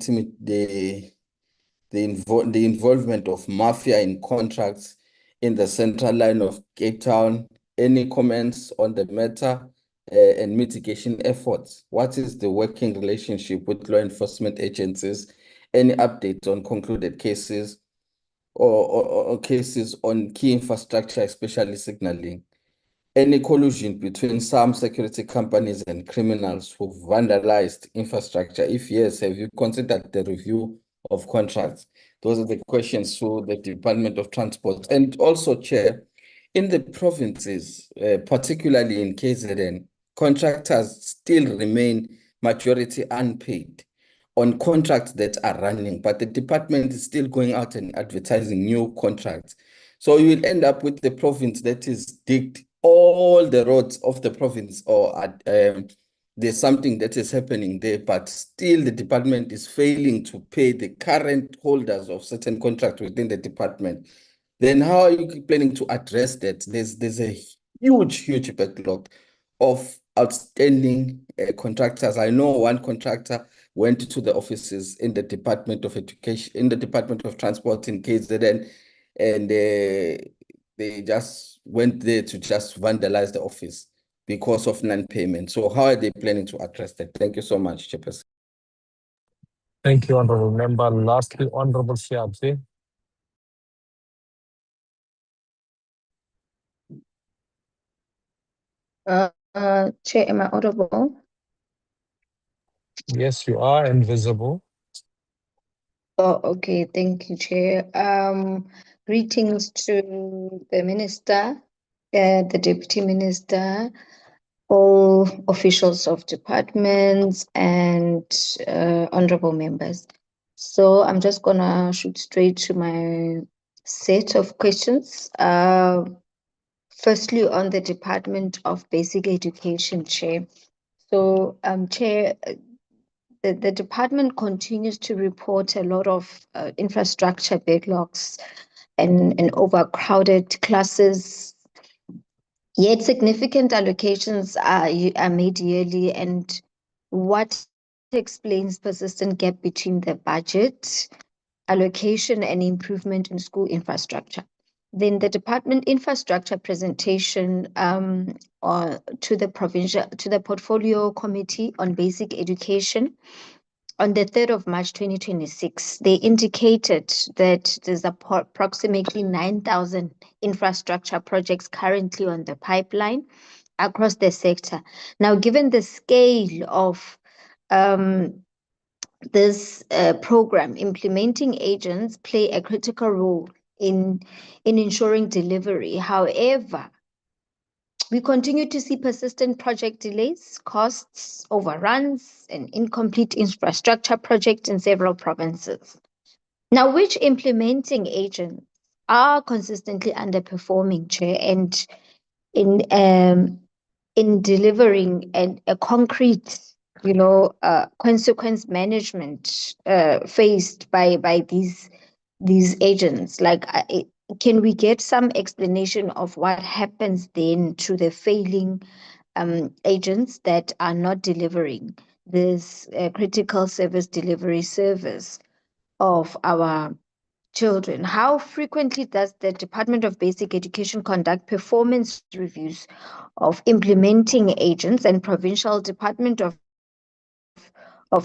involvement of mafia in contracts in the central line of Cape Town. Any comments on the matter and mitigation efforts? What is the working relationship with law enforcement agencies? Any updates on concluded cases or cases on key infrastructure, especially signaling? Any collusion between some security companies and criminals who vandalized infrastructure? If yes, have you considered the review of contracts? Those are the questions to the Department of Transport. And also, Chair, in the provinces, particularly in KZN, contractors still remain majority unpaid on contracts that are running, but the department is still going out and advertising new contracts. So you will end up with the province that is digged all the roads of the province, or there's something that is happening there, but still the department is failing to pay the current holders of certain contracts within the department. Then how are you planning to address that? There's a huge backlog of outstanding contractors. I know one contractor went to the offices in the Department of Education, in the Department of Transport in KZN, and they just went there to just vandalize the office because of non-payment. So how are they planning to address that? Thank you so much, Chairperson. Thank you, Honorable Member. Lastly, Honorable Siabze. Chair, am I audible? Yes, you are invisible. Oh, okay. Thank you, Chair. Greetings to the Minister, the Deputy Minister, all officials of departments, and honorable members. So I'm just gonna shoot straight to my set of questions. Firstly, on the Department of Basic Education, Chair. So, Chair, the department continues to report a lot of infrastructure backlogs and overcrowded classes. Yet significant allocations are made yearly, and what explains persistent gap between the budget allocation and improvement in school infrastructure. Then the department infrastructure presentation to the portfolio committee on basic education on the 3rd of March 2026, they indicated that there's approximately 9,000 infrastructure projects currently on the pipeline across the sector. Now, given the scale of this program, implementing agents play a critical role in ensuring delivery. However, we continue to see persistent project delays, costs, overruns, and incomplete infrastructure projects in several provinces. Now, which implementing agents are consistently underperforming, Chair, and in delivering a concrete, consequence management faced by these agents? Like, can we get some explanation of what happens then to the failing agents that are not delivering this critical service delivery service of our children? How frequently does the Department of Basic Education conduct performance reviews of implementing agents and Provincial Department of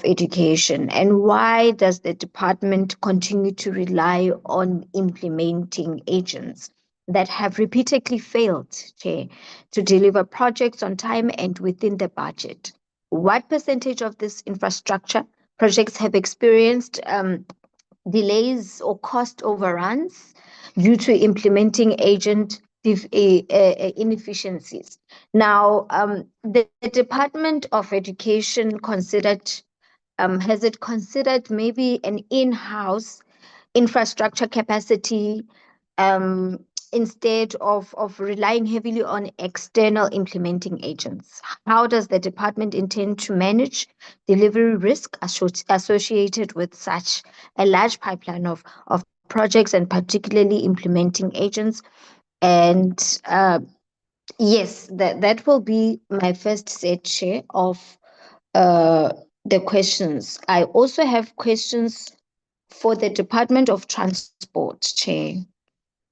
Education? And why does the department continue to rely on implementing agents that have repeatedly failed, Chair, to deliver projects on time and within the budget? What percentage of this infrastructure projects have experienced delays or cost overruns due to implementing agent inefficiencies? Now, the Department of Education has it considered maybe an in-house infrastructure capacity instead of relying heavily on external implementing agents? How does the department intend to manage delivery risk associated with such a large pipeline of projects, and particularly implementing agents? And yes, that will be my first set, Chair, of the questions. I also have questions for the Department of Transport, Chair.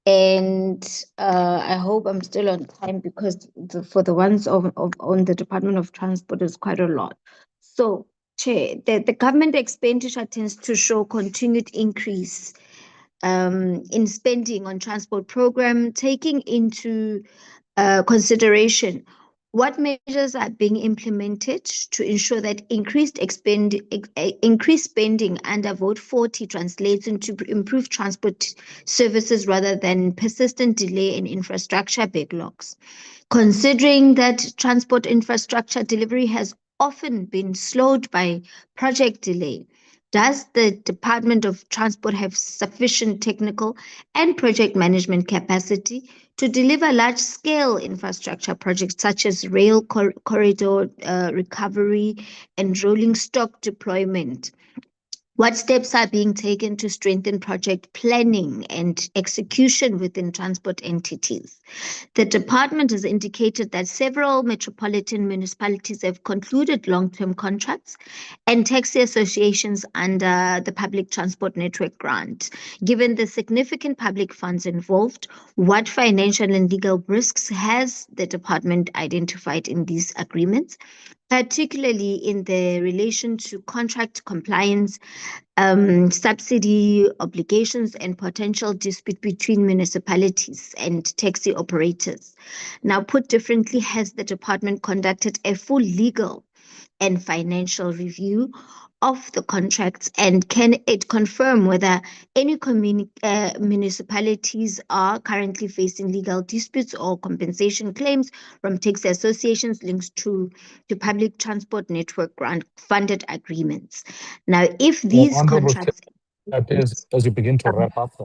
And I hope I'm still on time, because for the ones on the Department of Transport is quite a lot. So, Chair, the government expenditure tends to show continued increase in spending on transport program, taking into consideration what measures are being implemented to ensure that increased spending under Vote 40 translates into improved transport services rather than persistent delay in infrastructure backlogs? Considering that transport infrastructure delivery has often been slowed by project delay, does the Department of Transport have sufficient technical and project management capacity to deliver large-scale infrastructure projects such as rail corridor recovery and rolling stock deployment? What steps are being taken to strengthen project planning and execution within transport entities? The department has indicated that several metropolitan municipalities have concluded long-term contracts and taxi associations under the Public Transport Network grant. Given the significant public funds involved, what financial and legal risks has the department identified in these agreements, particularly in the relation to contract compliance, subsidy obligations, and potential dispute between municipalities and taxi operators? Now, put differently, has the department conducted a full legal and financial review of the contracts, and can it confirm whether any municipalities are currently facing legal disputes or compensation claims from taxi associations linked to public transport network grant funded agreements? Now, if these Honorable contracts Chair, that is, as you begin to wrap up,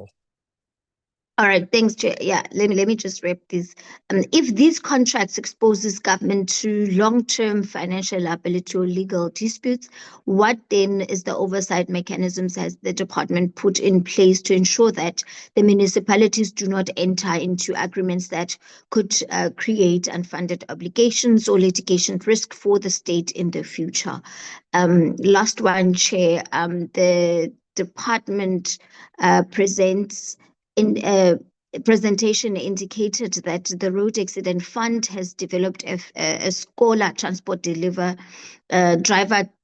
All right, thanks, Chair. Yeah, let me just wrap this. If these contracts exposes government to long-term financial liability or legal disputes, what then is the oversight mechanisms has the department put in place to ensure that the municipalities do not enter into agreements that could create unfunded obligations or litigation risk for the state in the future? Last one, Chair. The department presents in presentation indicated that the Road Accident Fund has developed a scholar transport driver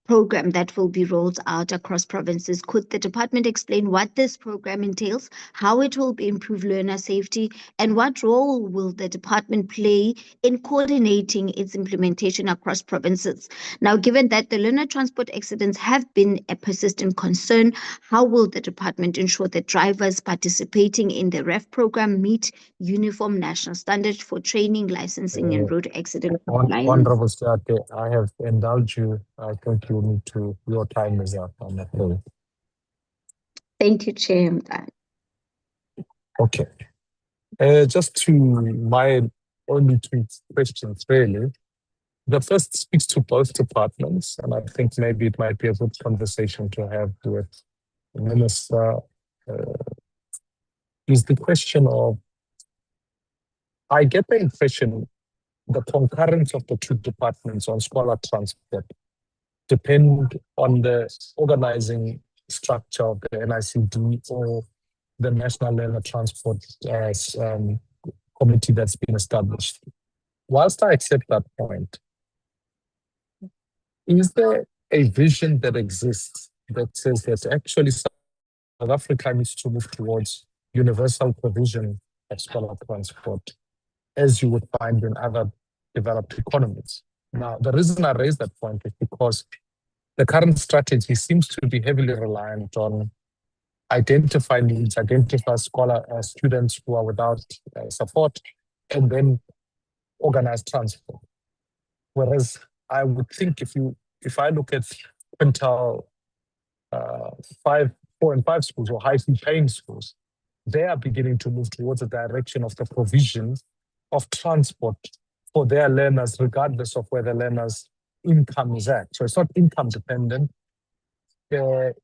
program that will be rolled out across provinces. Could the department explain what this program entails, how it will improve learner safety, and what role will the department play in coordinating its implementation across provinces? Now, given that the learner transport accidents have been a persistent concern, how will the department ensure that drivers participating in the REF program meet uniform national standards for training, licensing, and road accident compliance? Honorable Stake, I have indulged you. I think you need to, your time is up. I'm afraid. Thank you, Chair. I'm done. Okay. Just to my only two questions, really. The first speaks to both departments, and I think maybe it might be a good conversation to have with the Minister. Is the question of, I get the impression the concurrence of the two departments on scholar transport depend on the organizing structure of the NICD or the National Learner Transport Committee that's been established. Whilst I accept that point, is there a vision that exists that says that actually South Africa needs to move towards universal provision of scholar transport, as you would find in other developed economies? Now, the reason I raise that point is because the current strategy seems to be heavily reliant on identify needs, identify students who are without support, and then organize transport. Whereas I would think if I look at quintile 4 and 5 schools or high fee paying schools, they are beginning to move towards the direction of the provision of transport for their learners, regardless of where the learner's income is at. So it's not income dependent. It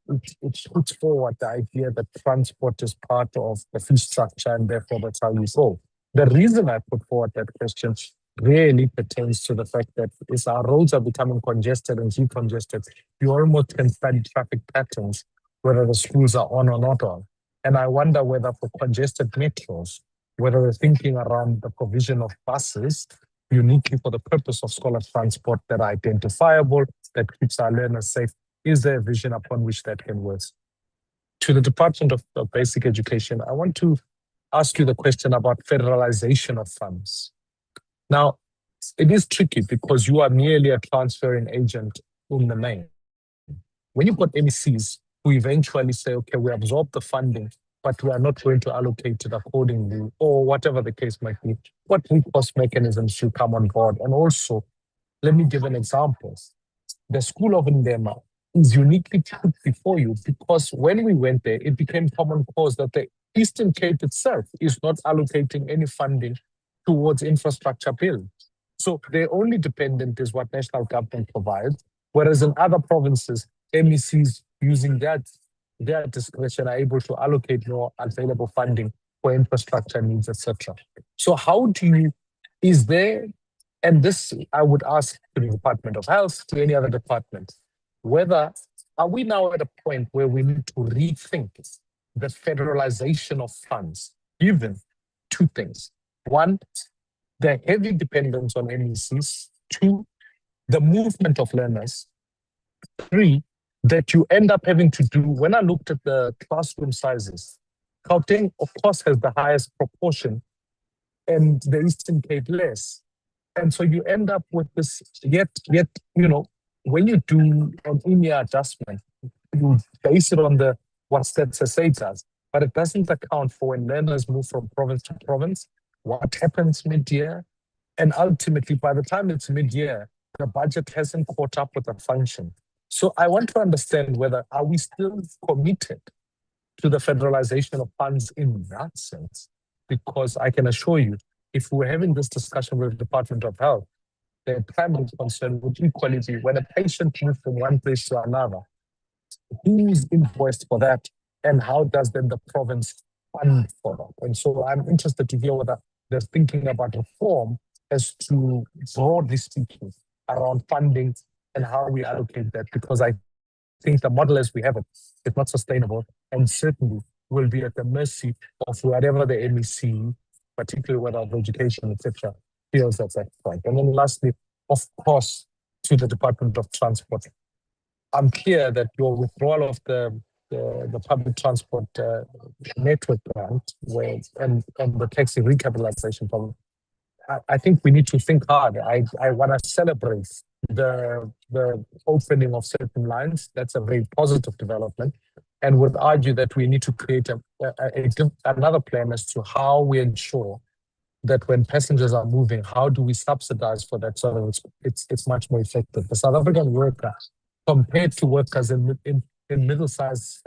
puts forward the idea that transport is part of the fee structure and therefore that's how you go. The reason I put forward that question really pertains to the fact that as our roads are becoming congested and decongested, you almost can study traffic patterns, whether the schools are on or not on. And I wonder whether for congested metros, whether we're thinking around the provision of buses uniquely for the purpose of scholar transport that are identifiable, that keeps our learners safe. Is there a vision upon which that can work? To the Department of Basic Education, I want to ask you the question about federalization of funds. Now, it is tricky because you are merely a transferring agent in the main. When you've got MECs who eventually say, okay, we absorb the funding, but we are not going to allocate it accordingly, or whatever the case might be, what recourse mechanisms should come on board? And also, let me give an example. The School of Ndema is uniquely put before you because when we went there, it became common cause that the Eastern Cape itself is not allocating any funding towards infrastructure build. So their only dependent is what national government provides, whereas in other provinces, MECs using their discretion are able to allocate more available funding for infrastructure needs, etc. So how do you, is there, and this I would ask to the Department of Health, to any other department, whether are we now at a point where we need to rethink the federalization of funds, given two things. One, the heavy dependence on MECs. Two, the movement of learners. Three, that you end up having to do, when I looked at the classroom sizes, Gauteng, of course, has the highest proportion and the Eastern Cape less. And so you end up with this, yet, when you do an in-year adjustment, you base it on what Stats SA does, but it doesn't account for when learners move from province to province, what happens mid-year, and ultimately, by the time it's mid-year, the budget hasn't caught up with the function. So I want to understand whether, are we still committed to the federalization of funds in that sense? because I can assure you, if we're having this discussion with the Department of Health, their primary concern would equally be when a patient moves from one place to another, who's invoiced for that, and how does then the province fund for that? And so I'm interested to hear whether they're thinking about reform as to, broadly speaking, around funding and how we allocate that, because I think the model as we have it is not sustainable and certainly will be at the mercy of whatever the MEC, particularly whether of education, etc., feels at that point. And then lastly, of course, to the Department of Transport. I'm clear that your withdrawal of the public transport network grant and the taxi recapitalization problem, I think we need to think hard. I want to celebrate the opening of certain lines. That's a very positive development, and would argue that we need to create another plan as to how we ensure that when passengers are moving, how do we subsidize for that so that it's much more effective. The South African worker, compared to workers in middle-sized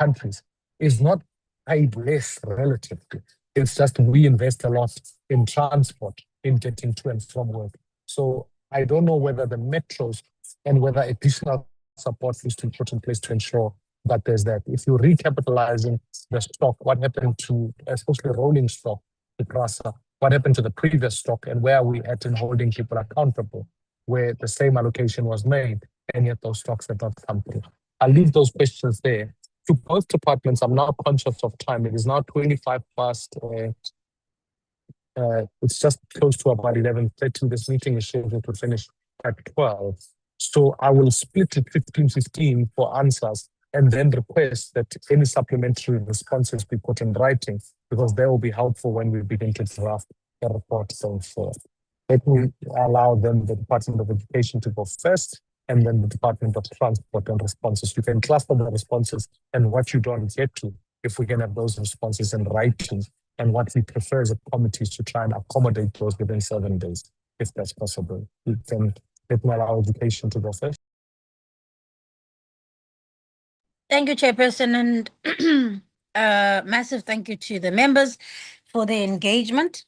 countries, is not paid less relatively. It's just we invest a lot in transport, in getting to and from work. So I don't know whether the metros and whether additional support is to be put in place to ensure that there's that. If you're recapitalizing the stock, what happened to, especially rolling stock, the CRASA, what happened to the previous stock, and where are we at in holding people accountable, where the same allocation was made, and yet those stocks have not come through. I'll leave those questions there. To both departments, I'm now conscious of time. It is now 25 past, it's just close to about 11:30. This meeting is scheduled to finish at 12. So I will split it 15-15 for answers and then request that any supplementary responses be put in writing, because they will be helpful when we begin to draft the report going forward. Let me allow them, the Department of Education, to go first, and then the Department of Transport and responses. You can cluster the responses and what you don't get to, if we can have those responses in writing, and what we prefer as a committee is to try and accommodate those within 7 days, if that's possible. You can let me allow Education to go first. Thank you, Chairperson, and massive thank you to the members for their engagement.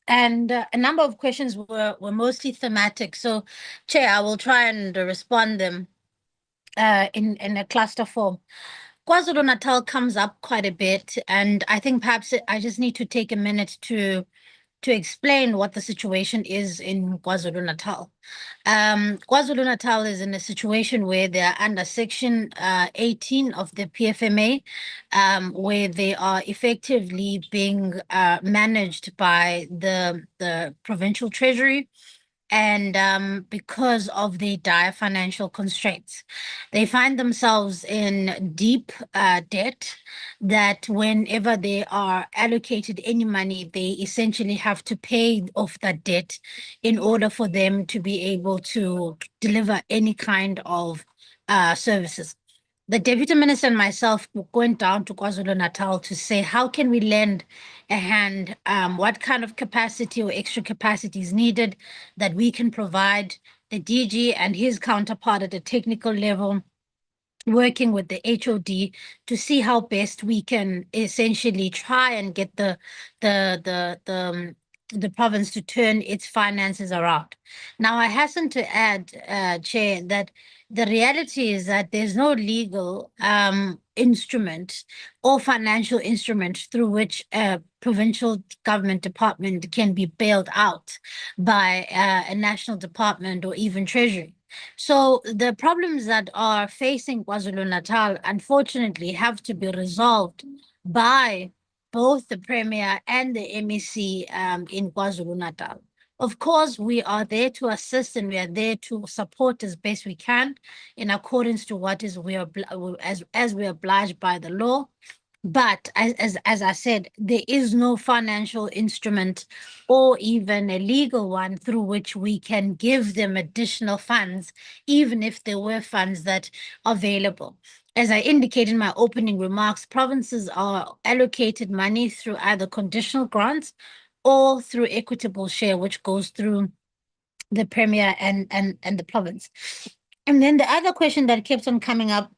And a number of questions were mostly thematic. So, Chair, I will try and respond them in a cluster form. KwaZulu-Natal comes up quite a bit, and I think perhaps I just need to take a minute to explain what the situation is in KwaZulu-Natal. KwaZulu-Natal is in a situation where they are under Section 18 of the PFMA, where they are effectively being managed by the provincial treasury. And because of the dire financial constraints, they find themselves in deep debt, that whenever they are allocated any money, they essentially have to pay off that debt in order for them to be able to deliver any kind of services. The Deputy Minister and myself went down to KwaZulu-Natal to say, how can we lend a hand? What kind of capacity or extra capacity is needed that we can provide? The DG and his counterpart at the technical level, working with the HOD to see how best we can essentially try and get the province to turn its finances around. Now, I hasten to add, Chair, that the reality is that there's no legal instrument or financial instrument through which a provincial government department can be bailed out by a national department or even treasury. So the problems that are facing KwaZulu-Natal, unfortunately, have to be resolved by both the Premier and the MEC in KwaZulu-Natal. Of course, we are there to assist and we are there to support as best we can in accordance to what is as we are obliged by the law. But as I said, there is no financial instrument or even a legal one through which we can give them additional funds, even if there were funds that are available. As I indicated in my opening remarks, provinces are allocated money through either conditional grants or through equitable share, which goes through the Premier and the province. And then the other question that kept on coming up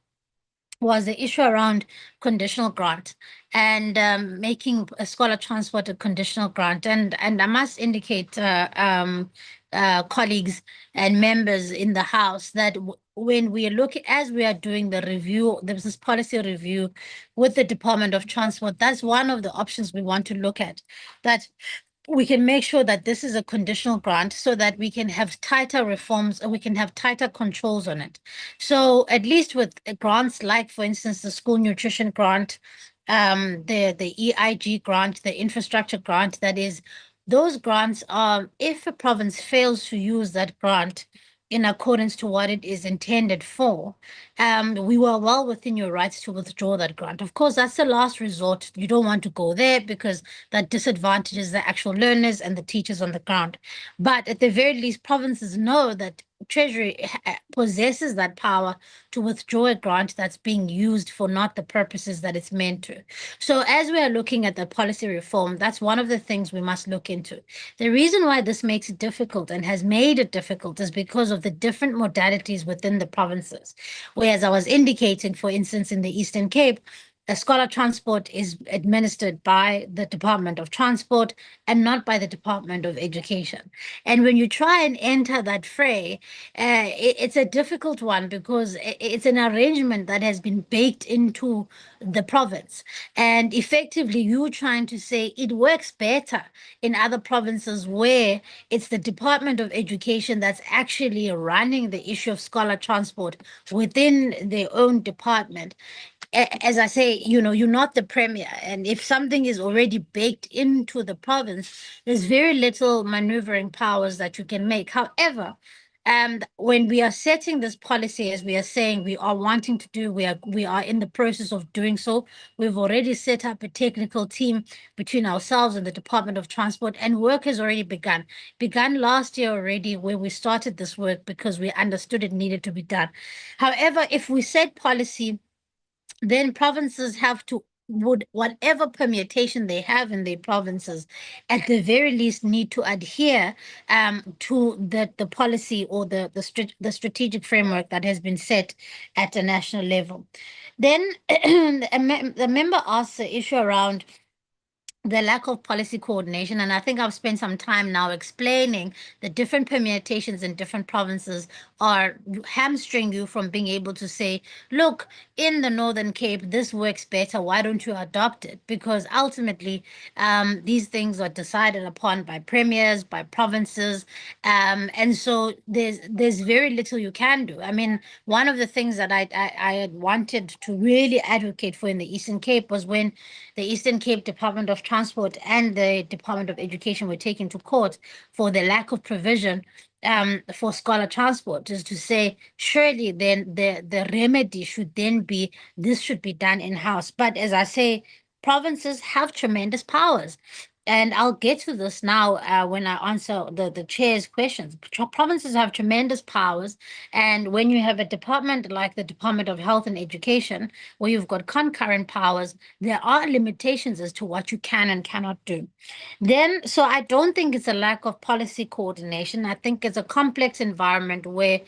was the issue around conditional grant and making a scholar transport a conditional grant. And I must indicate, colleagues and members in the House, that when we look, as we are doing the review, the business policy review with the Department of Transport, that's one of the options we want to look at, that we can make sure that this is a conditional grant so that we can have tighter reforms and we can have tighter controls on it. So at least with grants like, for instance, the school nutrition grant, the EIG grant, the infrastructure grant, that is, those grants are, if a province fails to use that grant in accordance to what it is intended for, we were well within your rights to withdraw that grant. Of course, that's the last resort. You don't want to go there because that disadvantages the actual learners and the teachers on the ground. But at the very least, provinces know that Treasury possesses that power to withdraw a grant that's being used for not the purposes that it's meant to. So as we are looking at the policy reform, that's one of the things we must look into. The reason why this makes it difficult and has made it difficult is because of the different modalities within the provinces. Whereas I was indicating, for instance, in the Eastern Cape, a scholar transport is administered by the Department of Transport and not by the Department of Education. And when you try and enter that fray, it's a difficult one because it's an arrangement that has been baked into the province. And effectively, you're trying to say it works better in other provinces where it's the Department of Education that's actually running the issue of scholar transport within their own department. As I say, you're not the premier. And if something is already baked into the province, there's very little maneuvering powers that you can make. However, when we are setting this policy, as we are saying, we are wanting to do, we are in the process of doing so. We've already set up a technical team between ourselves and the Department of Transport, and work has already begun. Begun last year already, where we started this work because we understood it needed to be done. However, if we set policy, then provinces have to, whatever permutation they have in their provinces, at the very least need to adhere to the policy or the strategic framework that has been set at a national level. Then the member asked the issue around the lack of policy coordination. And I think I've spent some time now explaining the different permutations in different provinces are hamstring you from being able to say, look, in the Northern Cape, this works better. Why don't you adopt it? Because ultimately, these things are decided upon by premiers, by provinces. And so there's very little you can do. I mean, one of the things that I had wanted to really advocate for in the Eastern Cape was when the Eastern Cape Department of Transport and the Department of Education were taken to court for the lack of provision for scholar transport, is to say, surely then the remedy should then be, this should be done in-house. But as I say, provinces have tremendous powers. And I'll get to this now when I answer the chair's questions. Provinces have tremendous powers. And when you have a department like the Department of Health and Education, where you've got concurrent powers, there are limitations as to what you can and cannot do. Then, so I don't think it's a lack of policy coordination. I think it's a complex environment where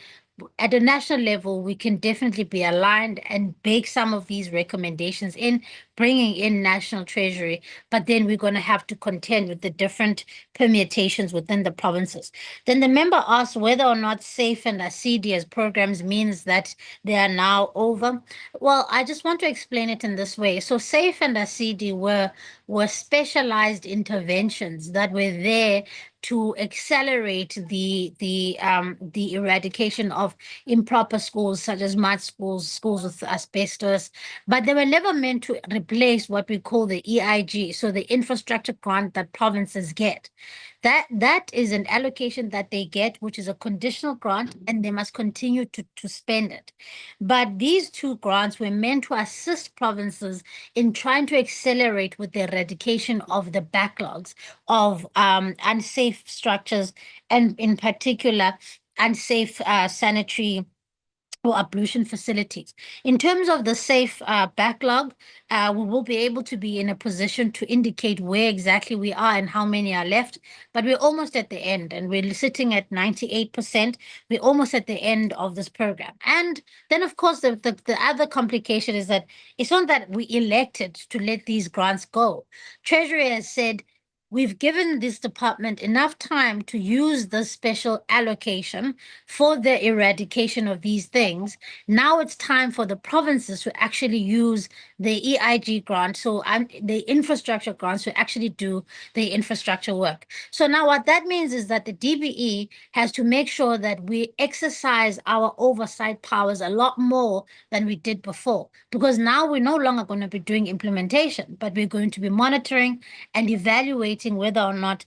at a national level, we can definitely be aligned and bake some of these recommendations in, bringing in National Treasury, but then we're going to have to contend with the different permutations within the provinces. Then the member asked whether or not SAFE and ASIDI as programs means that they are now over. Well, I just want to explain it in this way. So SAFE and ASIDI were specialized interventions that were there to accelerate the eradication of improper schools such as mud schools, schools with asbestos, but they were never meant to replace what we call the EIG, so the infrastructure grant that provinces get. That is an allocation that they get, which is a conditional grant, and they must continue to spend it. But these two grants were meant to assist provinces in trying to accelerate with the eradication of the backlogs of unsafe structures, and in particular, unsafe sanitary or ablution facilities. In terms of the safe backlog, we will be able to be in a position to indicate where exactly we are and how many are left, but we're almost at the end and we're sitting at 98%. We're almost at the end of this program. And then, of course, the other complication is that it's not that we elected to let these grants go. Treasury has said, we've given this department enough time to use the special allocation for the eradication of these things. Now it's time for the provinces to actually use the EIG grant, so the infrastructure grants to actually do the infrastructure work. So now what that means is that the DBE has to make sure that we exercise our oversight powers a lot more than we did before, because now we're no longer going to be doing implementation, but we're going to be monitoring and evaluating whether or not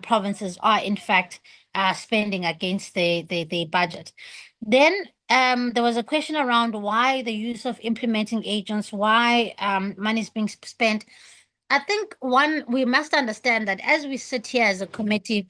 provinces are in fact spending against the budget. Then there was a question around why the use of implementing agents, why money is being spent. I think one, we must understand that as we sit here as a committee,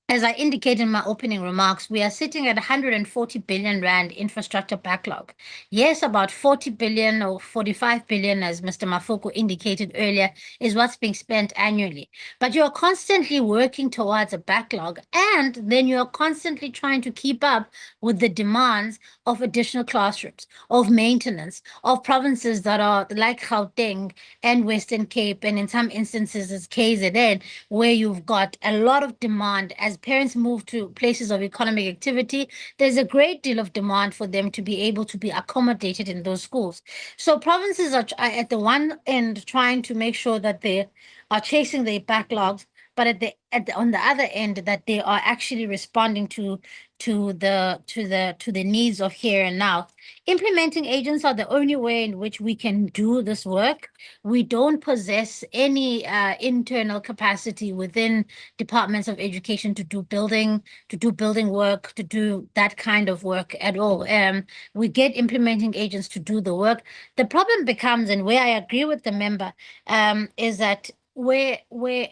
as I indicated in my opening remarks, we are sitting at 140 billion rand infrastructure backlog. Yes, about 40 billion or 45 billion, as Mr. Mafuku indicated earlier, is what's being spent annually. But you're constantly working towards a backlog, and then you're constantly trying to keep up with the demands of additional classrooms, of maintenance, of provinces that are like Gauteng and Western Cape, and in some instances it's KZN, where you've got a lot of demand as parents move to places of economic activity. There's a great deal of demand for them to be able to be accommodated in those schools. So provinces are at the one end trying to make sure that they are chasing their backlogs, but on the other end that they are actually responding to the needs of here and now. Implementing agents are the only way in which we can do this work. We don't possess any internal capacity within departments of education to do building work, to do that kind of work at all. We get implementing agents to do the work. The problem becomes, and where I agree with the member, is that where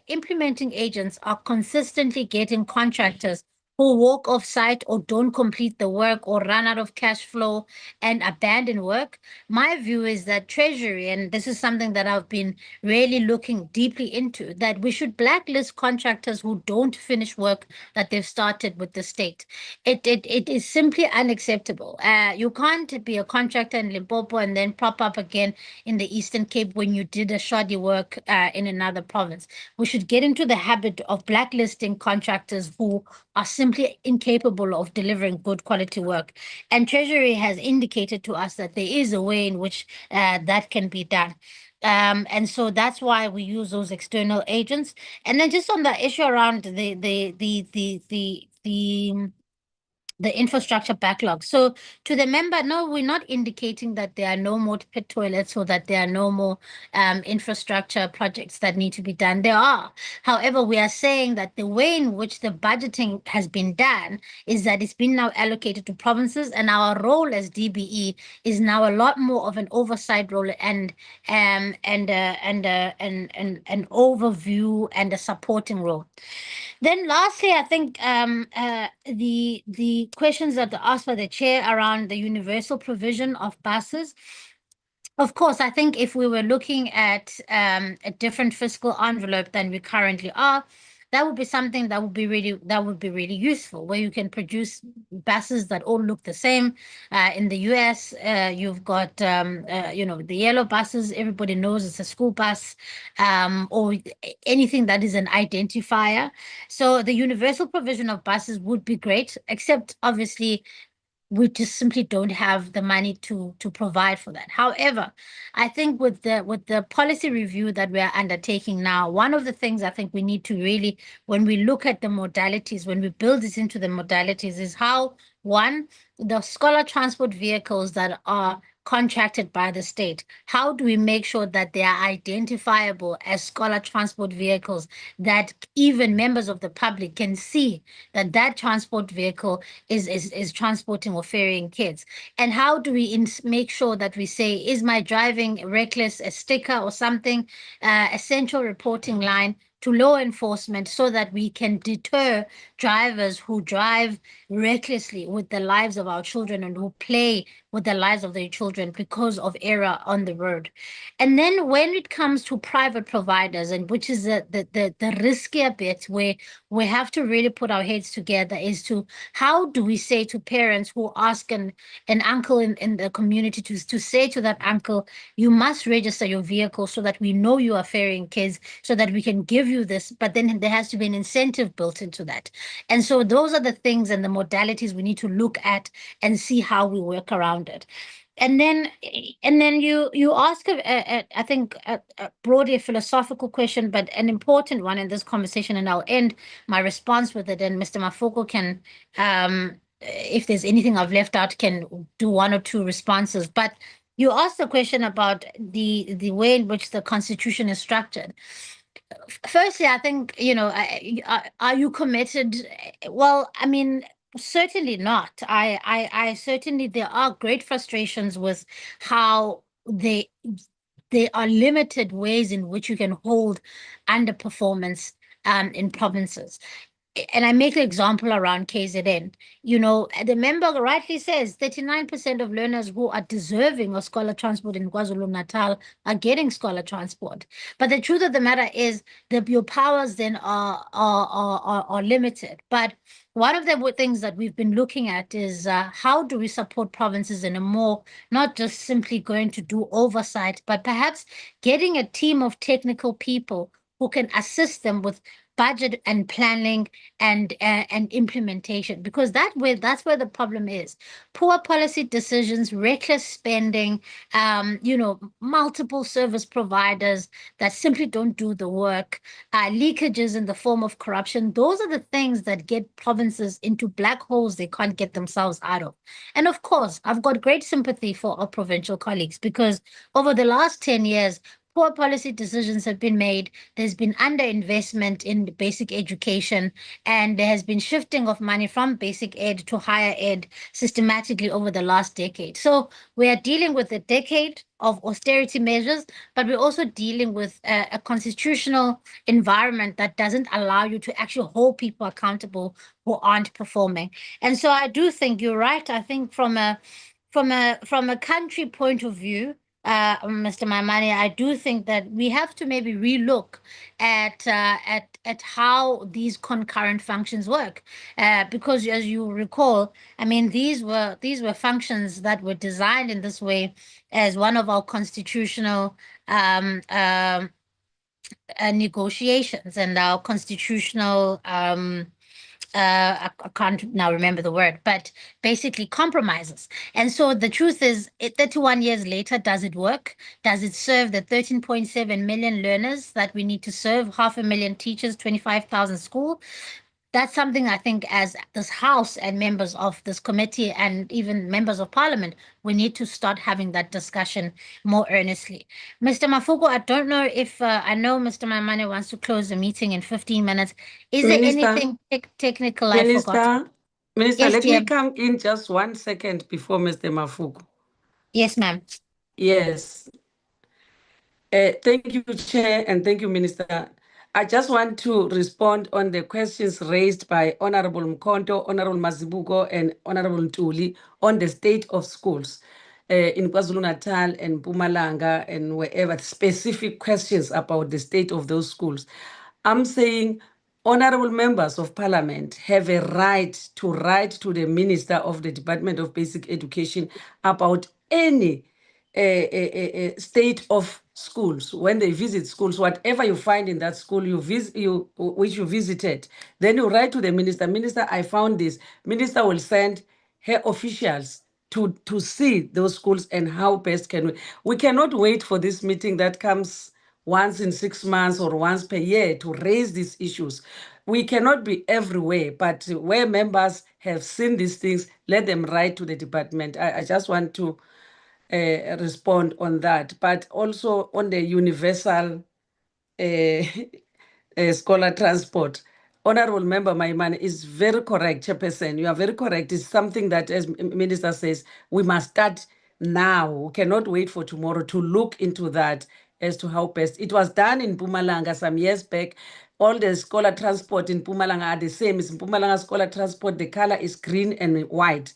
implementing agents are consistently getting contractors who walk off site or don't complete the work or run out of cash flow and abandon work. My view is that Treasury, and this is something that I've been really looking deeply into, that we should blacklist contractors who don't finish work that they've started with the state. It is simply unacceptable. You can't be a contractor in Limpopo and then prop up again in the Eastern Cape when you did a shoddy work in another province. We should get into the habit of blacklisting contractors who are simply incapable of delivering good quality work. And Treasury has indicated to us that there is a way in which that can be done. And so that's why we use those external agents. And then just on the issue around the infrastructure backlog. So to the member, no, we're not indicating that there are no more pit toilets or that there are no more infrastructure projects that need to be done. There are. However, we are saying that the way in which the budgeting has been done is that it's been now allocated to provinces, and our role as DBE is now a lot more of an oversight role and an overview and a supporting role. Then lastly, I think the questions that are asked by the chair around the universal provision of buses. Of course, I think if we were looking at a different fiscal envelope than we currently are, that would be something that would be really useful, where you can produce buses that all look the same. In the US, you've got the yellow buses. Everybody knows it's a school bus, or anything that is an identifier. So the universal provision of buses would be great, except obviously we just simply don't have the money to provide for that. However, I think with the policy review that we are undertaking now, one of the things I think we need to really, when we look at the modalities, when we build this into the modalities, is how, one, the scholar transport vehicles that are contracted by the state, how do we make sure that they are identifiable as scholar transport vehicles, that even members of the public can see that that transport vehicle is transporting or ferrying kids? And how do we make sure that we say, is my driving reckless, a sticker or something, a central reporting line to law enforcement so that we can deter drivers who drive recklessly with the lives of our children and who play with the lives of their children because of error on the road. And then when it comes to private providers, and which is the riskier bit where we have to really put our heads together, is to how do we say to parents who ask an uncle in the community to say to that uncle, you must register your vehicle so that we know you are ferrying kids, so that we can give you this, but then there has to be an incentive built into that. And so those are the things and the modalities we need to look at and see how we work around it. And then you ask, I think, broadly a philosophical question, but an important one in this conversation, and I'll end my response with it, and Mr. Mafoko can, if there's anything I've left out, can do one or two responses. But you asked the question about the way in which the Constitution is structured. Firstly, I think, are you committed? Well, I mean, certainly not. I certainly, there are great frustrations with how there are limited ways in which you can hold underperformance in provinces. And I make an example around KZN. The member rightly says 39% of learners who are deserving of scholar transport in KwaZulu-Natal are getting scholar transport. But the truth of the matter is that your powers then are limited. But one of the things that we've been looking at is how do we support provinces in a more, not just simply going to do oversight, but perhaps getting a team of technical people who can assist them with budget and planning and implementation, because that's where the problem is. Poor policy decisions, reckless spending, multiple service providers that simply don't do the work, leakages in the form of corruption. Those are the things that get provinces into black holes they can't get themselves out of. And of course, I've got great sympathy for our provincial colleagues, because over the last 10 years, poor policy decisions have been made. There's been underinvestment in basic education, and there has been shifting of money from basic ed to higher ed systematically over the last decade. So we are dealing with a decade of austerity measures, but we're also dealing with a constitutional environment that doesn't allow you to actually hold people accountable who aren't performing. And so I do think you're right. I think from a country point of view, Mr. Maimane, I do think that we have to maybe relook at how these concurrent functions work, because as you recall, I mean, these were functions that were designed in this way as one of our constitutional negotiations and our constitutional I can't now remember the word, but basically compromises. And so the truth is, 31 years later, does it work? Does it serve the 13.7 million learners that we need to serve, 500,000 teachers, 25,000 schools? That's something I think as this House and members of this committee and even members of Parliament, we need to start having that discussion more earnestly. Mr. Mafoko, I don't know if, I know Mr. Maimane wants to close the meeting in 15 minutes. Is there anything technical I forgot? Minister, Yes, let dear. me come in just 1 second before Mr. Mafuku. Yes, ma'am. Yes. Thank you, Chair, and thank you, Minister. I just want to respond on the questions raised by Honorable Mkonto, Honorable Mazibuko, and Honorable Ntuli on the state of schools in KwaZulu-Natal and Mpumalanga and wherever, specific questions about the state of those schools. I'm saying honorable members of parliament have a right to write to the Minister of the Department of Basic Education about any state of schools. When they visit schools, whatever you find in that school which you visited, then you write to the minister. Minister, I found this. Minister will send her officials to see those schools and how best can we cannot wait for this meeting that comes once in 6 months or once per year to raise these issues. We cannot be everywhere, but where members have seen these things, let them write to the department. I just want to respond on that, but also on the universal scholar transport. Honorable Member Maimane is very correct, Chairperson. You are very correct. It's something that, as Minister says, we must start now. We cannot wait for tomorrow to look into that as to how best. It was done in Mpumalanga some years back. all the scholar transport in Mpumalanga are the same. It's Mpumalanga scholar transport, the color is green and white.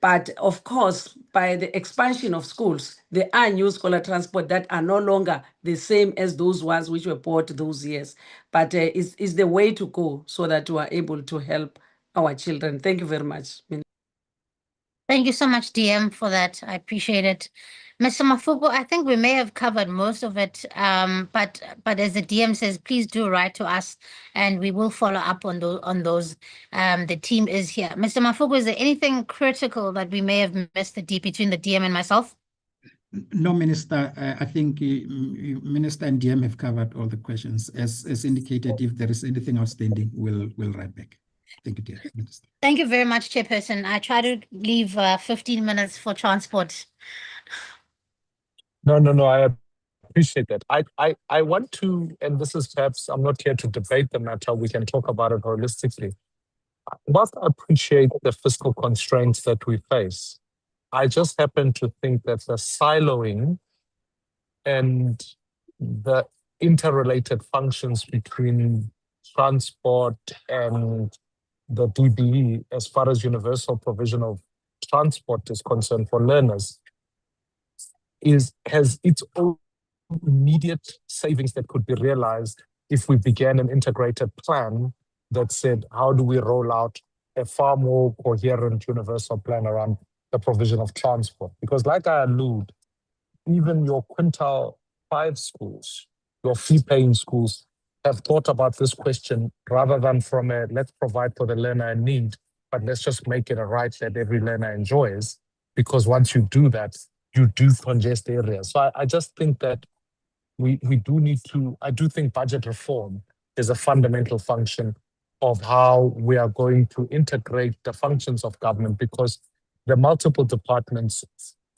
But of course, by the expansion of schools, there are new scholar transport that are no longer the same as those ones which were bought those years. But it's the way to go so that we are able to help our children. Thank you very much. Thank you so much, DM, for that. I appreciate it. Mr. Mafugo, I think we may have covered most of it, but as the DM says, please do write to us, and we will follow up on those. The team is here. Mr. Mafugo, is there anything critical that we may have missed between the DM and myself? No, Minister, I think Minister and DM have covered all the questions. As indicated, if there is anything outstanding, we'll write back. Thank you, dear Minister. Thank you very much, Chairperson. I try to leave 15 minutes for transport. No, I appreciate that. I want to, and this is perhaps, I'm not here to debate the matter, we can talk about it holistically. Whilst I appreciate the fiscal constraints that we face, I just happen to think that the siloing and the interrelated functions between transport and the DBE, as far as universal provision of transport is concerned for learners, has its own immediate savings that could be realized if we began an integrated plan that said, how do we roll out a far more coherent universal plan around the provision of transport? Because like I allude, even your quintile 5 schools, your fee-paying schools, have thought about this question rather than from a let's provide for the learner in need, but let's just make it a right that every learner enjoys. Because once you do that, you do congest areas. So I just think that we do need to, I do think budget reform is a fundamental function of how we are going to integrate the functions of government, because the multiple departments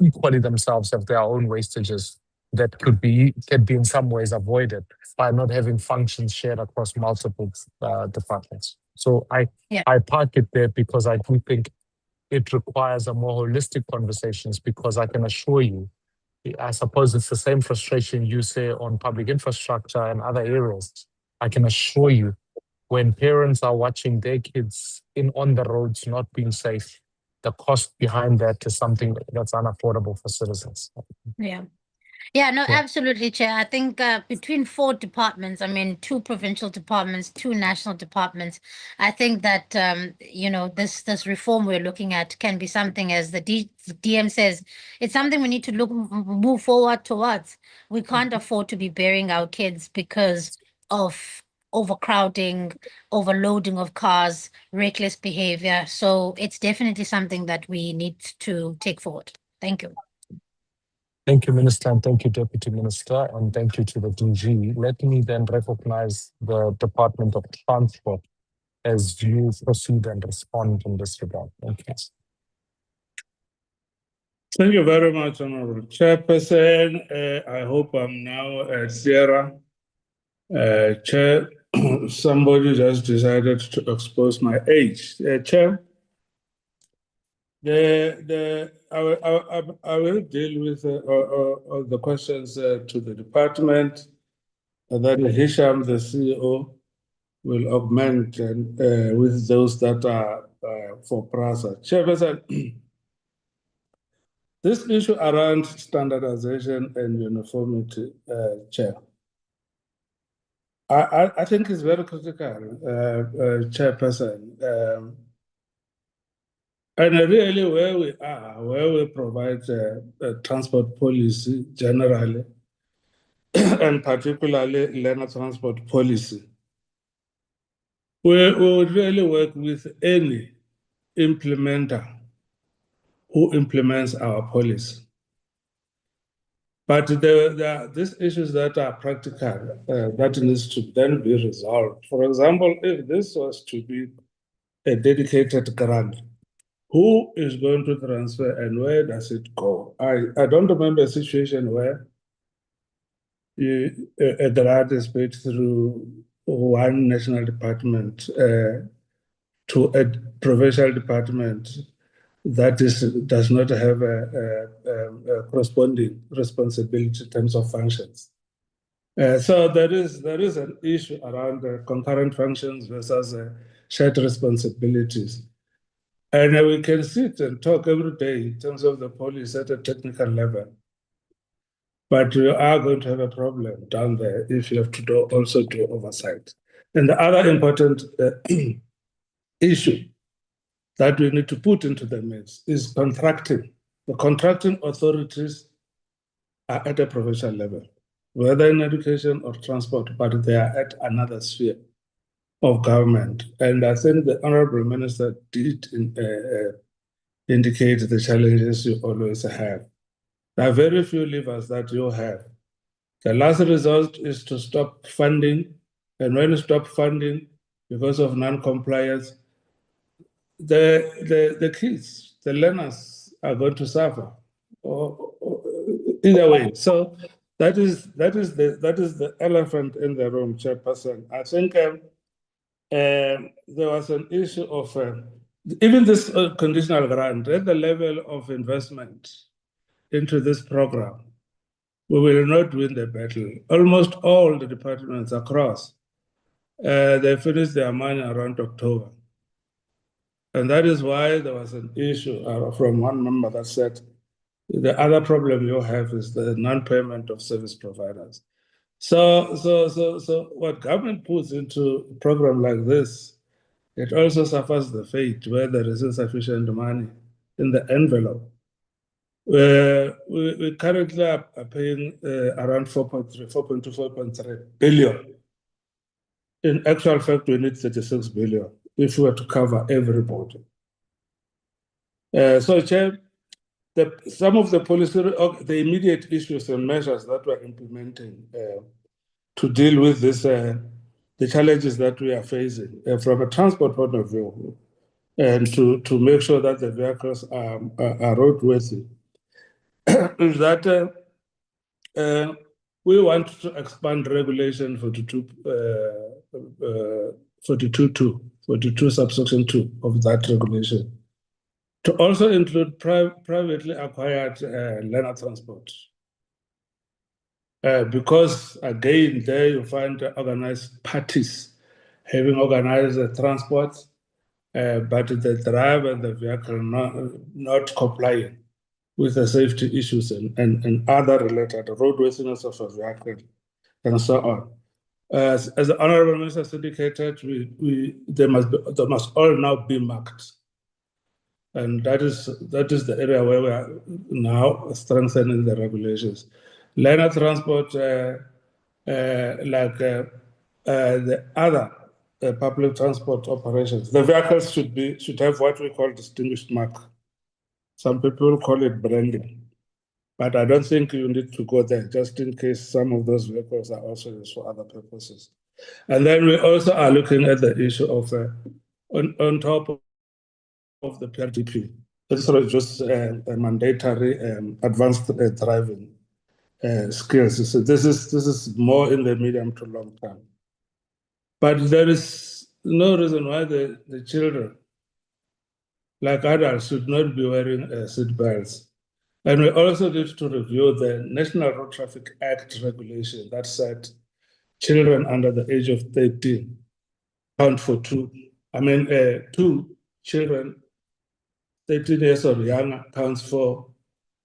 equally themselves have their own wastages that can be in some ways avoided by not having functions shared across multiple departments. So I park it there because I do think it requires a more holistic conversations, because I can assure you, I suppose it's the same frustration you say on public infrastructure and other areas. I can assure you, when parents are watching their kids on the roads not being safe, the cost behind that is something that's unaffordable for citizens. Yeah, no, absolutely, Chair. I think between 4 departments, I mean, 2 provincial departments, 2 national departments, I think that, this reform we're looking at can be something, as the DM says, it's something we need to move forward towards. We can't afford to be burying our kids because of overcrowding, overloading of cars, reckless behavior. So it's definitely something that we need to take forward. Thank you. Thank you, Minister, and thank you, Deputy Minister, and thank you to the DG. Let me then recognize the Department of Transport as you proceed and respond in this regard. Thank you. Thank you very much, Honorable Chairperson. I hope I'm now clearer. Chair, somebody just decided to expose my age. Chair, I will deal with the questions to the department, and then Hisham, the CEO, will augment with those that are for PRASA. Chairperson, this issue around standardization and uniformity, Chair, I think is very critical, Chairperson. And really where we provide transport policy generally, and particularly learner transport policy, we would really work with any implementer who implements our policy. But there are these issues that are practical, that needs to then be resolved. For example, if this was to be a dedicated grant, who is going to transfer and where does it go? I don't remember a situation where a grant is paid through one national department to a provincial department that does not have a corresponding responsibility in terms of functions. So there is an issue around concurrent functions versus shared responsibilities. And we can sit and talk every day in terms of the policy at a technical level. But you are going to have a problem down there if you have to also do oversight. And the other important issue that we need to put into the mix is contracting. The contracting authorities are at a provincial level, whether in education or transport, but they are at another sphere of government. And I think the Honorable Minister did indicate the challenges you always have. There are very few levers that you have. The last result is to stop funding. And when you stop funding because of non-compliance, the kids, the learners are going to suffer either way. So that is the elephant in the room, Chairperson. I think there was an issue of even this conditional grant at the level of investment into this program. We will not win the battle. Almost all the departments across, they finished their money around October. And that is why there was an issue from one member that said, the other problem you have is the non-payment of service providers. So what government puts into a program like this, it also suffers the fate where there is insufficient money in the envelope. We currently are paying around 4.3 billion. In actual fact, we need 36 billion if we were to cover everybody. So, Chair, some of the policy, the immediate issues and measures that we're implementing to deal with this, the challenges that we are facing from a transport point of view, and to make sure that the vehicles are roadworthy, is that we want to expand regulation 42 subsection 2 of that regulation to also include privately acquired learner transport. Because again, there you find organized parties having organized transport, but the driver and the vehicle not complying with the safety issues and other related roadworthiness of a vehicle and so on. As the Honorable Minister indicated, they must all now be marked. And that is the area where we are now strengthening the regulations. Learner transport, like the other public transport operations, the vehicles should have what we call distinguished mark. Some people call it branding, but I don't think you need to go there, just in case some of those vehicles are also used for other purposes. And then we also are looking at the issue of, on top of the PRDP, it's not just a mandatory advanced driving skills. So this is more in the medium to long term. But there is no reason why the children, like adults, should not be wearing seat belts. And we also need to review the National Road Traffic Act regulation that said children under the age of 13 count for two children 13 years or younger counts for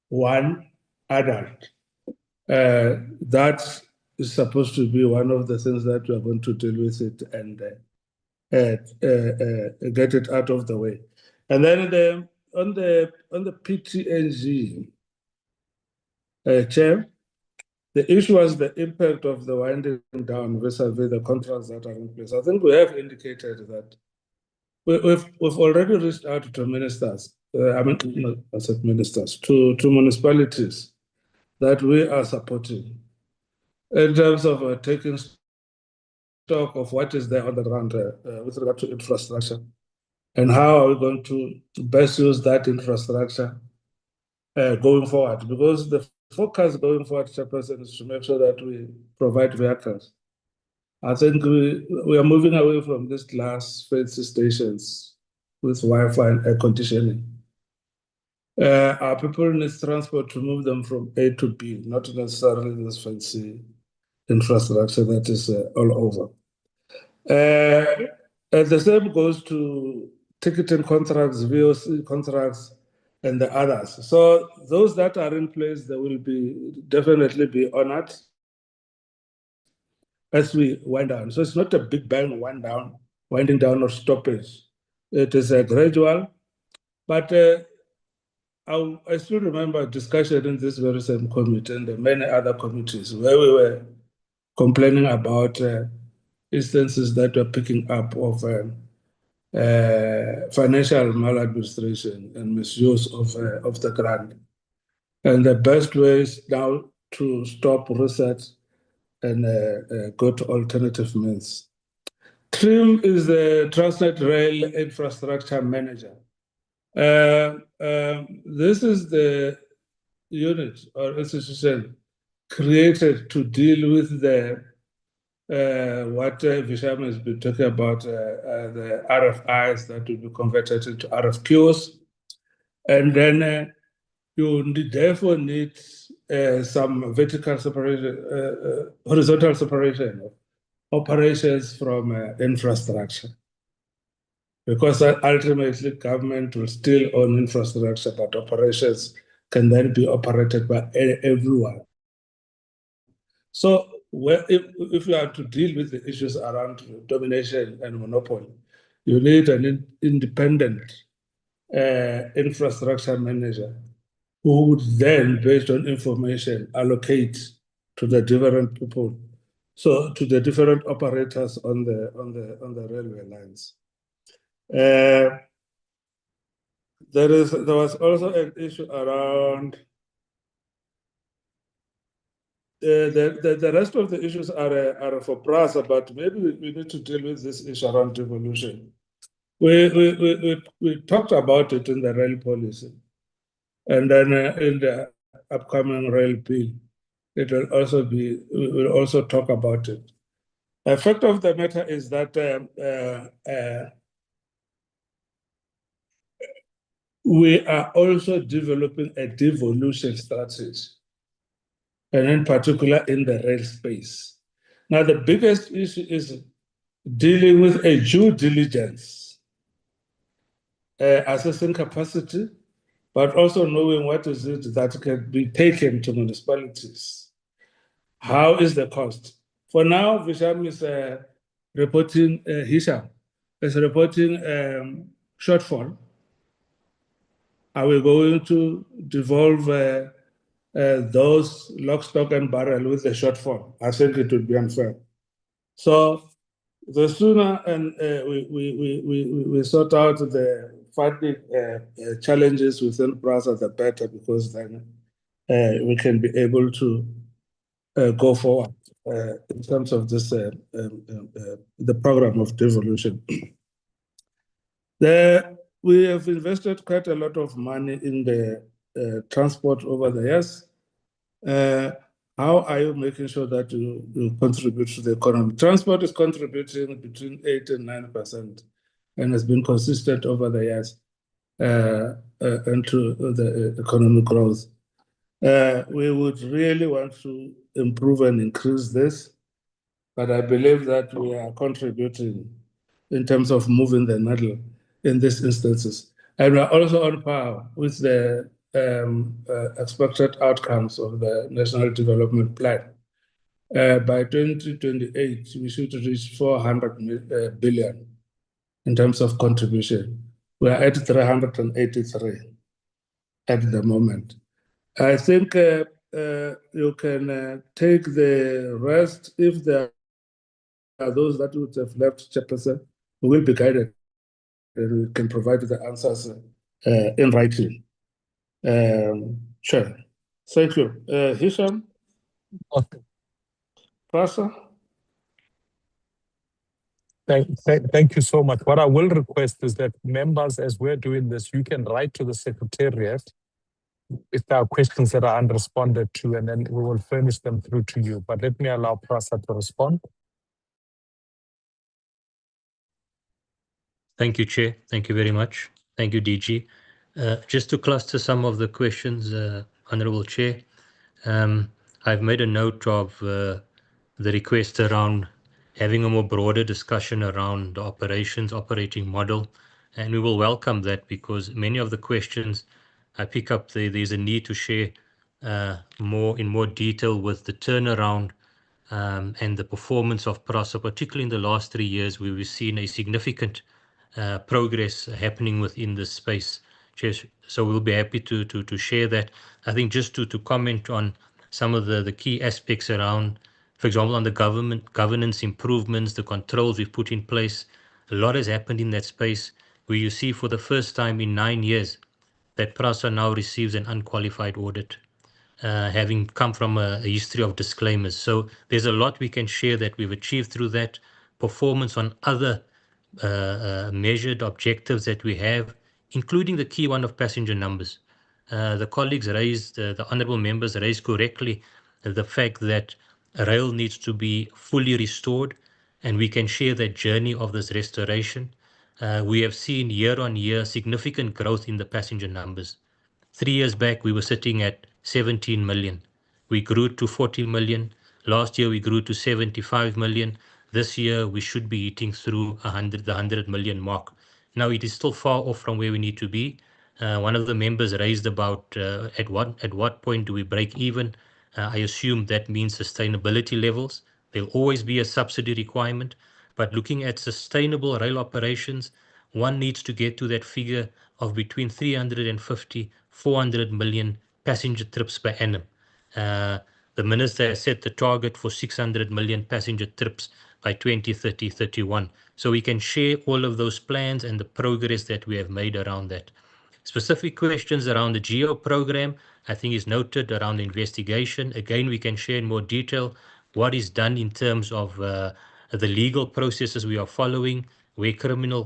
one adult. That is supposed to be one of the things that we are going to deal with it and get it out of the way. And then on the PTNG, Chair, the issue was the impact of the winding down vis-a-vis the contracts that are in place. I think we have indicated that we've already reached out to ministers, to municipalities that we are supporting in terms of taking stock of what is there on the ground with regard to infrastructure and how are we going to best use that infrastructure going forward. Because the focus going forward, Chairperson, is to make sure that we provide vehicles. I think we are moving away from these glass fancy stations with Wi-Fi and air conditioning. Our people need transport to move them from A to B, not necessarily this fancy infrastructure that is all over. And the same goes to ticketing contracts, VOC contracts, and the others. So those that are in place, they will definitely be honored as we wind down. So it's not a big bang winding down or stoppage. It is a gradual, but I still remember a discussion in this very same committee and many other committees where we were complaining about instances that were picking up of financial maladministration and misuse of the grant. And the best way is now to stop research and go to alternative means. TRIM is the Transnet Rail Infrastructure Manager. This is the unit or institution created to deal with the what Visham has been talking about, the RFIs that will be converted into RFQs. And then you therefore need some vertical separation, horizontal separation of operations from infrastructure. Because ultimately government will still own infrastructure, but operations can then be operated by everyone. So if you are to deal with the issues around domination and monopoly, you need an independent infrastructure manager who would then, based on information, allocate to the different people, so to the different operators on the railway lines. There was also an issue around the rest of the issues are for PRASA, but maybe we need to deal with this issue around devolution. We talked about it in the rail policy, and then in the upcoming rail bill, it will also we will also talk about it. The fact of the matter is that we are also developing a devolution strategy, and in particular in the rail space. Now, the biggest issue is dealing with a due diligence, assessing capacity, but also knowing what is it that can be taken to municipalities. How is the cost? For now, Visham is reporting, Hisham is reporting shortfall. Are we going to devolve those lock, stock, and barrel with the shortfall? I think it would be unfair. So the sooner and we sort out the funding challenges within PRASA, the better, because then we can be able to go forward in terms of this the program of devolution. We have invested quite a lot of money in the transport over the years. How are you making sure that you contribute to the economy? Transport is contributing between 8 and 9% and has been consistent over the years into the economic growth. We would really want to improve and increase this, but I believe that we are contributing in terms of moving the needle in these instances. And we're also on par with the expected outcomes of the National Development Plan. By 2028, we should reach 400 billion in terms of contribution. We are at 383 at the moment. I think you can take the rest. If there are those that would have left Chairperson, we will be guided and we can provide the answers in writing. Sure. Thank you. Hisham? Okay. PRASA? Thank you so much. What I will request is that members, as we're doing this, you can write to the Secretariat if there are questions that are unresponded to, and then we will furnish them through to you. But let me allow PRASA to respond. Thank you, Chair. Thank you very much. Thank you, DG. Just to cluster some of the questions, Honourable Chair, I've made a note of the request around having a more broader discussion around the operations operating model. And we will welcome that, because many of the questions I pick up there's a need to share in more detail with the turnaround and the performance of PRASA, particularly in the last 3 years, where we've seen a significant progress happening within this space. So we'll be happy to share that. I think just to comment on some of the key aspects around, for example, on the governance improvements, the controls we've put in place. A lot has happened in that space, where you see for the first time in 9 years that PRASA now receives an unqualified audit, having come from a history of disclaimers. So there's a lot we can share that we've achieved through that. Performance on other measured objectives that we have, including the key one of passenger numbers. The colleagues raised, the honourable members raised correctly the fact that rail needs to be fully restored, and we can share that journey of this restoration. We have seen year on year significant growth in the passenger numbers. 3 years back, we were sitting at 17 million. We grew to 40 million. Last year, we grew to 75 million. This year, we should be eating through the 100 million mark. Now, it is still far off from where we need to be. One of the members raised about at what point do we break even? I assume that means sustainability levels. There'll always be a subsidy requirement, but looking at sustainable rail operations, one needs to get to that figure of between 350, 400 million passenger trips per annum. The minister has set the target for 600 million passenger trips by 2030, 31. So we can share all of those plans and the progress that we have made around that. Specific questions around the GEO program, I think is noted around the investigation. Again, we can share in more detail what is done in terms of the legal processes we are following, where criminal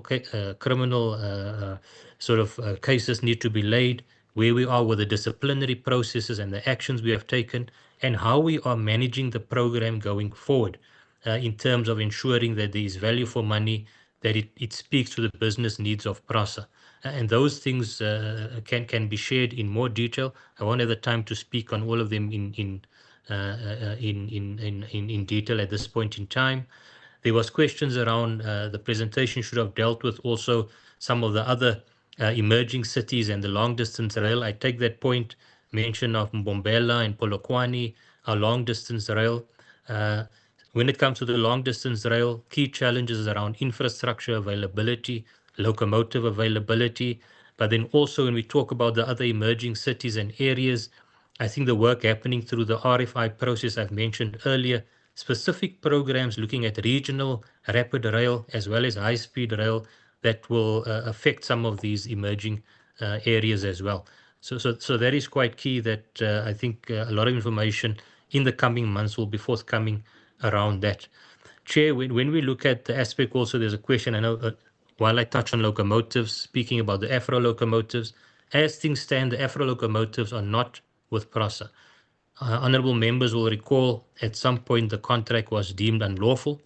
cases need to be laid, where we are with the disciplinary processes and the actions we have taken, and how we are managing the program going forward in terms of ensuring that there is value for money, that it speaks to the business needs of PRASA. And those things can be shared in more detail. I won't have the time to speak on all of them in detail at this point in time. There was questions around the presentation should have dealt with also some of the other emerging cities and the long distance rail. I take that point, mention of Mbombela and Polokwane, our long distance rail. When it comes to the long distance rail, key challenges around infrastructure availability, locomotive availability, but then also when we talk about the other emerging cities and areas, I think the work happening through the RFI process I've mentioned earlier, specific programs looking at regional rapid rail as well as high-speed rail that will affect some of these emerging areas as well. So that is quite key that I think a lot of information in the coming months will be forthcoming around that. Chair, when we look at the aspect also, there's a question, I know while I touch on locomotives, speaking about the Afro locomotives, as things stand, the Afro locomotives are not with PRASA. Honourable members will recall at some point the contract was deemed unlawful.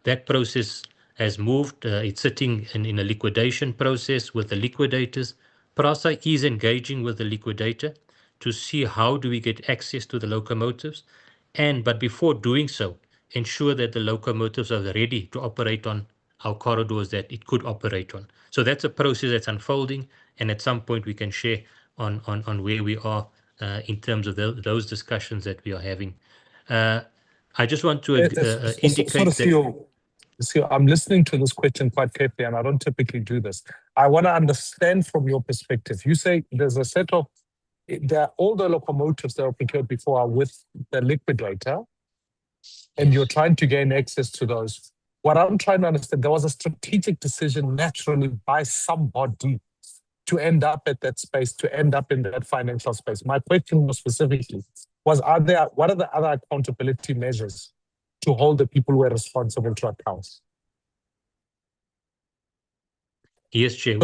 That process has moved. It's sitting in a liquidation process with the liquidators. PRASA is engaging with the liquidator to see how do we get access to the locomotives. But before doing so, ensure that the locomotives are ready to operate on our corridors that it could operate on. So that's a process that's unfolding, and at some point we can share on where we are in terms of those discussions that we are having. I just want to indicate that... So I'm listening to this question quite carefully, and I don't typically do this. I want to understand from your perspective. You say there's a set of, all the locomotives that were procured before are with the liquidator, and you're trying to gain access to those. What I'm trying to understand, there was a strategic decision naturally by somebody to end up at that space, to end up in that financial space. My question was specifically, what are the other accountability measures to hold the people who are responsible to account? Yes, Chair.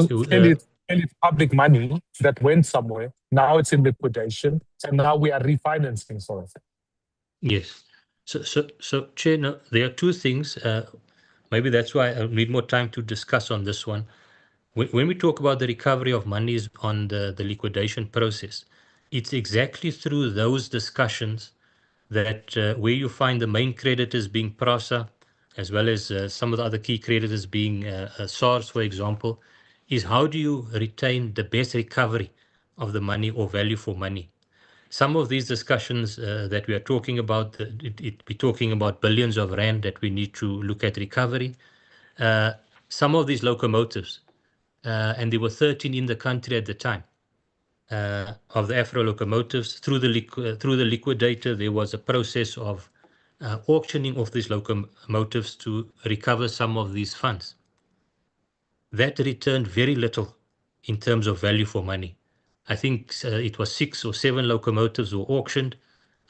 It's public money that went somewhere. Now it's in liquidation, and now we are refinancing for it. Yes. So Chair, no, there are two things. Maybe that's why I need more time to discuss on this one. When we talk about the recovery of monies on the liquidation process, it's exactly through those discussions that where you find the main creditors being PRASA, as well as some of the other key creditors being SARS, for example, is how do you retain the best recovery of the money or value for money? Some of these discussions that we are talking about, we're talking about billions of rand that we need to look at recovery. Some of these locomotives, and there were 13 in the country at the time, of the Afro locomotives, through the liquidator, there was a process of auctioning off these locomotives to recover some of these funds. That returned very little in terms of value for money. I think it was 6 or 7 locomotives were auctioned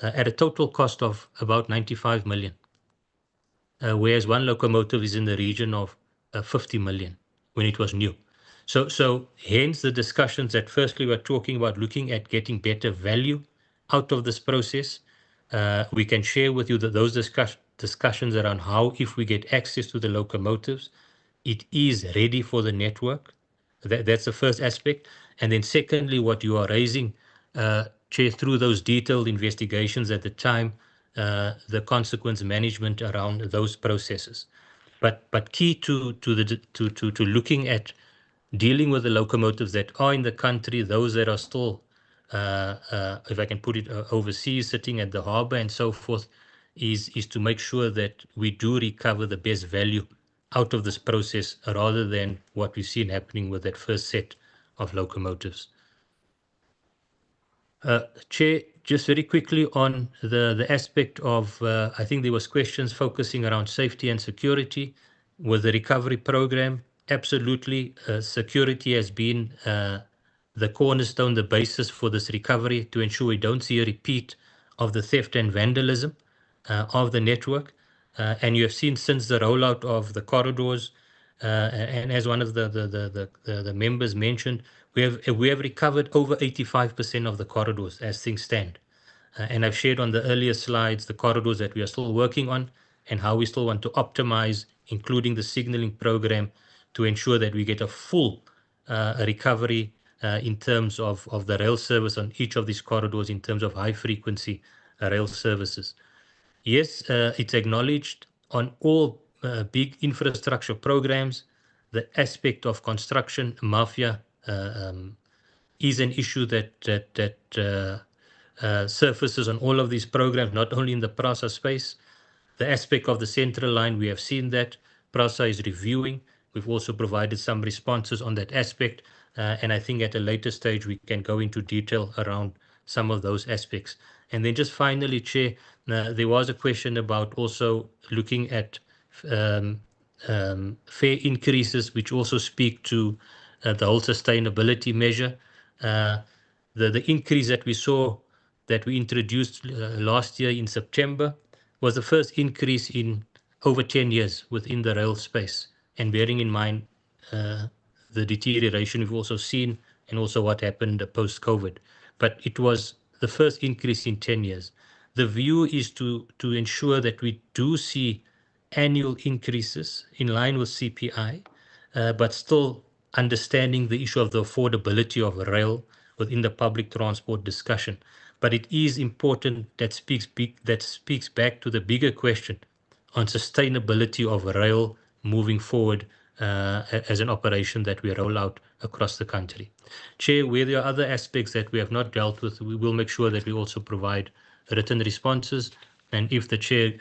at a total cost of about 95 million, whereas one locomotive is in the region of 50 million when it was new. So hence the discussions that firstly we're talking about looking at getting better value out of this process. We can share with you that those discussions around how, if we get access to the locomotives, it is ready for the network. That's the first aspect. And then secondly, what you are raising, Chair, through those detailed investigations at the time, the consequence management around those processes. But key to looking at dealing with the locomotives that are in the country, those that are still, if I can put it, overseas, sitting at the harbour and so forth, is to make sure that we do recover the best value out of this process rather than what we've seen happening with that first set of locomotives. Chair, just very quickly on the aspect of, I think there was questions focusing around safety and security with the recovery program. Absolutely, security has been the cornerstone, the basis for this recovery to ensure we don't see a repeat of the theft and vandalism of the network. And you have seen since the rollout of the corridors, and as one of the members mentioned, we have recovered over 85% of the corridors as things stand. And I've shared on the earlier slides the corridors that we are still working on and how we still want to optimize, including the signaling program, to ensure that we get a full recovery in terms of the rail service on each of these corridors in terms of high frequency rail services. Yes, it's acknowledged on all big infrastructure programs, the aspect of construction mafia is an issue that surfaces on all of these programs, not only in the PRASA space. The aspect of the central line, we have seen that. PRASA is reviewing. We've also provided some responses on that aspect. And I think at a later stage, we can go into detail around some of those aspects. And then just finally, Chair, there was a question about also looking at fare increases, which also speak to the whole sustainability measure. The increase that we saw, that we introduced last year in September, was the first increase in over 10 years within the rail space. And bearing in mind the deterioration we've also seen and also what happened post-COVID. But it was the first increase in 10 years. The view is to ensure that we do see annual increases in line with CPI, but still understanding the issue of the affordability of rail within the public transport discussion. But it is important that speaks back to the bigger question on sustainability of rail moving forward as an operation that we roll out across the country. Chair, where there are other aspects that we have not dealt with, we will make sure that we also provide written responses. And if the Chair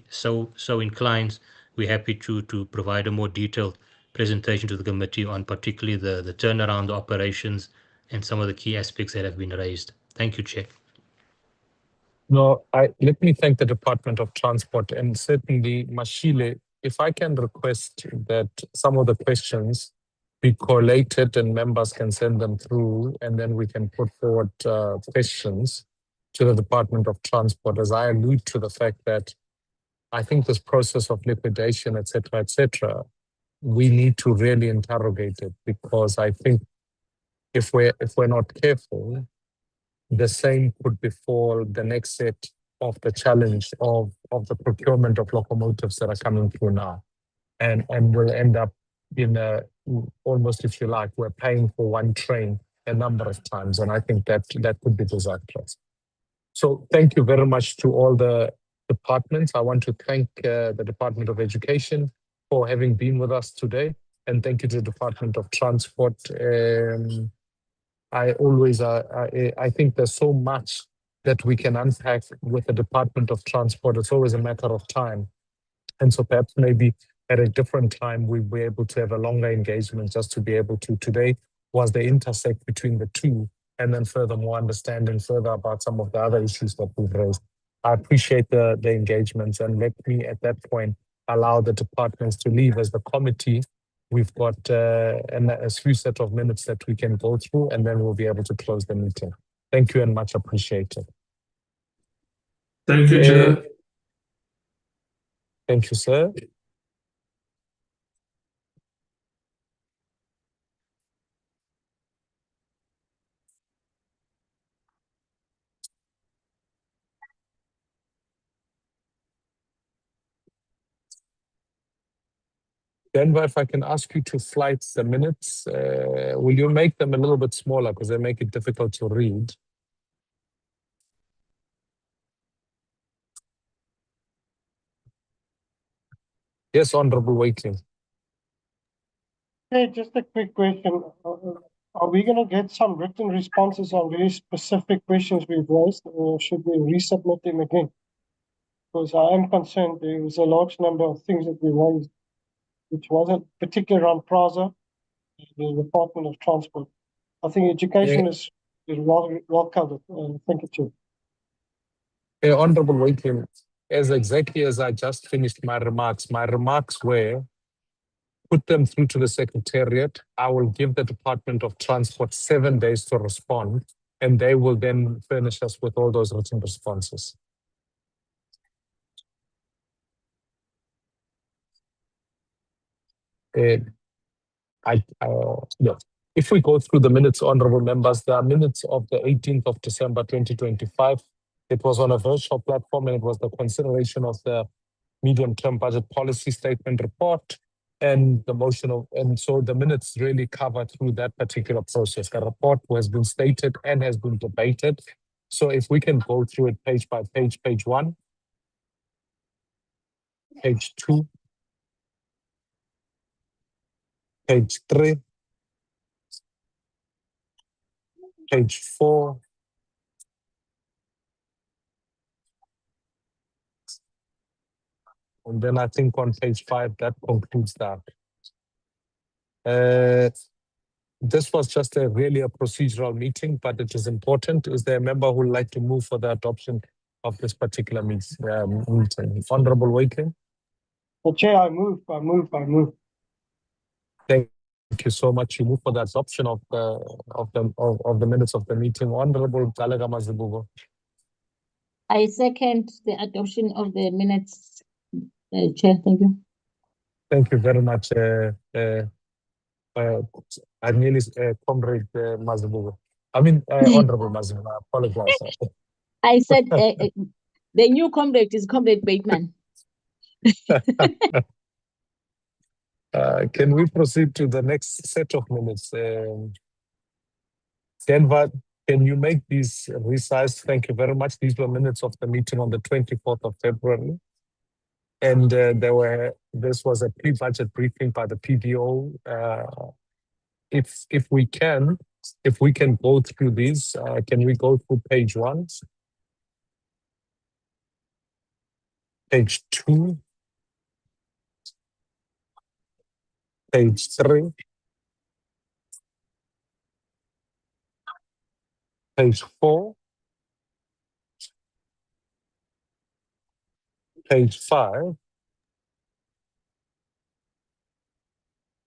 so inclines, we're happy to provide a more detailed presentation to the committee on particularly the turnaround operations and some of the key aspects that have been raised. Thank you, Chair. No, let me thank the Department of Transport and certainly Mashile, if I can request that some of the questions be collated and members can send them through, and then we can put forward questions to the Department of Transport, as I allude to the fact that I think this process of liquidation, et cetera, we need to really interrogate it, because I think if we're not careful, the same could befall the next set of the challenge of the procurement of locomotives that are coming through now. And we'll end up in almost, if you like, we're paying for one train a number of times. And I think that could be disastrous. So thank you very much to all the departments. I want to thank the Department of Education for having been with us today. And thank you to the Department of Transport. I think there's so much that we can unpack with the Department of Transport. It's always a matter of time. And so perhaps maybe at a different time, we'll be able to have a longer engagement just to be able to. Today was the intersect between the two, and then furthermore understanding further about some of the other issues that we've raised. I appreciate the engagements, and let me at that point allow the departments to leave. As the committee, we've got a few set of minutes that we can go through, and then we'll be able to close the meeting. Thank you and much appreciated. Thank you, Chair. Thank you, sir. Denver, if I can ask you to flight the minutes, will you make them a little bit smaller because they make it difficult to read? Yes, Honorable Wakeling. Hey, just a quick question. Are we going to get some written responses on very specific questions we've raised, or should we resubmit them again? Because I am concerned there was a large number of things that we raised, which wasn't particularly around PRASA, the Department of Transport. I think education is well covered. Thank you, Chair. Honorable Wakeling, exactly as I just finished my remarks were, put them through to the Secretariat. I will give the Department of Transport 7 days to respond, and they will then furnish us with all those written responses. If we go through the minutes, honorable members, there are minutes of the 18th of December 2025. It was on a virtual platform, and it was the consideration of the medium-term budget policy statement report and the motion of, and so the minutes really cover through that particular process. The report has been stated and has been debated. So if we can go through it page by page, page 1, page 2, page 3, page 4, and then I think on page 5, that concludes that. This was just really a procedural meeting, but it is important. Is there a member who would like to move for the adoption of this particular meeting? Honorable Wakeling? Chair, I move. Thank you so much. You move for the adoption of the minutes of the meeting. Honorable Gallagher Mazibuko. I second the adoption of the minutes, Chair. Thank you. Thank you very much, Comrade Mazibuko. Honorable Mazibuko. I apologize. I said the new comrade is Comrade Bateman. Can we proceed to the next set of minutes? Denver, can you make these resized? Thank you very much. These were minutes of the meeting on the 24th of February. And this was a pre-budget briefing by the PDO. If we can go through these, can we go through page 1, page 2, page 3, page 4, page 5,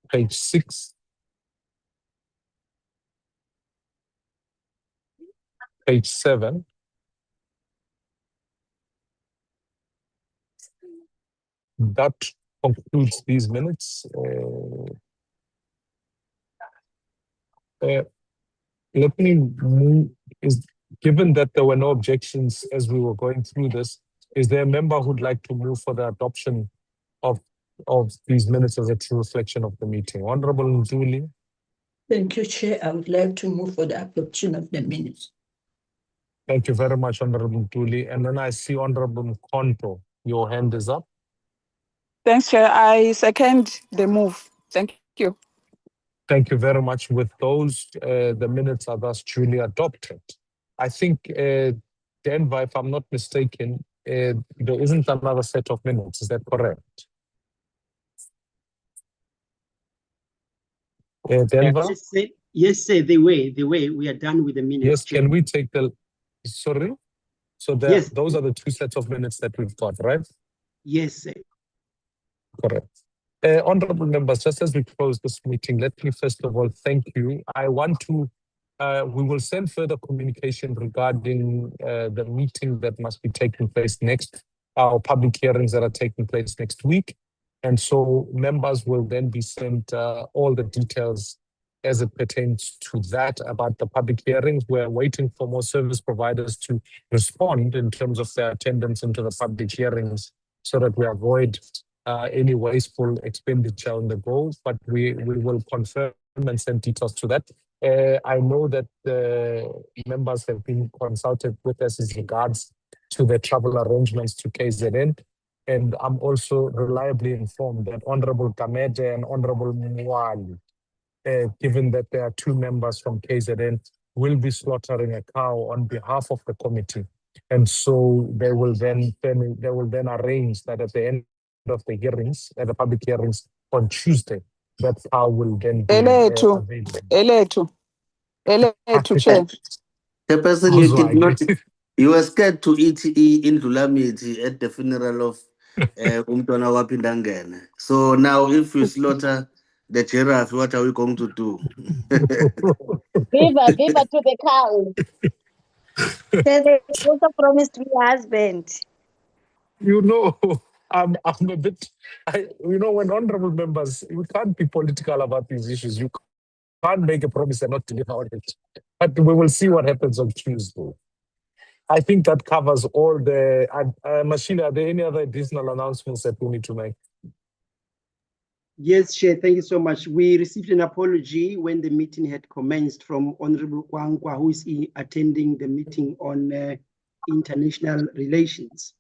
page 6, page 7, that concludes these minutes. Let me move. Given that there were no objections as we were going through this, is there a member who'd like to move for the adoption of these minutes as a true reflection of the meeting? Honorable Nduli. Thank you, Chair. I would like to move for the adoption of the minutes. Thank you very much, Honorable Tuli. And then I see Honorable Mkonto. Your hand is up. Thanks, Chair. I second the move. Thank you. Thank you very much. With those, the minutes are thus duly adopted. I think, Denver, if I'm not mistaken, there isn't another set of minutes. Is that correct? Denver? Yes, sir, the way we are done with the minutes. Yes, Chair. can we take the, sorry? So Yes. Those are the two sets of minutes that we've got, right? Yes, sir. Correct. Honorable members, just as we close this meeting, let me first of all thank you. I want to, we will send further communication regarding the meeting that must be taking place next, our public hearings that are taking place next week. And so members will then be sent all the details as it pertains to that about the public hearings. We're waiting for more service providers to respond in terms of their attendance into the public hearings so that we avoid any wasteful expenditure on the goals, but we will confirm and send details to that. I know that the members have been consulted with us in regards to the travel arrangements to KZN, and I'm also reliably informed that Honorable Kamede and Honorable Mwali, given that there are two members from KZN, will be slaughtering a cow on behalf of the committee. And so they will then arrange that at the end of the hearings, at the public hearings on Tuesday, that cow will then be available. Chair. The person you did not, you were scared to eat in Dulamiti at the funeral of Umtwana Wapindangene. So now if you slaughter the giraffe, what are we going to do? Viva to the cow. They also promised me a husband. You know, I'm a bit, when honorable members, we can't be political about these issues. You can't make a promise and not deliver on it. But we will see what happens on Tuesday. I think that covers all the, Machine, are there any other additional announcements that we need to make? Yes, Chair, thank you so much. We received an apology when the meeting had commenced from Honorable Kwangwa, who is attending the meeting on international relations.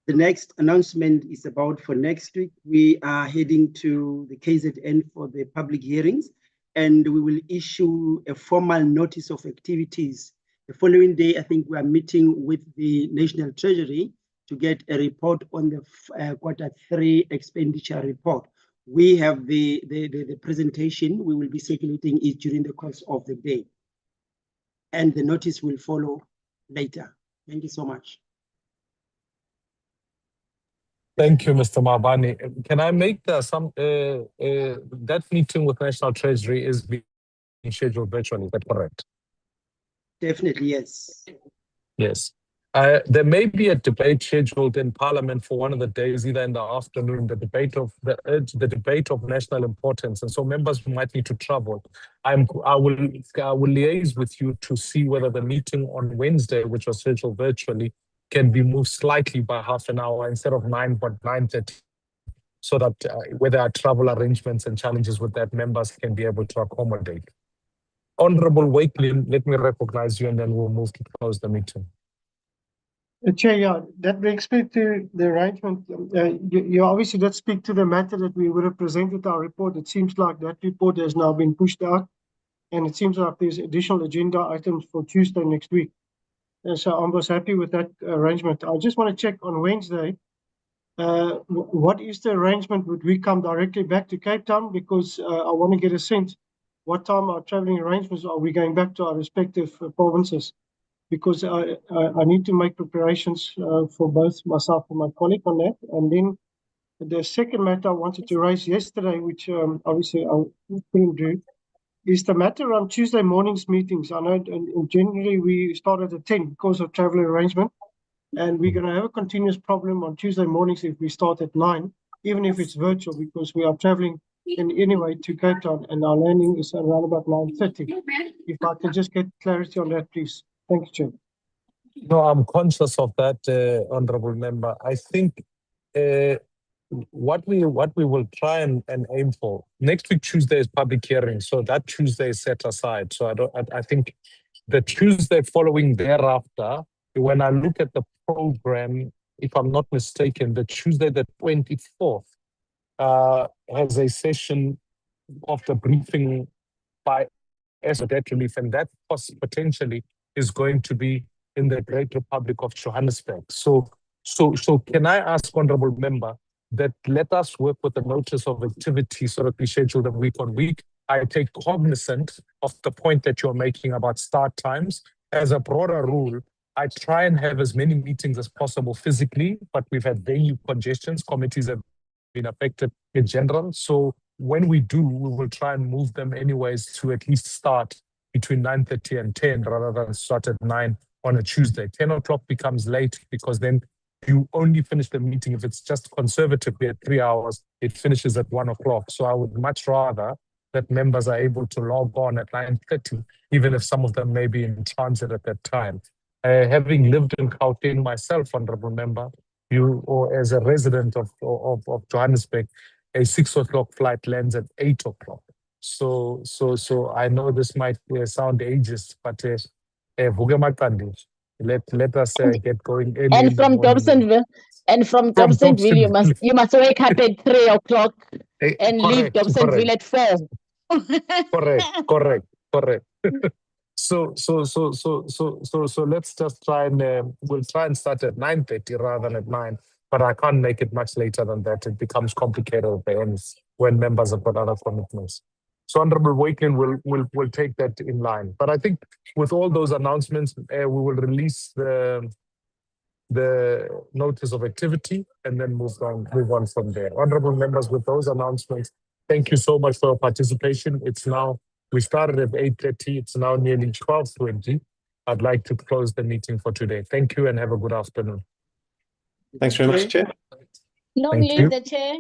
The next announcement is about for next week. We are heading to the KZN for the public hearings, and we will issue a formal notice of activities. The following day, I think we are meeting with the National Treasury to get a report on the Q3 expenditure report. We have the presentation. We will be circulating it during the course of the day, and the notice will follow later. Thank you so much. Thank you, Mr. Mabani. Can I make that meeting with National Treasury is being scheduled virtually, is that correct? Definitely, yes. Yes. There may be a debate scheduled in Parliament for one of the days, either in the afternoon, the debate of national importance, and so members might need to travel. I will liaise with you to see whether the meeting on Wednesday, which was scheduled virtually, can be moved slightly by half an hour instead of 9:30, so that where there are travel arrangements and challenges with that, members can be able to accommodate. Honorable Wakelin, let me recognize you, and then we'll move to close the meeting. Chair, yeah, that brings me to the arrangement. You obviously did speak to the matter that we would have presented our report. It seems like that report has now been pushed out, and it seems like there's additional agenda items for Tuesday next week. And so I was happy with that arrangement. I just want to check on Wednesday. What is the arrangement? Would we come directly back to Cape Town? Because I want to get a sense what time our traveling arrangements are we going back to our respective provinces? Because I need to make preparations for both myself and my colleague on that. And then the second matter I wanted to raise yesterday, which obviously I couldn't do, is the matter on Tuesday mornings meetings. I know in January we started at 10 because of travel arrangement, and we're going to have a continuous problem on Tuesday mornings if we start at 9, even if it's virtual, because we are traveling in any way to Cape Town, and our landing is around about 9:30. If I can just get clarity on that, please. Thank you, Chair. No, I'm conscious of that, Honorable Member. I think what we will try and aim for next week Tuesday is public hearing, so that Tuesday is set aside. So I think the Tuesday following thereafter when I look at the program, if I'm not mistaken, the Tuesday the 24th has a session of the briefing by debt relief, and that potentially is going to be in the Great Republic of Johannesburg. So can I ask, Honorable Member, that let us work with the notice of activity so that we schedule them week on week. I take cognizant of the point that you're making about start times. As a broader rule, I try and have as many meetings as possible physically, but we've had venue congestions. Committees have been affected in general. So when we do, we will try and move them anyways to at least start between 9:30 and 10 rather than start at 9 on a Tuesday. 10 o'clock becomes late because then you only finish the meeting. If it's just conservatively at 3 hours, it finishes at 1 o'clock. So I would much rather that members are able to log on at 9:30, even if some of them may be in transit at that time. Having lived in Gauteng myself, Honorable Member, or as a resident of Johannesburg, a 6 o'clock flight lands at 8 o'clock. So I know this might sound ageist, but let us get going early. And from Dobsonville, you must wake up at 3 o'clock and leave Dobsonville at 4. Correct. So let's just try and we'll try and start at 9:30 rather than at 9. But I can't make it much later than that. It becomes complicated at the end when members have got other commitments. So Honorable Wakelin will take that in line. But I think with all those announcements, we will release the notice of activity and then move on from there. Honorable members, with those announcements, thank you so much for your participation. We started at 8:30. It's now nearly 12:20. I'd like to close the meeting for today. Thank you and have a good afternoon. Thanks very much, Chair. Long live the chair.